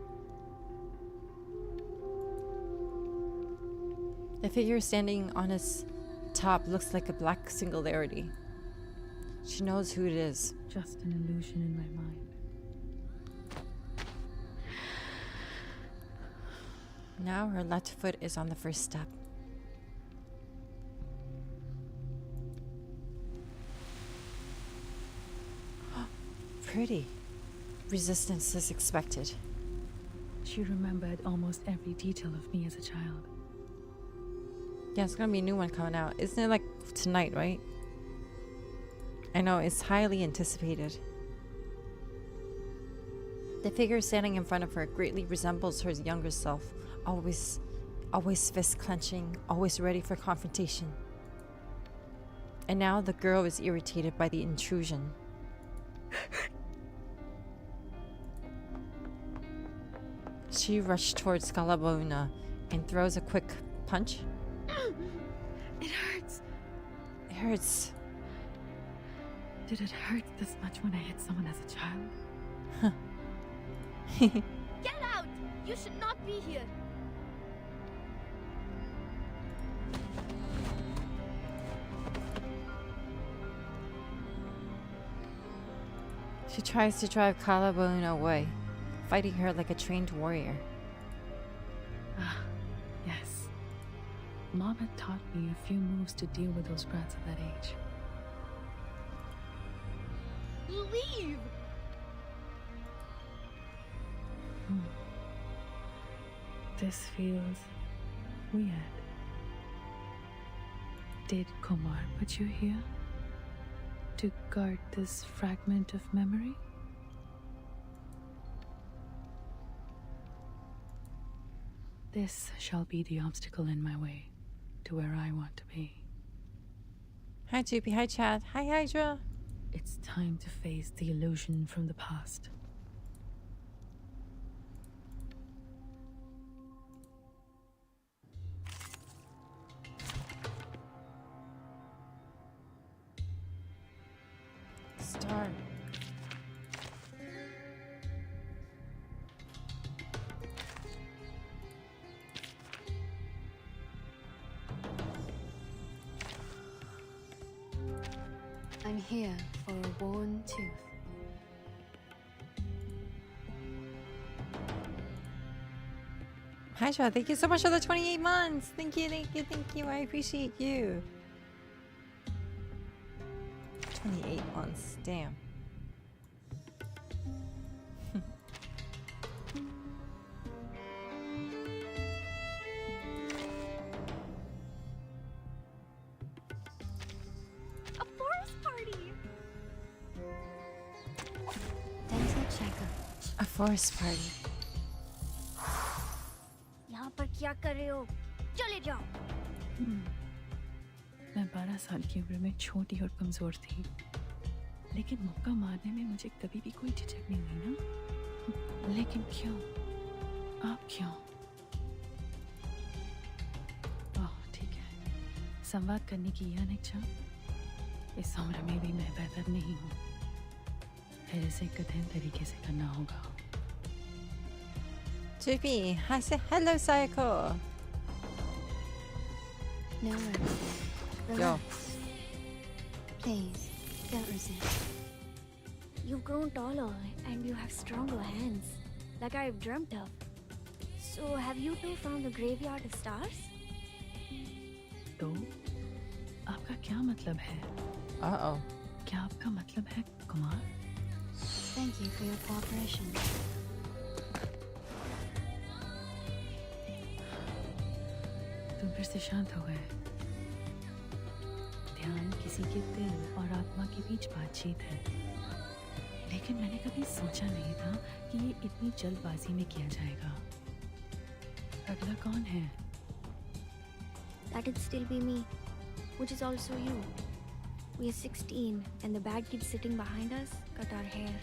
The figure standing on its top looks like a black singularity. She knows who it is. Just an illusion in my mind. Now her left foot is on the first step. Pretty. Resistance is expected. She remembered almost every detail of me as a child. Yeah, it's gonna be a new one coming out. Isn't it like tonight, right? I know, it's highly anticipated. The figure standing in front of her greatly resembles her younger self. Always fist clenching, always ready for confrontation. And now the girl is irritated by the intrusion. She rushed towards Calabona and throws a quick punch. It hurts. It hurts. Did it hurt this much when I hit someone as a child? Get out! You should not be here. She tries to drive Calabona away, fighting her like a trained warrior. Ah, yes. Mom had taught me a few moves to deal with those brats at that age. Leave! This feels weird. Did Kumar put you here? To guard this fragment of memory? This shall be the obstacle in my way to where I want to be. Hi, Jupi. Hi, Chad. Hi, Hydra. It's time to face the illusion from the past. Star. I'm here for a worn tooth. Hi, Chad. Thank you so much for the 28 months. Thank you, thank you, thank you. I appreciate you. 28 months. Damn. A forest party! Dental checkup. A forest party. यहाँ पर क्या कर रहे हो? चले जाओ. मैं 12 साल की उम्र में छोटी और कमजोर थी, लेकिन मुक्का मारने में मुझे कभी भी कोई झिझक नहीं हुई ना। लेकिन क्यों? आप क्यों? ओह, ठीक है। संवाद करने की यह इच्छा इस उम्र में भी मैं बेहतर नहीं हूँ। फिर इसे कठिन तरीके से करना होगा। Jupi, I say hello, Sayako. No worries. Yo. Relax. Please, don't resist. You've grown taller and you have stronger hands, like I've dreamt of. So have you two found the graveyard of stars? तो आपका क्या मतलब है? Uh-oh. क्या आपका मतलब है Kumar? Thank you for your cooperation. तुम फिर से शांत हो गए। ध्यान किसी के दिल और आत्मा के बीच बातचीत है, लेकिन मैंने कभी सोचा नहीं था कि ये इतनी जल्दबाजी में किया जाएगा। अगला कौन है? That'd still be me, which is also you. We are 16 and the bad kid sitting behind us cut our hair.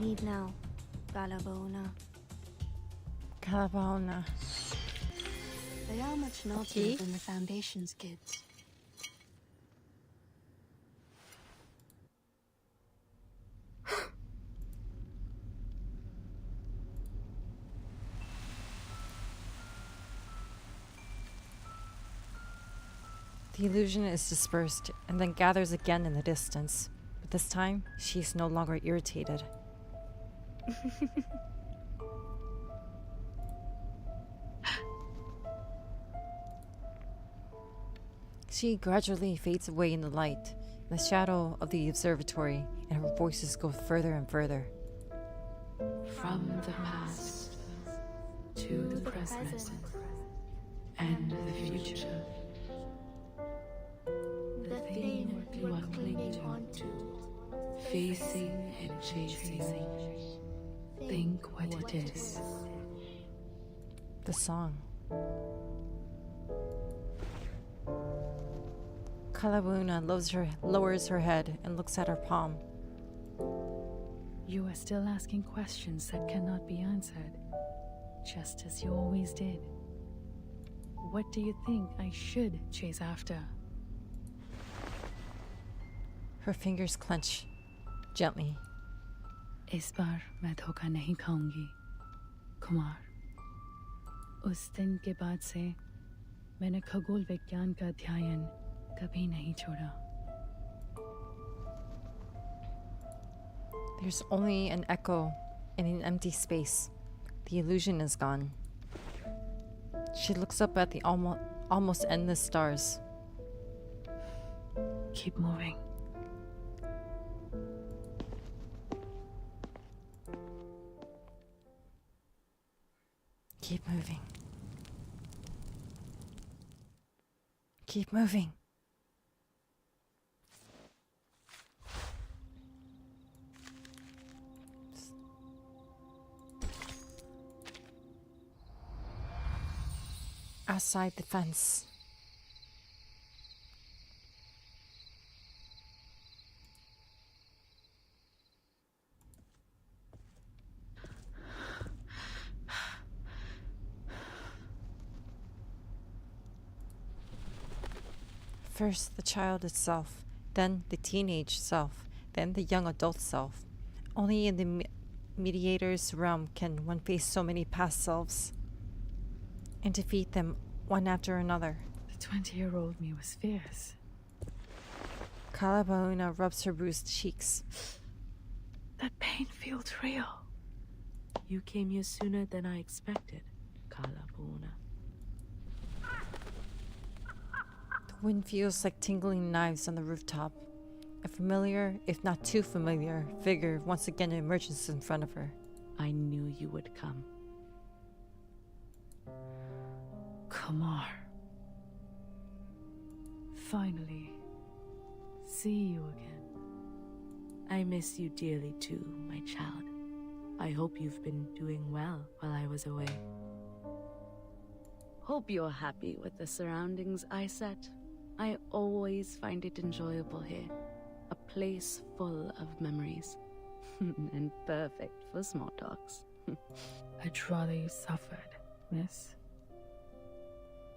Leave now, Kalabona. Kalabona. They are much naughtier than the Foundation's kids. The illusion is dispersed and then gathers again in the distance, but this time she is no longer irritated. She gradually fades away in the light, in the shadow of the observatory, and her voices go further and further. From the past to the present and the future. The thing you are clinging onto, facing and chasing. Think what it is. The song. Kalabuna lowers her head and looks at her palm. You are still asking questions that cannot be answered, just as you always did. What do you think I should chase after? Her fingers clench gently. इस बार मैं धोखा नहीं खाऊंगी, कुमार। उस दिन के बाद से मैंने खगोल विज्ञान का अध्ययन कभी नहीं छोड़ा। There's only an echo in an empty space. The illusion is gone. She looks up at the almost endless stars. Keep moving. Keep moving. Keep moving. Outside the fence. First the child itself, then the teenage self, then the young adult self. Only in the mediator's realm can one face so many past selves and defeat them one after another. The 20-year-old me was fierce. Kalabona rubs her bruised cheeks. That pain feels real. You came here sooner than I expected, Kalabona. The wind feels like tingling knives on the rooftop. A familiar, if not too familiar, figure once again emerges in front of her. I knew you would come. Kumar. Finally. See you again. I miss you dearly too, my child. I hope you've been doing well while I was away. Hope you're happy with the surroundings I set. I always find it enjoyable here. A place full of memories. And perfect for small talks. I'd rather you suffered, miss.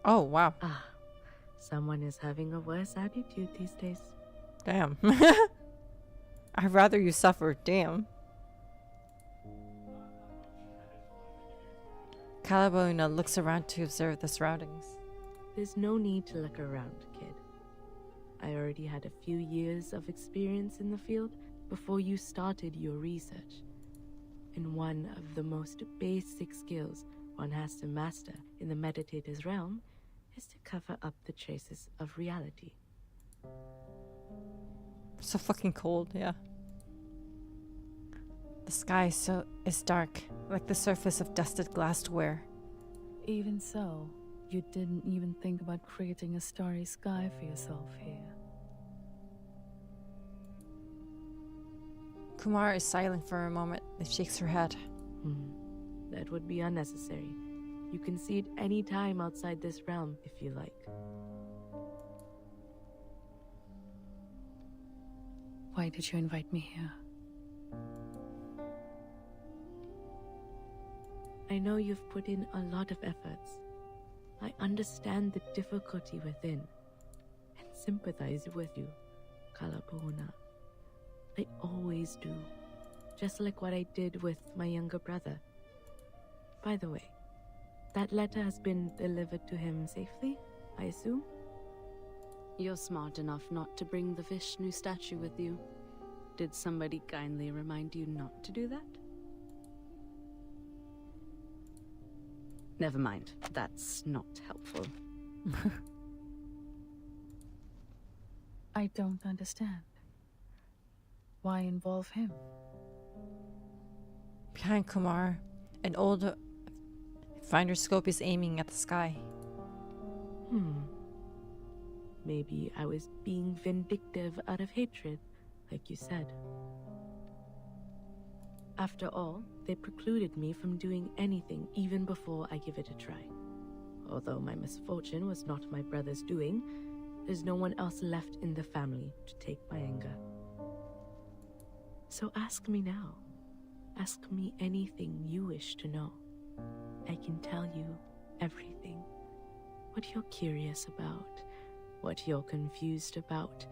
Oh, wow. Ah, someone is having a worse attitude these days. Damn. I'd rather you suffer, damn. Kalabona looks around to observe the surroundings. There's no need to look around, kid. I already had a few years of experience in the field before you started your research. And one of the most basic skills one has to master in the meditator's realm is to cover up the traces of reality. So fucking cold, yeah. The sky is dark, like the surface of dusted glassware. Even so, you didn't even think about creating a starry sky for yourself here. Kumar is silent for a moment and shakes her head. That would be unnecessary. You can see it any time outside this realm if you like. Why did you invite me here? I know you've put in a lot of efforts. I understand the difficulty within and sympathize with you, 𝐑𝐄𝐕𝐄𝐑𝐒. I always do, just like what I did with my younger brother. By the way, that letter has been delivered to him safely, I assume? You're smart enough not to bring the Vishnu statue with you. Did somebody kindly remind you not to do that? Never mind, that's not helpful. I don't understand. Why involve him? Behind Kumar, an old finder scope is aiming at the sky. Maybe I was being vindictive out of hatred, like you said. After all, they precluded me from doing anything even before I give it a try. Although my misfortune was not my brother's doing, there's no one else left in the family to take my anger. So ask me now. Ask me anything you wish to know. I can tell you everything. What you're curious about, what you're confused about,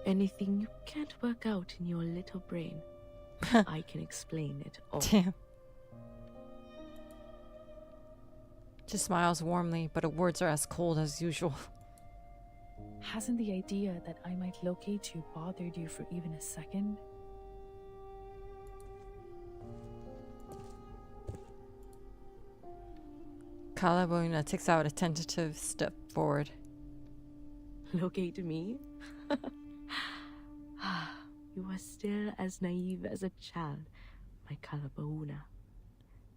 anything you can't work out in your little brain. I can explain it all. Damn. She smiles warmly, but her words are as cold as usual. Hasn't the idea that I might locate you bothered you for even a second? 𝐑𝐿𝐿𝐵𝐿𝐿 takes out a tentative step forward. Locate me? You are still as naive as a child, my 𝐑𝐿𝐵𝐿𝐿.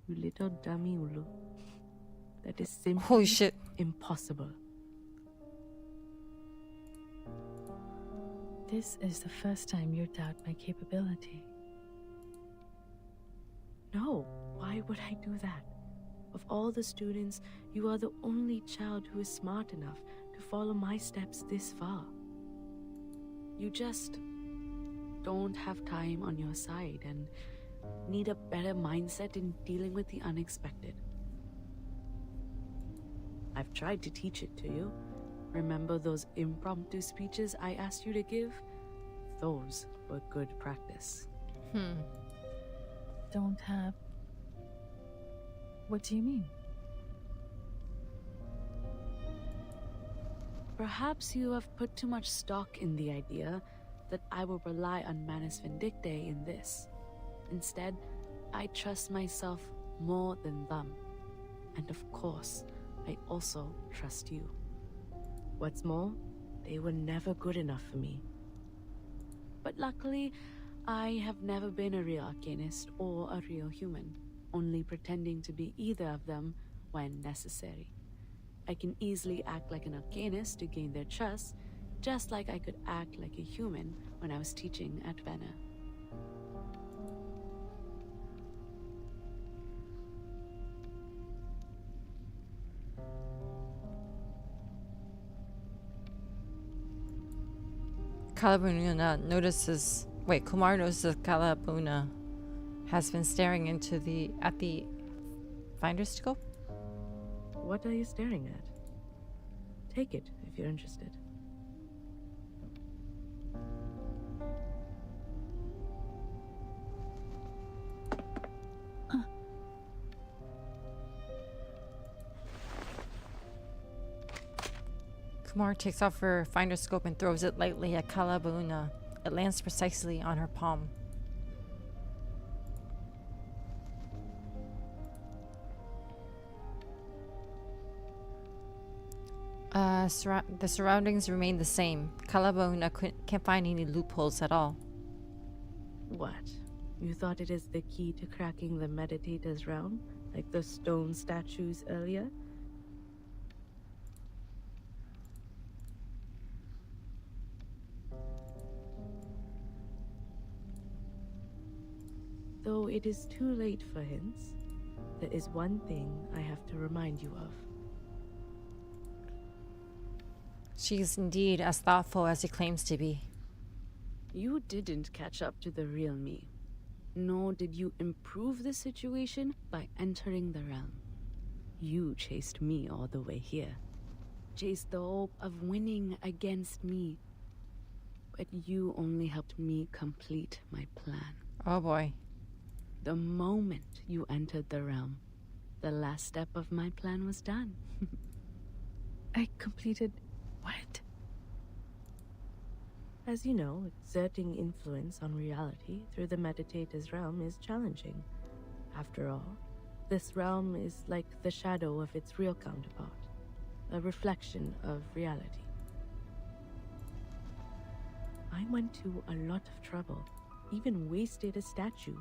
You little dummy Ulu. That is simply Holy shit. Impossible. This is the first time you doubt my capability. No, why would I do that? Of all the students, you are the only child who is smart enough to follow my steps this far. You just don't have time on your side and need a better mindset in dealing with the unexpected. I've tried to teach it to you. Remember those impromptu speeches I asked you to give? Those were good practice. Don't have... What do you mean? Perhaps you have put too much stock in the idea that I will rely on Manus Vindictae in this. Instead, I trust myself more than them. And of course, I also trust you. What's more, they were never good enough for me. But luckily, I have never been a real arcanist or a real human, only pretending to be either of them when necessary. I can easily act like an arcanist to gain their trust, just like I could act like a human when I was teaching at Venna. 𝐑𝐿𝐵𝐿𝐿 notices... Wait, Kumar notices that 𝐑𝐿𝐵𝐿𝐿 has been staring at the finder's scope. What are you staring at? Take it if you're interested. Mor takes off her finder scope and throws it lightly at 𝐑𝐄𝐕𝐄𝐑𝐒. It lands precisely on her palm. The surroundings remain the same. 𝐑𝐄𝐕𝐄𝐑𝐒 can't find any loopholes at all. What? You thought it is the key to cracking the meditator's realm, like the stone statues earlier? Though it is too late for hints, there is one thing I have to remind you of. She is indeed as thoughtful as he claims to be. You didn't catch up to the real me, nor did you improve the situation by entering the realm. You chased me all the way here, chased the hope of winning against me, but you only helped me complete my plan. Oh boy. The moment you entered the realm, the last step of my plan was done. I completed what? As you know, exerting influence on reality through the meditator's realm is challenging. After all, this realm is like the shadow of its real counterpart, a reflection of reality. I went to a lot of trouble, even wasted a statue,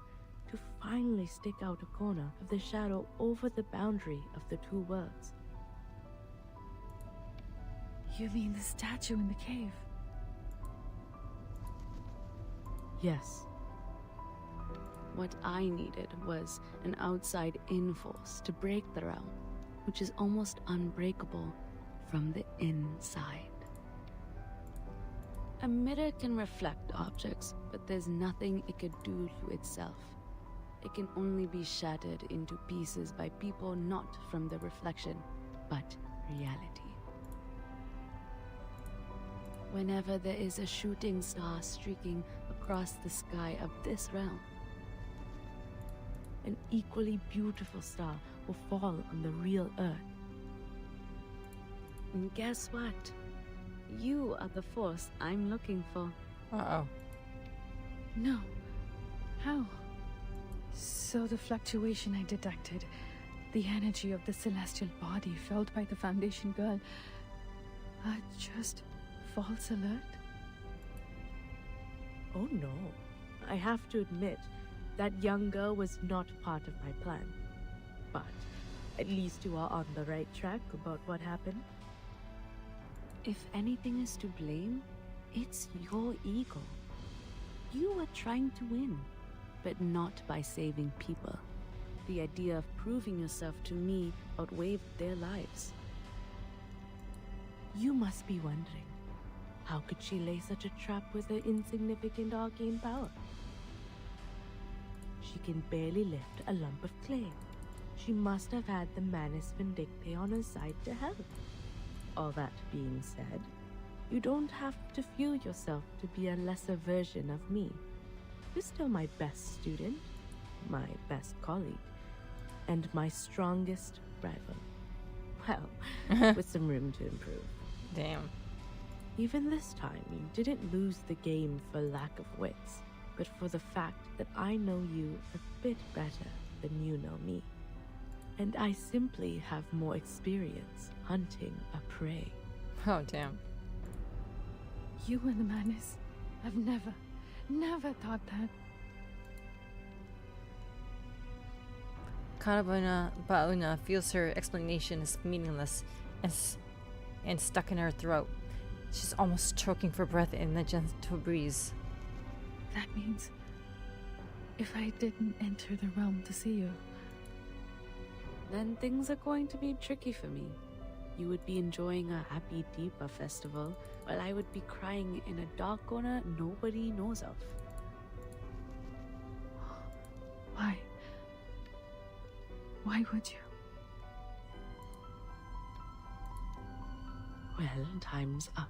to finally stick out a corner of the shadow over the boundary of the two worlds. You mean the statue in the cave? Yes. What I needed was an outside-in force to break the realm, which is almost unbreakable from the inside. A mirror can reflect objects, but there's nothing it could do to itself. It can only be shattered into pieces by people not from the reflection, but reality. Whenever there is a shooting star streaking across the sky of this realm, an equally beautiful star will fall on the real Earth. And guess what? You are the force I'm looking for. Uh-oh. No. How? So the fluctuation I detected, the energy of the celestial body felt by the Foundation girl, are just false alert? Oh no. I have to admit, that young girl was not part of my plan. But at least you are on the right track about what happened. If anything is to blame, it's your ego. You were trying to win, but not by saving people. The idea of proving yourself to me outweighed their lives. You must be wondering, how could she lay such a trap with her insignificant arcane power? She can barely lift a lump of clay. She must have had the Manus Vindictae on her side to help. All that being said, you don't have to feel yourself to be a lesser version of me. You're still my best student, my best colleague, and my strongest rival. Well, with some room to improve. Damn. Even this time, you didn't lose the game for lack of wits, but for the fact that I know you a bit better than you know me. And I simply have more experience hunting a prey. Oh, damn. You and the Manus, I've never thought that. 𝐑𝐄𝐕𝐄𝐑𝐒 feels her explanation is meaningless and stuck in her throat. She's almost choking for breath in the gentle breeze. That means if I didn't enter the realm to see you, then things are going to be tricky for me. You would be enjoying a happy Deepa festival, while I would be crying in a dark corner nobody knows of. Why? Why would you? Well, time's up.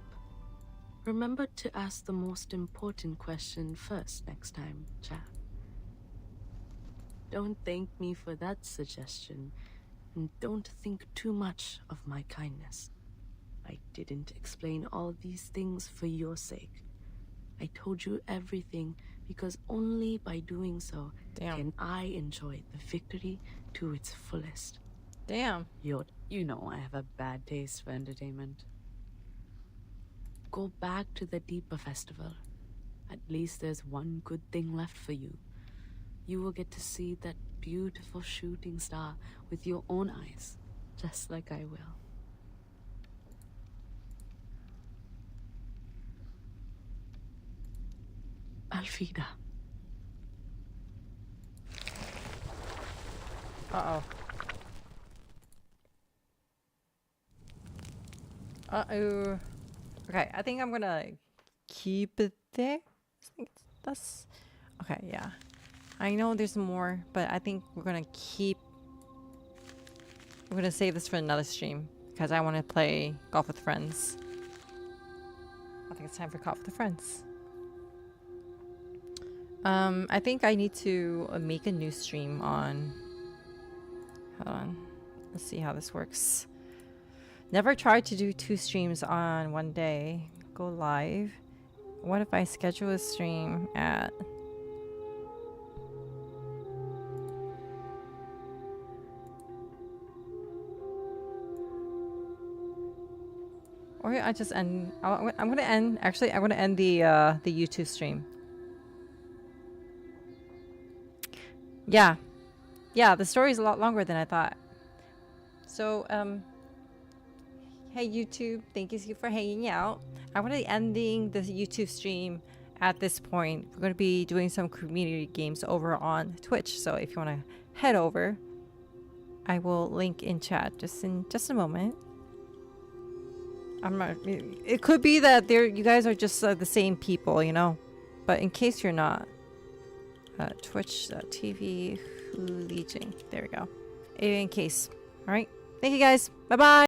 Remember to ask the most important question first next time, chap. Don't thank me for that suggestion, and don't think too much of my kindness. I didn't explain all these things for your sake. I told you everything because only by doing so can I enjoy the victory to its fullest. Damn. You know I have a bad taste for entertainment. Go back to the Deepa festival. At least there's one good thing left for you. You will get to see that beautiful shooting star with your own eyes, just like I will. Alfida. Uh-oh. Uh-oh. Okay, I think I'm gonna keep it there. I think that's... Okay, yeah. I know there's more, but I think we're gonna save this for another stream because I want to play Golf with Friends. I think it's time for Golf with Friends. I think I need to make a new stream on... Hold on. Let's see how this works. Never tried to do 2 streams on one day. Go live. What if I schedule a stream at... Or I just end... I'm gonna end... Actually, I'm gonna end the YouTube stream. Yeah. Yeah, the story is a lot longer than I thought. So, hey YouTube, thank you for hanging out. I'm going to be ending the YouTube stream at this point. We're going to be doing some community games over on Twitch. So if you want to head over, I will link in chat just a moment. I'm not... It could be that you guys are just the same people, you know. But in case you're not, Twitch.tv Legion. There we go. In case. All right. Thank you guys. Bye bye.